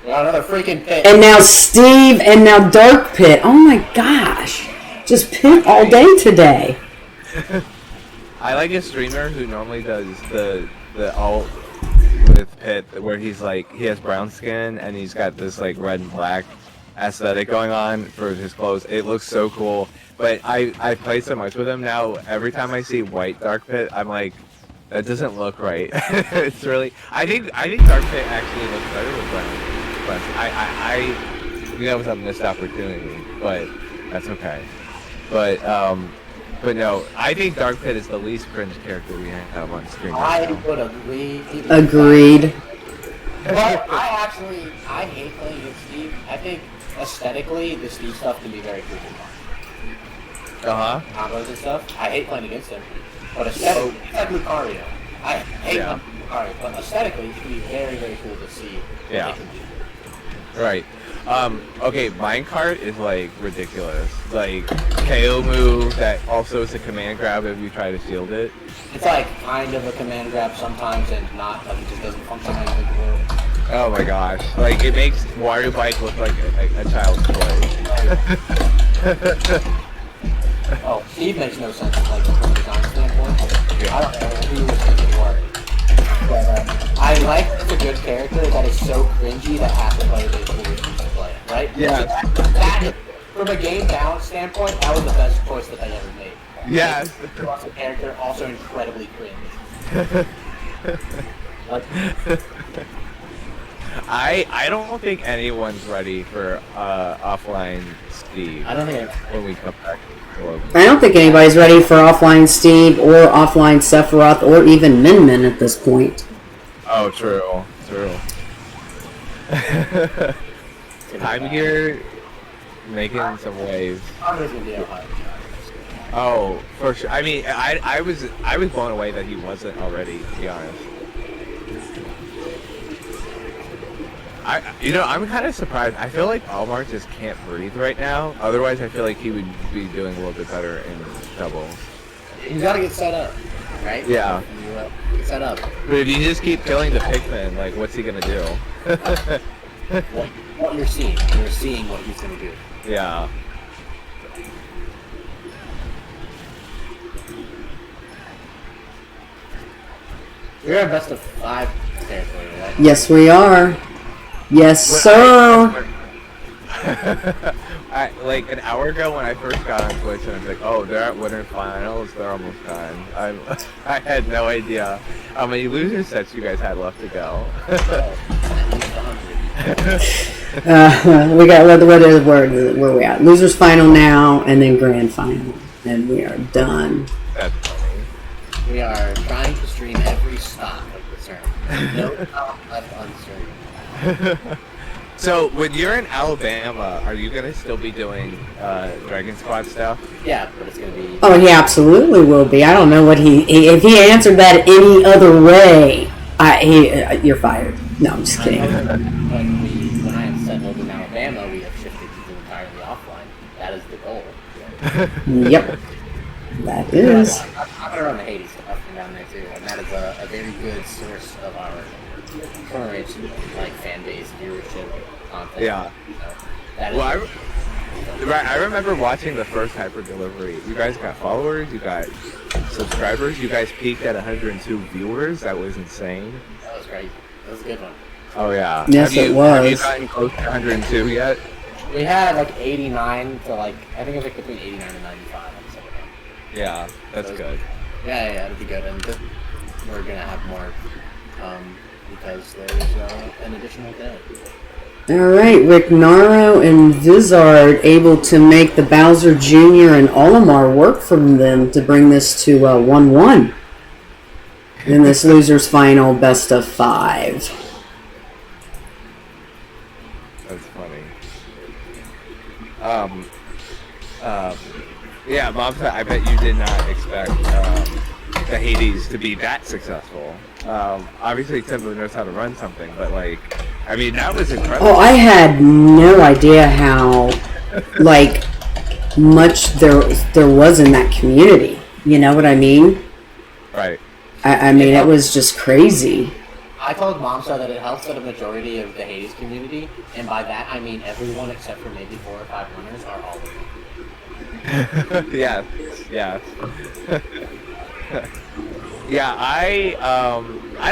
Another freaking pit. And now Steve, and now Dark Pit. Oh my gosh. Just Pit all day today. I like a streamer who normally does the alt with Pit, where he's like, he has brown skin, and he's got this like red and black aesthetic going on for his clothes. It looks so cool. But I played so much with him now, every time I see white Dark Pit, I'm like, that doesn't look right. It's really, I think Dark Pit actually looks better with brown. But I think that was a missed opportunity, but that's okay. But no, I think Dark Pit is the least cringe character we have on screen. I would agree. Agreed. But I hate playing with Steve. I think aesthetically, the Steve stuff can be very cool. Combos and stuff. I hate playing against him. But aesthetically, it's like Lucario. I hate playing Lucario, but aesthetically, it can be very, very cool to see what they can do. Right. Okay, Minecart is like ridiculous. Like KO move that also is a command grab if you try to shield it. It's like kind of a command grab sometimes and not, like it just doesn't function like it will. Oh my gosh. Like it makes Wario Bike look like a child's toy. Oh, Steve makes no sense, like, from a design standpoint. Yeah. I don't know who was thinking what. But, I like it's a good character that is so cringy that half the players is refuse to play it, right? Yeah. So that, from a game balance standpoint, that was the best choice that they ever made. Yes. Awesome character, also incredibly cringe. Like, I don't think anyone's ready for offline Steve I don't think when we come back. I don't think anybody's ready for offline Steve or offline Sephiroth or even Min Min at this point. Oh, true. Time Gear making some waves. I'm just gonna be Ohio. Oh, for sure. I mean, I was blown away that he wasn't already, to be honest. I'm kind of surprised. I feel like Almar just can't breathe right now. Otherwise, I feel like he would be doing a little bit better in doubles. You gotta get set up, right? Yeah. You get set up. But if you just keep killing the Pikmin, like, what's he gonna do? What you're seeing what he's gonna do. Yeah. You're a best of 5 territory, right? Yes, we are. Yes, sir. Like an hour ago when I first got on Twitch, and I was like, "Oh, they're at winter finals. They're almost done." I had no idea how many loser sets you guys had left to go. We got where are we at? Losers final now, and then grand final, and we are done. That's funny. We are trying to stream every stop of the tournament. No stop left unstreamed. So, when you're in Alabama, are you gonna still be doing DragonSquad stuff? Yeah, but it's gonna be. Oh, he absolutely will be. I don't know what if he answered that any other way. You're fired. No, I'm just kidding. When I am settled in Alabama, we have shifted to entirely offline. That is the goal. Yep, that is. I'm gonna run the Hades stuff from down there too, and that is a very good source of our current fan base viewership content. Yeah. So that is Well, I remember watching the first Hyper Delivery. You guys got followers, you got subscribers, you guys peaked at 102 viewers. That was insane. that was great. That was a good one. Oh yeah. Yes, it was. Have you gotten close to 102 yet? We had 89 to I think it was between 89 and 95 on the second one. Yeah, that's good. Yeah, it'll be good, and we're gonna have more because there's an additional day. Alright, Ricknaro and Vizard able to make the Bowser Jr. and Olimar work from them to bring this to 1-1 in this loser's final best of 5. That's funny. Yeah, Mom said, I bet you did not expect the Hades to be that successful. Obviously, Timbo knows how to run something, but I mean, that was incredible. Oh, I had no idea how, much there was in that community. You know what I mean? Right. I mean, it was just crazy. I told Momsa that it helps that a majority of the Hades community, and by that I mean everyone except for maybe 4 or 5 winners, are all of them. Yeah. Yeah, I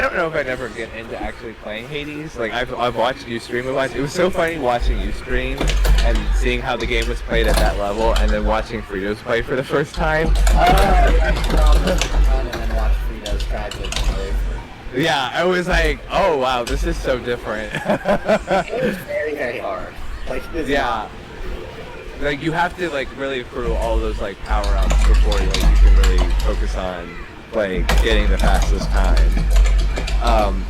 don't know if I'd ever get into actually playing Hades. I've watched you stream a bunch. It was so funny watching you stream and seeing how the game was played at that level, and then watching Fritos play for the first time. And then watch Fritos try to play. Yeah, I was like, oh wow, this is so different. It was very, very hard. Yeah. You have to really accrue all those power ups before you can really focus on getting the fastest time.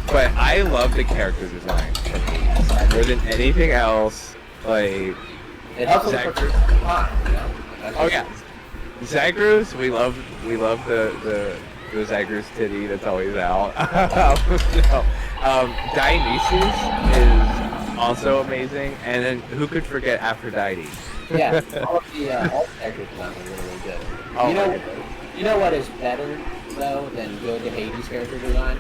But I love the character design from Hades more than anything else. It helps with the time, you know? Oh yeah, Zagreus, we love the Zagreus titty that's always out. Dionysus is also amazing, and then who could forget Aphrodite? Yeah, all the character designs are really, really good. Oh, You know what is better though than good Hades character design?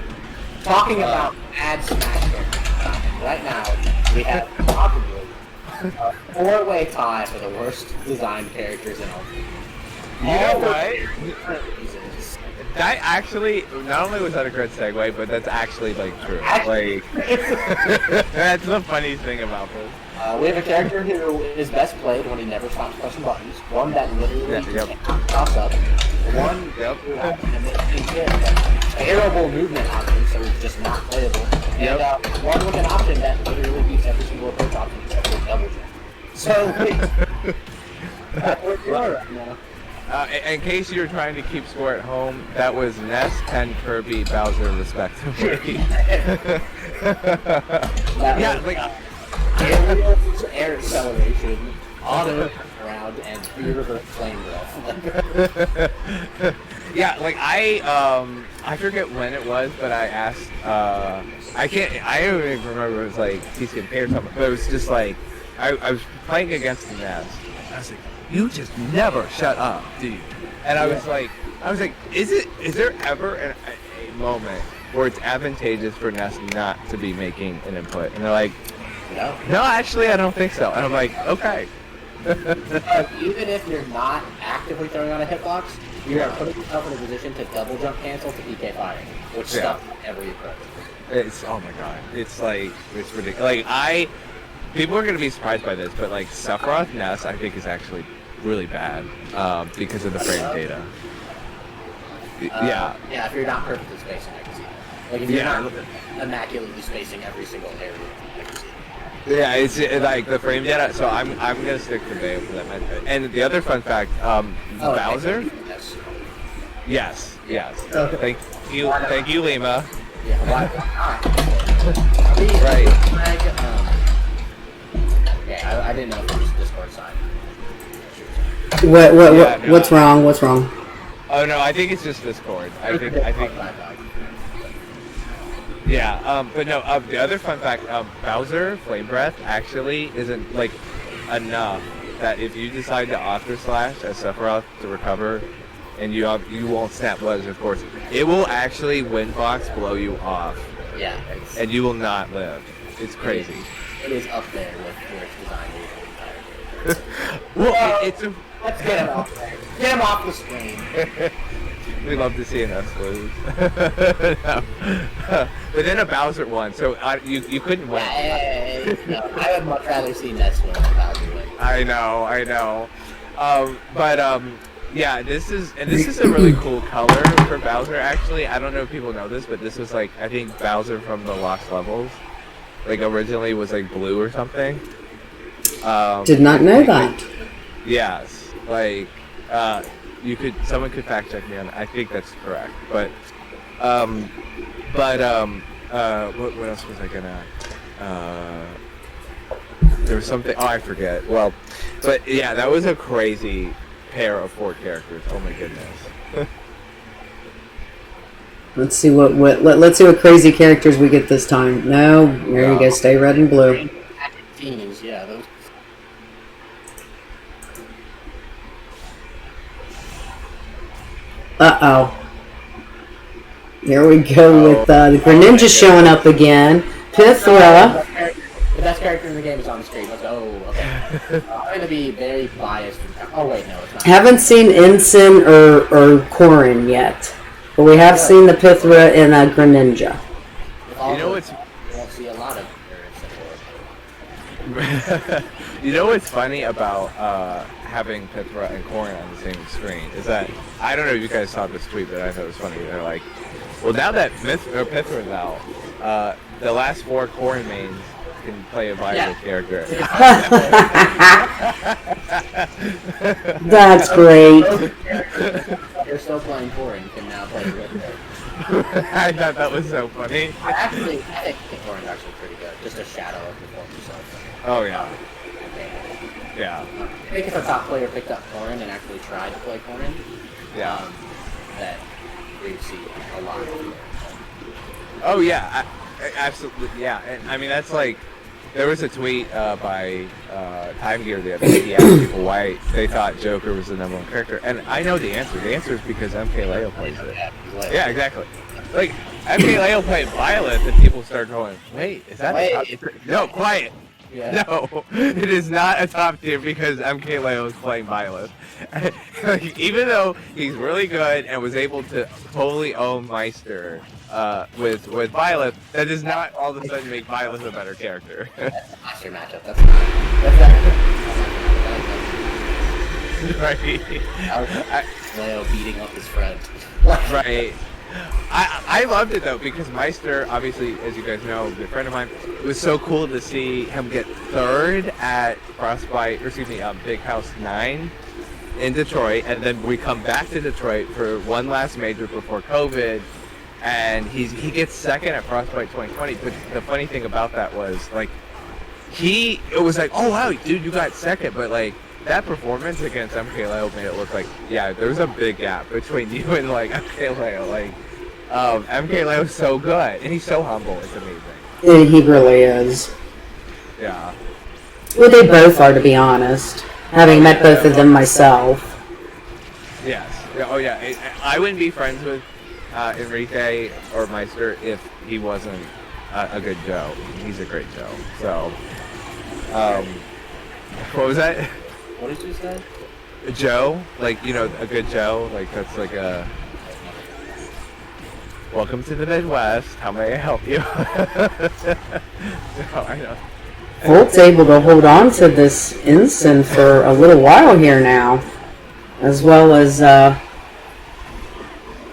Talking about bad Smash character design. Right now, we have probably Four-way tie for the worst designed characters in all. You know what? That actually, not only was that a great segue, but that's actually like true. Like, that's the funniest thing about this. We have a character who is best played when he never stops pressing buttons. One that literally pops up. One who has an amazing terrible movement option, so it's just not playable. And one with an option that literally beats every single approach option except for double jump. So, that's where you are right now. In case you were trying to keep score at home, that was Ness, Ken, Kirby, Bowser, respectively. Yeah, like air acceleration, auto around, and free reverse flame breath. Yeah, like I forget when it was, but I asked. I don't even remember. It was like TCMP or something, but it was just like I was playing against Ness. I was like, you just never shut up, do you? And I was like, is there ever a moment where it's advantageous for Ness not to be making an input? And they're like, no, actually, I don't think so. And I'm like, okay. Even if you're not actively throwing on a hitbox, you are putting yourself in a position to double jump cancel to PK firing, which stops every approach. It's, oh my god, it's like, it's ridiculous. Like, people are going to be surprised by this, but like Sephiroth Ness, I think is actually really bad because of the frame data. Yeah, if you're not perfectly spacing, I can see that. Like if you're not immaculately spacing every single area, I can see that. Yeah, it's like the frame data. So I'm gonna stick to Bayo for that. And the other fun fact, Bowser. Yes. Okay. Thank you, Lima. Yeah, why not? Right. Yeah, I didn't know if it was Discord side. What's wrong? What's wrong? Oh no, I think it's just Discord. I think. Yeah, but no. The other fun fact, Bowser Flame Breath actually isn't like enough that if you decide to author slash as Sephiroth to recover, and you won't snap blows, of course, it will actually wind box blow you off. Yeah. And you will not live. It's crazy. It is up there with where it's designed. Well, it's a. Let's get him off there. Get him off the screen. We love to see us lose. No. But then a Bowser won, so you couldn't win. No, I would much rather see Ness win than Bowser win. I know. Yeah, this is a really cool color for Bowser. Actually, I don't know if people know this, but this was like I think Bowser from the Lost Levels, like originally was like blue or something. Did not know that. Yes. Like, someone could fact check me on that. I think that's correct. But, what else was I gonna, there was something, I forget. Well, but yeah, that was a crazy pair of 4 characters. Oh my goodness. Let's see let's see what crazy characters we get this time. No, there you go, stay red and blue. Yeah, those. Uh-oh. Here we go with the Greninja showing up again. Pithra. The best character in the game is on the screen. Let's go. Okay. I'm going to be very biased. Oh, wait, no, it's not. Haven't seen Ensign or Corrin yet. But we have seen the Pithra in Greninja. You know what's... You won't see a lot of You know what's funny about having Pithra and Corrin on the same screen is that I don't know if you guys saw this tweet, but I thought it was funny. They're like, well, now that Pithra's out, the last 4 Corrin mains can play a viable character. That's great. You're still playing Corrin, can now play with I thought that was so funny. I think Corrin's actually pretty good. Just a shadow of the form himself. Oh yeah. Yeah. I think if a top player picked up Corrin and actually tried to play Corrin, that we'd see a lot. Oh yeah, absolutely. Yeah, and I mean that's like there was a tweet by Time Gear the other day. He asked people why they thought Joker was the #1 character, and I know the answer. The answer is because MKLeo plays it. Yeah, exactly. Like MKLeo played Violet, and people start going, "Wait, is that a top? No, quiet." Yeah. No, it is not a top tier because MK Leo is playing Byleth. Like, even though he's really good and was able to totally own Meister with Byleth, that does not all of a sudden make Byleth a better character. That's a Meister matchup. Right. Leo beating up his friend. Right. I loved it though because Meister, obviously, as you guys know, a good friend of mine. It was so cool to see him get third at Big House 9 in Detroit, and then we come back to Detroit for one last major before COVID, and he gets second at Frostbite 2020. But the funny thing about that was like it was like, oh wow, dude, you got second, but like that performance against MKLeo made it look like, yeah, there's a big gap between you and like MKLeo. Like, MKLeo's so good, and he's so humble. It's amazing. Yeah, he really is. Yeah. Well, they both are, to be honest. Having met both of them myself. Yes. Oh yeah. I wouldn't be friends with Enrique or Meister if he wasn't a good Joe. He's a great Joe. So, what was that? What did you say? Joe, like, you know, a good Joe, like that's like a welcome to the Midwest. How may I help you? No, I know. Volt's able to hold on to this ensign for a little while here now, as well as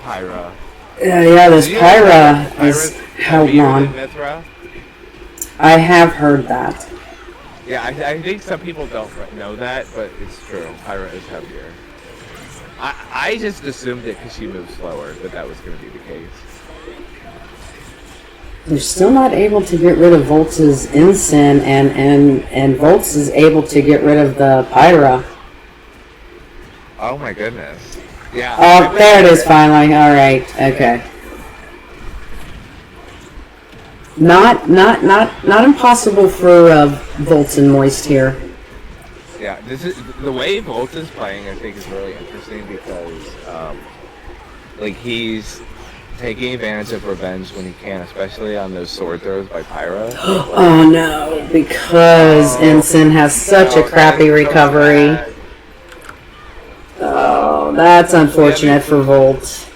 Pyra. yeah, this Pyra is held on. Mithra? I have heard that. Yeah, I think some people don't know that, but it's true. Pyra is heavier. I just assumed it because she moves slower, that was going to be the case. They're still not able to get rid of Volt's ensign, and Volt's is able to get rid of the Pyra. Oh my goodness. Yeah. Oh, there it is finally. Alright, okay. Not impossible for Volts and Moist here. Yeah, this is the way Volt is playing. I think is really interesting because, like, he's taking advantage of revenge when he can, especially on those sword throws by Pyra. Oh no, because Ensign has such a crappy recovery. Oh, that's unfortunate for Volt.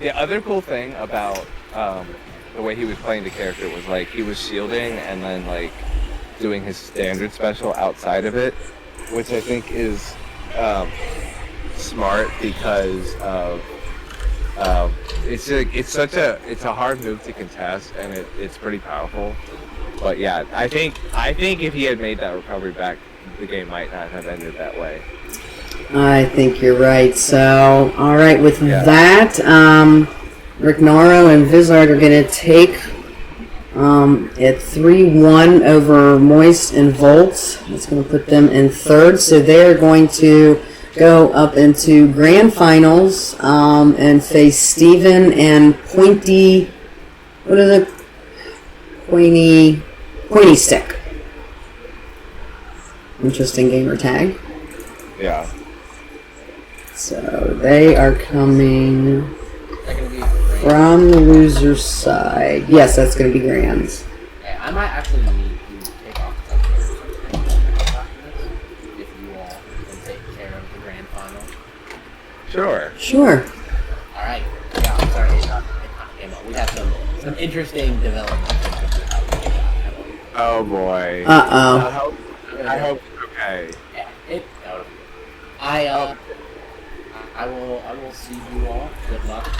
The other cool thing about the way he was playing the character was like he was shielding and then like doing his standard special outside of it, which I think is smart because of it's a hard move to contest and it's pretty powerful. But yeah, I think if he had made that recovery back, the game might not have ended that way. I think you're right. So, all right, with that, Rignaro and Vizard are going to take at 3-1 over Moist and Volt. That's going to put them in third. So they're going to go up into grand finals and face Steven and Pointy. What is it? Pointy Stick. Interesting gamer tag. Yeah. So they are coming from the loser's side. Yes, that's going to be grands. Yeah, I might actually need to take off the touch if you all can take care of the grand final. Sure. Sure. Alright. Yeah, I'm sorry. It came up. We have some interesting developments. Oh boy. Uh-oh. I hope it's okay. Yeah, I will see you all. Good luck to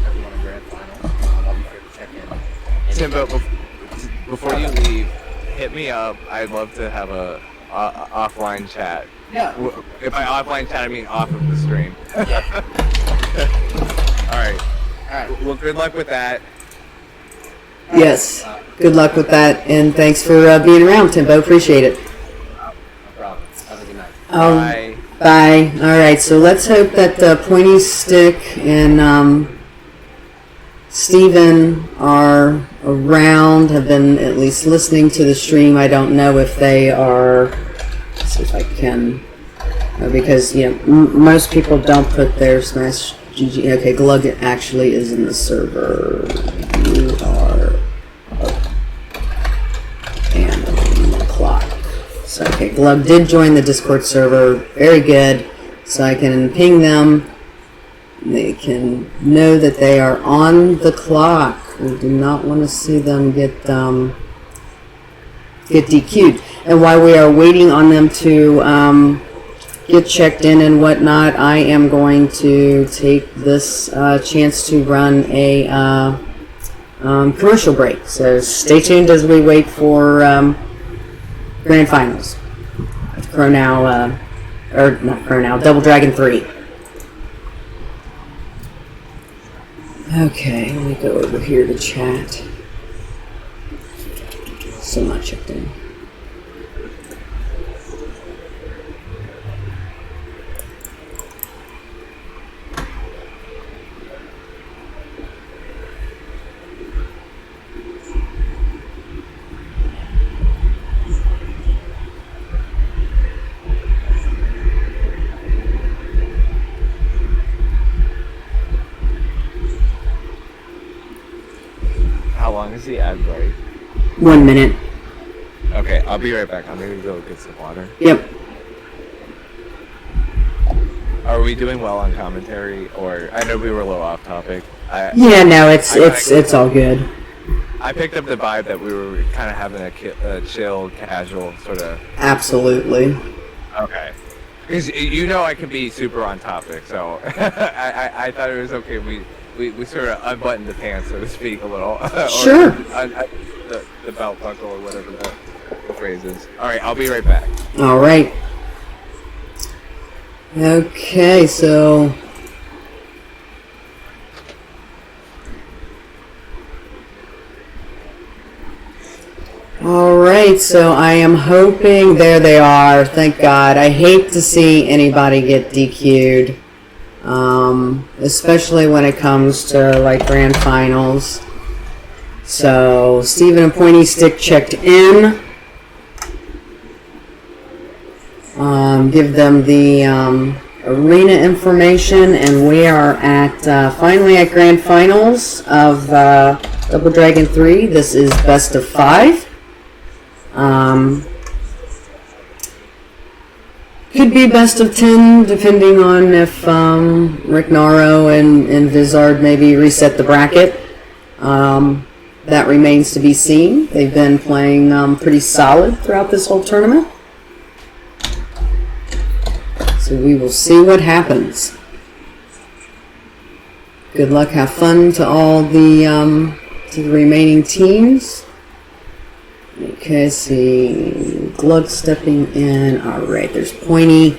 everyone in grand final. I'll be sure to check in. Timbo, before you leave, hit me up. I'd love to have a offline chat. Yeah. If by offline chat, I mean off of the stream. Yeah. All right. All right. Well, good luck with that. Yes. Good luck with that, and thanks for being around, Timbo. Appreciate it. No problem. Have a good night. Bye. Bye. All right, so let's hope that Pointy Stick and Steven are around, have been at least listening to the stream. I don't know if they are. Let's see if I can. Because, you know, most people don't put their Smash GG. Okay, Glug actually is in the server. You are. And So, okay, Glug did join the Discord server. Very good. So I can ping them. They can know that they are on the clock. We do not want to see them get DQ'd. And while we are waiting on them to get checked in and whatnot, I am going to take this chance to run a commercial break. So stay tuned as we wait for Grand Finals. Double Dragon 3. Okay, let me go over here to chat. Still not checked in. How long is the ad break? 1 minute. Okay, I'll be right back. I'm gonna go get some water. Yep. Are we doing well on commentary, or I know we were a little off topic? Yeah, no, it's all good. I picked up the vibe that we were kind of having a chill, casual sort of. Absolutely. Okay. Because you know I can be super on topic, so I thought it was okay. We sort of unbuttoned the pants, so to speak, a little. Sure. The belt buckle or whatever the phrase is. All right, I'll be right back. All right. Okay, so all right, so I am hoping there they are. Thank God. I hate to see anybody get DQ'd, especially when it comes to like grand finals. So Steven and Pointy Stick checked in. Give them the arena information, and we are at finally at grand finals of Double Dragon 3. This is best of 5. Could be best of 10, depending on if Rick Naro and Vizard maybe reset the bracket. That remains to be seen. They've been playing pretty solid throughout this whole tournament. So we will see what happens. Good luck, have fun to all the remaining teams. Okay, see Glug stepping in. All right, there's Pointy.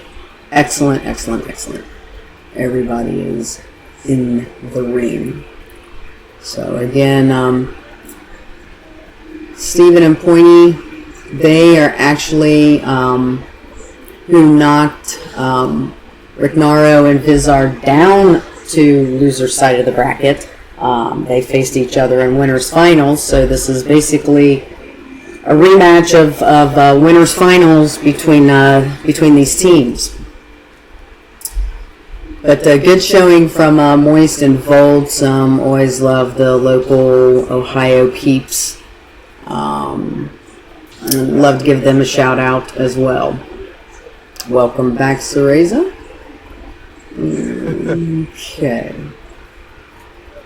Excellent, excellent, excellent. Everybody is in the ring. So again, Steven and Pointy, they are actually who knocked Rick Naro and Vizard down to loser side of the bracket. They faced each other in winners finals, so this is basically a rematch of winners finals between these teams. But good showing from Moist and Volts. Always love the local Ohio peeps. Love to give them a shout out as well. Welcome back, Cereza. Okay.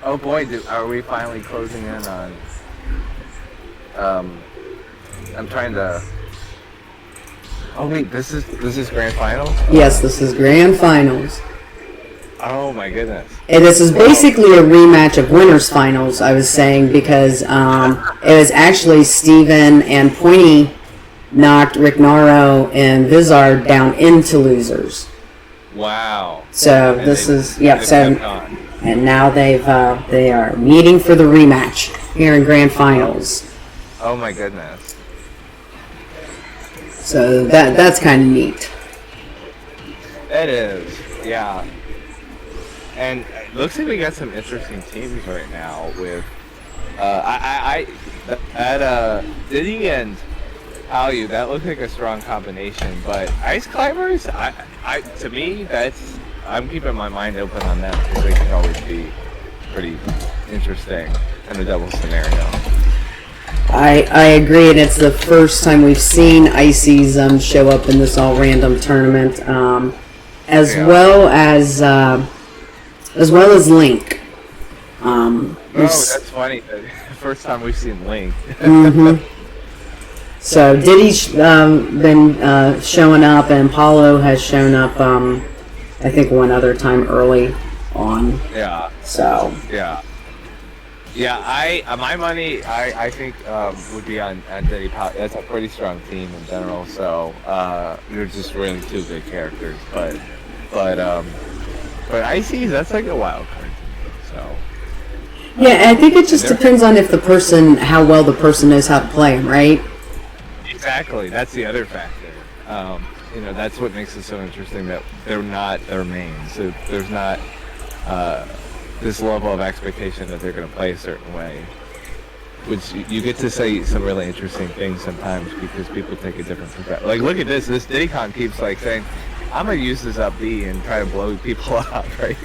Oh boy, are we finally closing in on? I'm trying to. Oh wait, this is grand finals? Yes, this is grand finals. Oh my goodness. And this is basically a rematch of winners finals, I was saying, because it was actually Steven and Pointy knocked Rick Naro and Vizard down into losers. Wow. So and this is and now they are meeting for the rematch here in grand finals. Oh my goodness. So that's kind of neat. It is, yeah. And it looks like we got some interesting teams right now with Diddy and Palu. That looks like a strong combination, but Ice Climbers, to me, I'm keeping my mind open on them because they can always be pretty interesting in a double scenario. I agree, and it's the first time we've seen Icy's show up in this all random tournament, as well as Link. That's funny. First time we've seen Link. Mm-hmm. So Diddy's been showing up, and Paulo has shown up. I think one other time early on. Yeah. So. Yeah. Yeah, my money I think would be on Diddy. That's a pretty strong team in general. So they're just really two good characters. But Icy's, that's like a wild card to me. So. Yeah, I think it just depends on if how well the person knows how to play him, right? Exactly. That's the other factor. That's what makes it so interesting that they're not their mains. So there's not this level of expectation that they're going to play a certain way. Which you get to say some really interesting things sometimes because people take a different perspective. Like, look at this. This DiddyCon keeps like saying, I'm going to use this up B and try to blow people up, right?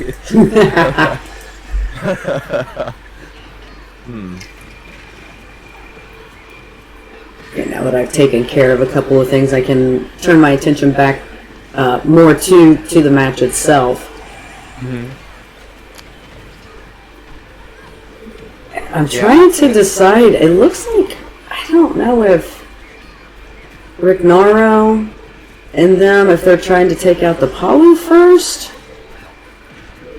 Okay, now that I've taken care of a couple of things, I can turn my attention back more to the match itself. Mm-hmm. I'm trying to decide. It looks like, I don't know if Rick Naro and them, if they're trying to take out the Palu first.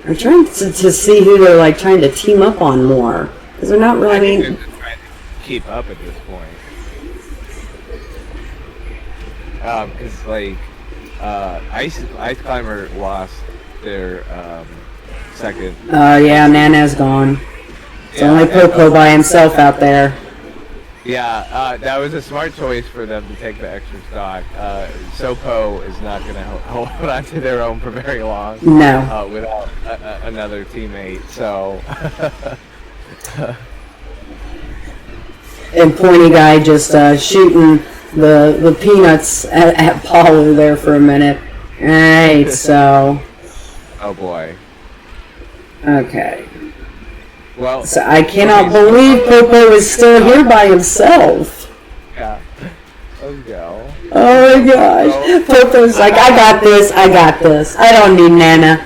I'm trying to see who they're like trying to team up on more, because they're not really. I think they're just trying to keep up at this point. Because like Ice Climber lost their second. Yeah, Nana's gone. It's only Popo by himself out there. Yeah, that was a smart choice for them to take the extra stock. Sopo is not going to hold on to their own for very long. No. Without another teammate, so. And Pointy Guy just shooting the peanuts at Palu there for a minute. Alright, so. Oh boy. Okay. Well, so I cannot believe Popo is still here by himself. Yeah. Let's go. Oh my gosh. Popo's like, I got this. I don't need Nana.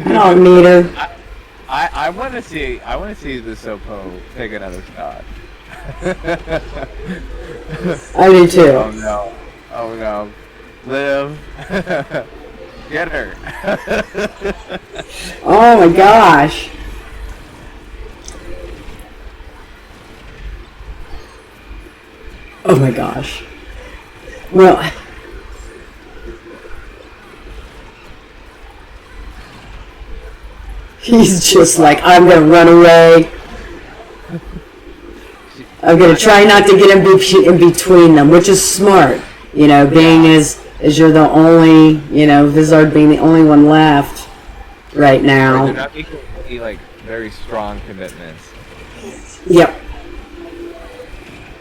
I don't need her. I want to see the Sopo take another shot. I do too. Oh no. Liv. Get her. Oh my gosh. Oh my gosh. Well, he's just like, I'm gonna run away. I'm gonna try not to get in between them, which is smart. You know, being as you're the only, Vizard being the only one left right now. They're not making any like very strong commitments. Yep.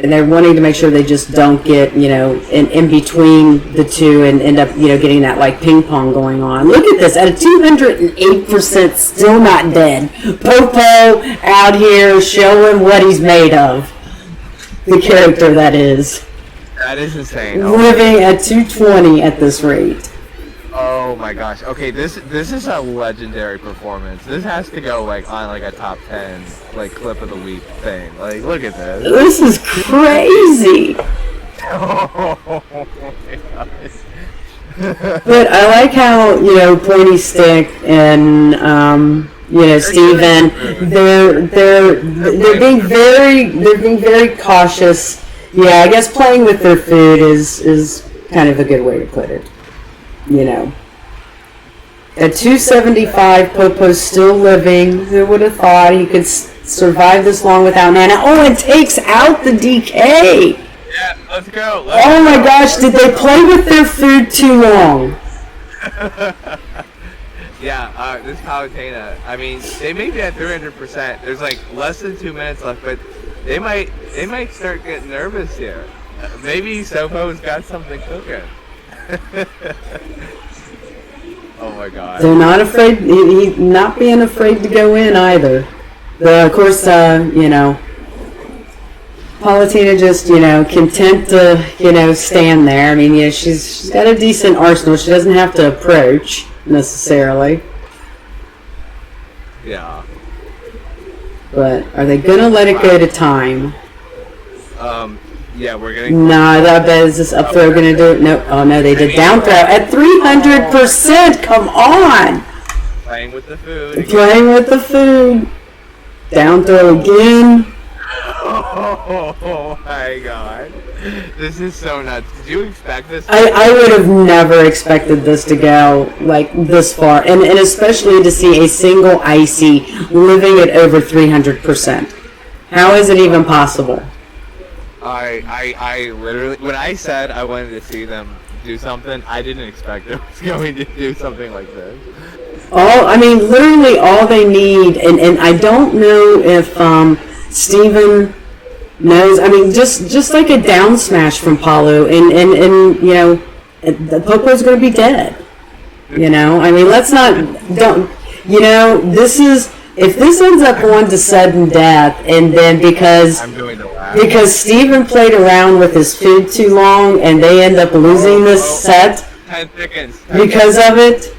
And they're wanting to make sure they just don't get, in between the two and end up, getting that like ping pong going on. Look at this, at a 208%, still not dead. Popo out here showing what he's made of. The character that is. That is insane. Living at 220 at this rate. Oh my gosh. Okay, this is a legendary performance. This has to go like on like a top 10 like clip of the week thing. Like, look at this. This is crazy. Oh my gosh. But I like how, Pointy Stick and Steven, they're being very cautious. Yeah, I guess playing with their food is kind of a good way to put it. At 275, Popo's still living. Who would have thought he could survive this long without Nana? Oh, it takes out the DK. Yeah, let's go. Oh my gosh, did they play with their food too long? Yeah, this Palutena, I mean, they may be at 300%. There's like less than 2 minutes left, but they might start getting nervous here. Maybe Sopo's got something cooking. Oh my god. They're not afraid, he's not being afraid to go in either. Of course, Paulatina just, content to, stand there. I mean, she's got a decent arsenal. She doesn't have to approach necessarily. Yeah. But are they gonna let it go to time? Yeah, we're getting. Nah, I bet is this up throw gonna do it? No. Oh no, they did down throw at 300%. Come on. Playing with the food. Playing with the food. Down throw again. Oh my god. This is so nuts. Did you expect this? I would have never expected this to go like this far, and especially to see a single icy living at over 300%. How is it even possible? I literally, when I said I wanted to see them do something, I didn't expect it was going to do something like this. Literally all they need, and I don't know if Steven knows. I mean, just like a down smash from Palu, and the Popo's going to be dead. I mean, this is, if this ends up going to sudden death, and then because Steven played around with his food too long, and they end up losing this set 10 seconds. because of it,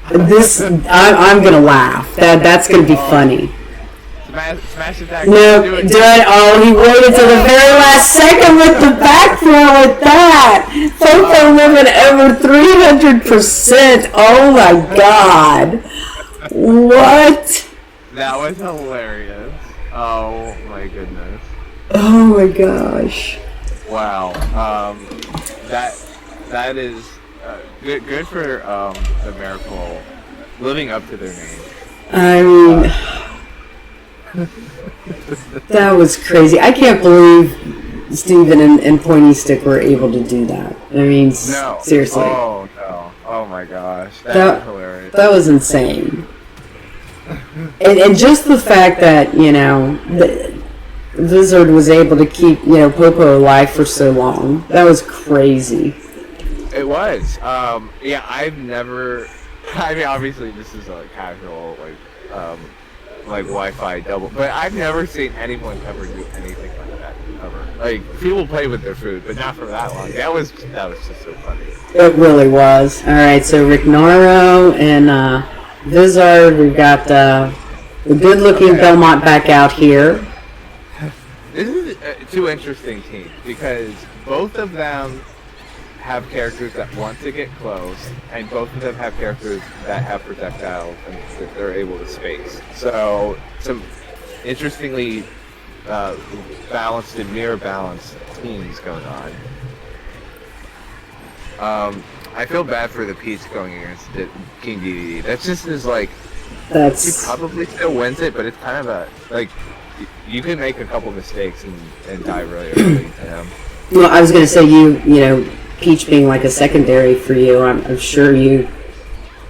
I'm going to laugh. That's going to be funny. Smash attack. No, he waited till the very last second with the back throw with that. Popo living over 300%. Oh my god. What? That was hilarious. Oh my goodness. Oh my gosh. Wow. That is good for the Miracle living up to their name. I mean, that was crazy. I can't believe Steven and Pointy Stick were able to do that. I mean, seriously. Oh no. Oh my gosh. That was hilarious. That was insane. And just the fact that, the Blizzard was able to keep, Popo alive for so long. That was crazy. It was. I've never... I mean, obviously this is a casual, like Wi-Fi double, but I've never seen anyone ever do anything like that, ever. Like, people play with their food, but not for that long. That was just so funny. It really was. Alright, so Rignaro and, Vizard, we've got the good-looking Belmont back out here. This is two interesting teams because both of them have characters that want to get close, and both of them have characters that have projectiles and that they're able to space. So some interestingly balanced and mirror balanced teams going on. I feel bad for the Peach going against King DDD. That's just he probably still wins it, but it's kind of a, you can make a couple mistakes and die really early. Well, I was going to say, Peach being like a secondary for you, I'm sure you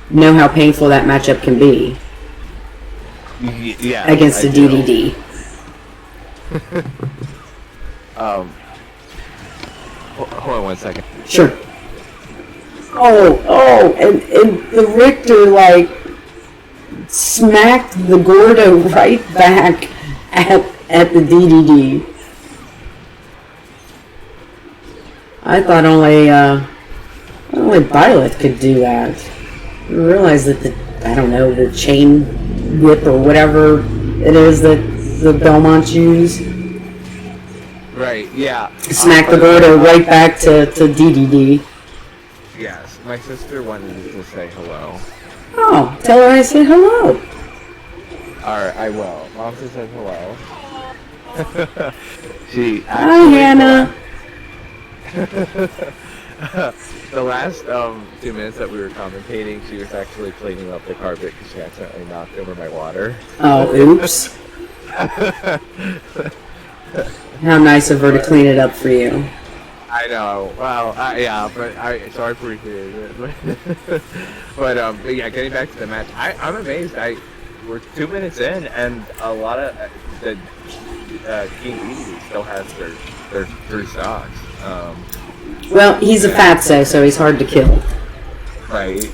know how painful that matchup can be. Yeah. Against the DDD. Hold on one second. Sure. And the Richter, smacked the Gordo right back at the DDD. I thought only Violet could do that. I realized that the chain whip or whatever it is that the Belmonts use. Right, yeah. Smack the Gordo right back to DDD. Yes, my sister wanted to say hello. Oh, tell her I said hello. Alright, I will. Mom says hello. Hi, Hannah. The last 2 minutes that we were commentating, she was actually cleaning up the carpet because she accidentally knocked over my water. Oh, oops. How nice of her to clean it up for you. I know. Well, yeah, but I appreciate it. But yeah, getting back to the match, I'm amazed. We're 2 minutes in, and a lot of the King Edie still has their 3 stocks. Well, he's a fatso, so he's hard to kill. Right.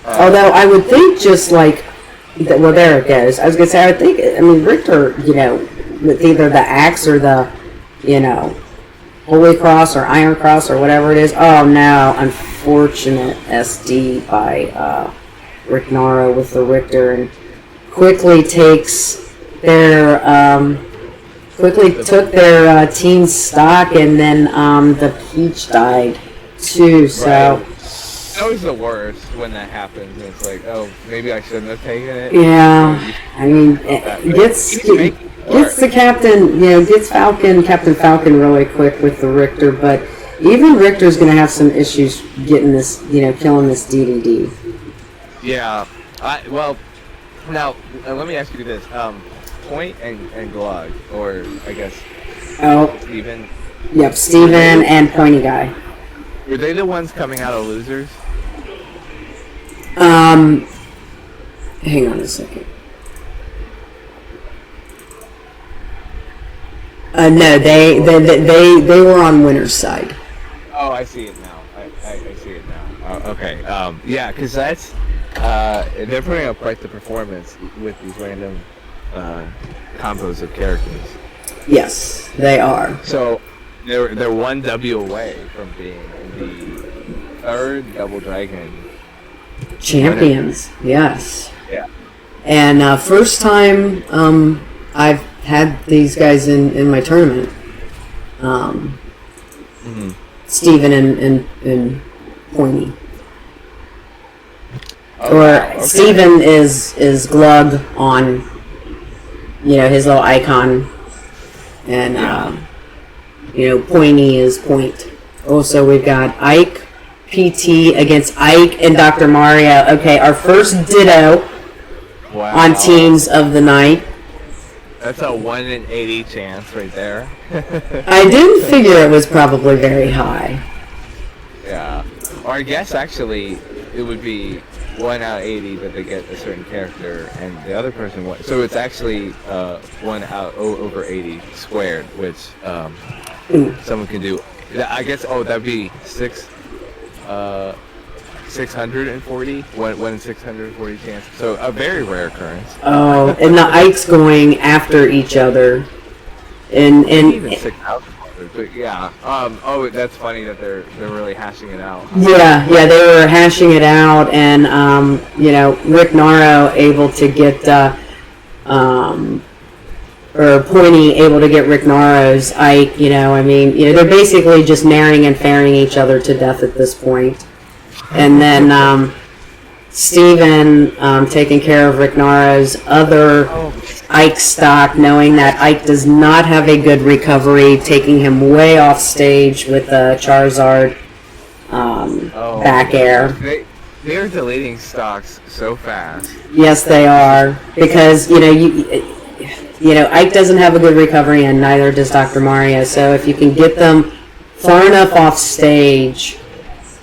Although I would think just well, there it goes. I was going to say, Richter, with either the axe or the, Holy Cross or Iron Cross or whatever it is. Oh no, unfortunate SD by Rick Naro with the Richter, and quickly takes their took their team stock, and then the Peach died too. So Right. It's always the worst when that happens. It's like, oh, maybe I shouldn't have taken it. yeah, I mean, it gets the captain, gets Captain Falcon really quick with the Richter, but even Richter's going to have some issues getting this, killing this DDD. Yeah. Well, now let me ask you this: Point and Glug, or I guess Steven. Yep, Steven and Pointy Guy. Were they the ones coming out of losers? Hang on a second. No, they were on winner's side. Oh, I see it now. I see it now. Okay. Yeah, because that's they're putting up quite the performance with these random combos of characters. Yes, they are. So they're one W away from being the third Double Dragon champions. Yes. Yeah. And first time I've had these guys in my tournament. Steven and Pointy. Okay. Steven is Glug on, his little icon, and Pointy is Point. Also, we've got Ike PT against Ike and Dr. Mario. Okay, our first Ditto on teams of the night. That's a 1 in 80 chance right there. I didn't figure it was probably very high. Yeah. Or I guess actually it would be 1 out of 80 that they get a certain character, and the other person won. So it's actually 1 out over 80 squared, which someone can do. I guess. Oh, that'd be 640. 1 in 640 chance. So a very rare occurrence. Oh, and the Ikes going after each other, and even 6,000. But yeah. Oh, that's funny that they're really hashing it out. Yeah, they were hashing it out, and Rick Naro able to get or Pointy able to get Rick Naro's Ike. They're basically just naring and fairing each other to death at this point. And then Steven taking care of Rick Naro's other Ike stock, knowing that Ike does not have a good recovery, taking him way off stage with Charizard back air. They're deleting stocks so fast. Yes, they are, because Ike doesn't have a good recovery, and neither does Dr. Mario. So if you can get them far enough off stage,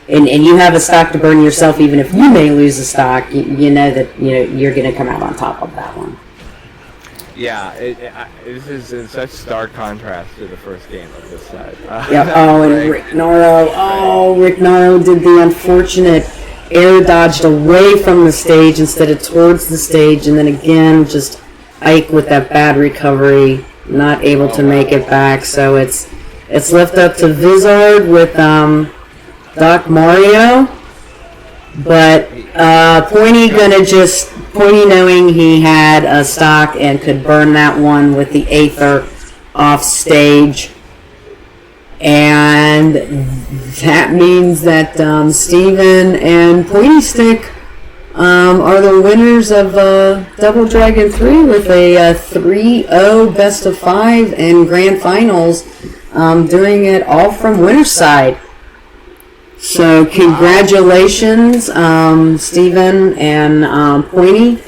and you have a stock to burn yourself, even if you may lose a stock, you know that you're going to come out on top of that one. Yeah, this is in such stark contrast to the first game of this set. And Rick Naro. Oh, Rick Naro did the unfortunate air dodged away from the stage instead of towards the stage, and then again, just Ike with that bad recovery, not able to make it back. So it's left up to Vizard with Doc Mario, but Pointy knowing he had a stock and could burn that one with the Aether off stage, and that means that Steven and Pointy Stick are the winners of Double Dragon 3 with a 3-0 best of 5 and grand finals, doing it all from winner's side. So congratulations, Steven and Pointy.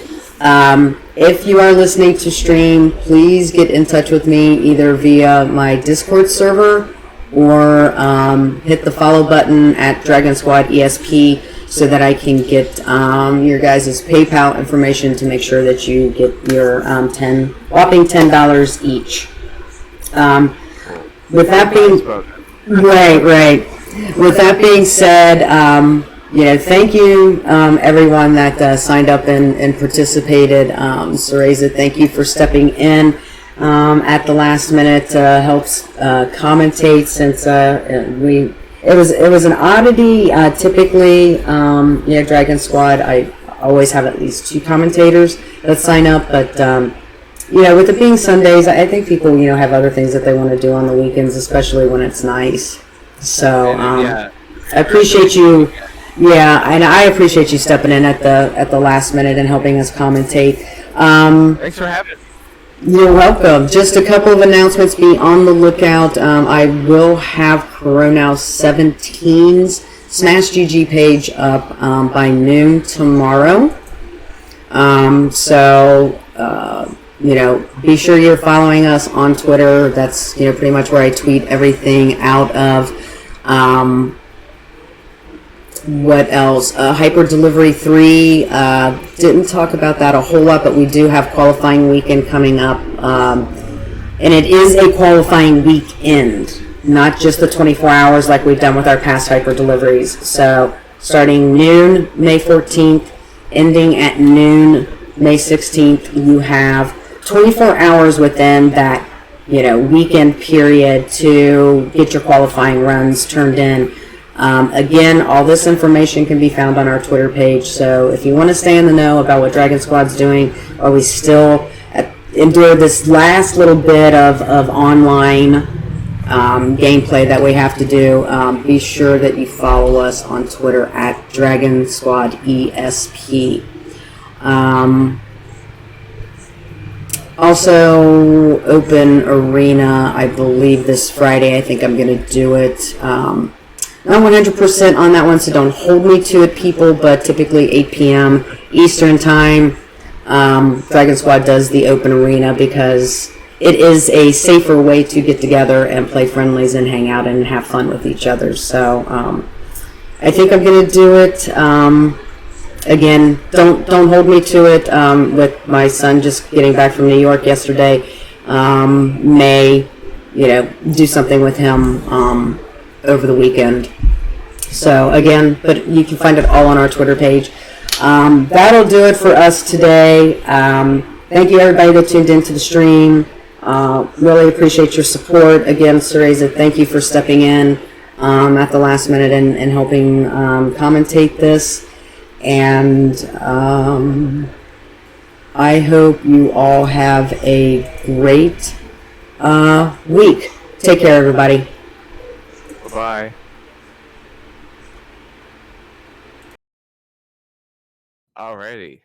If you are listening to stream, please get in touch with me either via my Discord server or hit the follow button at DragonSquad ESP so that I can get your guys' PayPal information to make sure that you get your whopping $10 each. With that being right. With that being said, thank you, everyone that signed up and participated. Cereza, thank you for stepping in at the last minute helps commentate since it was an oddity. Typically, Dragon Squad, I always have at least 2 commentators that sign up, but with it being Sundays, I think people have other things that they want to do on the weekends, especially when it's nice. So I appreciate you. Yeah, and I appreciate you stepping in at the last minute and helping us commentate. Thanks for having me. You're welcome. Just a couple of announcements. Be on the lookout. I will have Corona 17's Smash GG page up by noon tomorrow. Be sure you're following us on Twitter. That's pretty much where I tweet everything out of. What else? Hyper Delivery 3, didn't talk about that a whole lot, but we do have qualifying weekend coming up. And it is a qualifying weekend, not just the 24 hours like we've done with our past Hyper Deliveries. So, starting noon, May 14th, ending at noon, May 16th, you have 24 hours within that, weekend period to get your qualifying runs turned in. Again, all this information can be found on our Twitter page, so if you want to stay in the know about what Dragon Squad's doing, or we still endure this last little bit of online gameplay that we have to do, be sure that you follow us on Twitter at DragonSquad ESP. Also, Open Arena, I believe this Friday. I think I'm going to do it. Not 100% on that one, so don't hold me to it, people, but typically 8 p.m. Eastern Time, Dragon Squad does the Open Arena because it is a safer way to get together and play friendlies and hang out and have fun with each other. So I think I'm going to do it. Again, don't hold me to it. With my son just getting back from New York yesterday, may do something with him over the weekend. So again, but you can find it all on our Twitter page. That'll do it for us today. Thank you everybody that tuned into the stream. Really appreciate your support. Again, Cereza, thank you for stepping in at the last minute and helping commentate this. And I hope you all have a great week. Take care, everybody. Bye. Alrighty.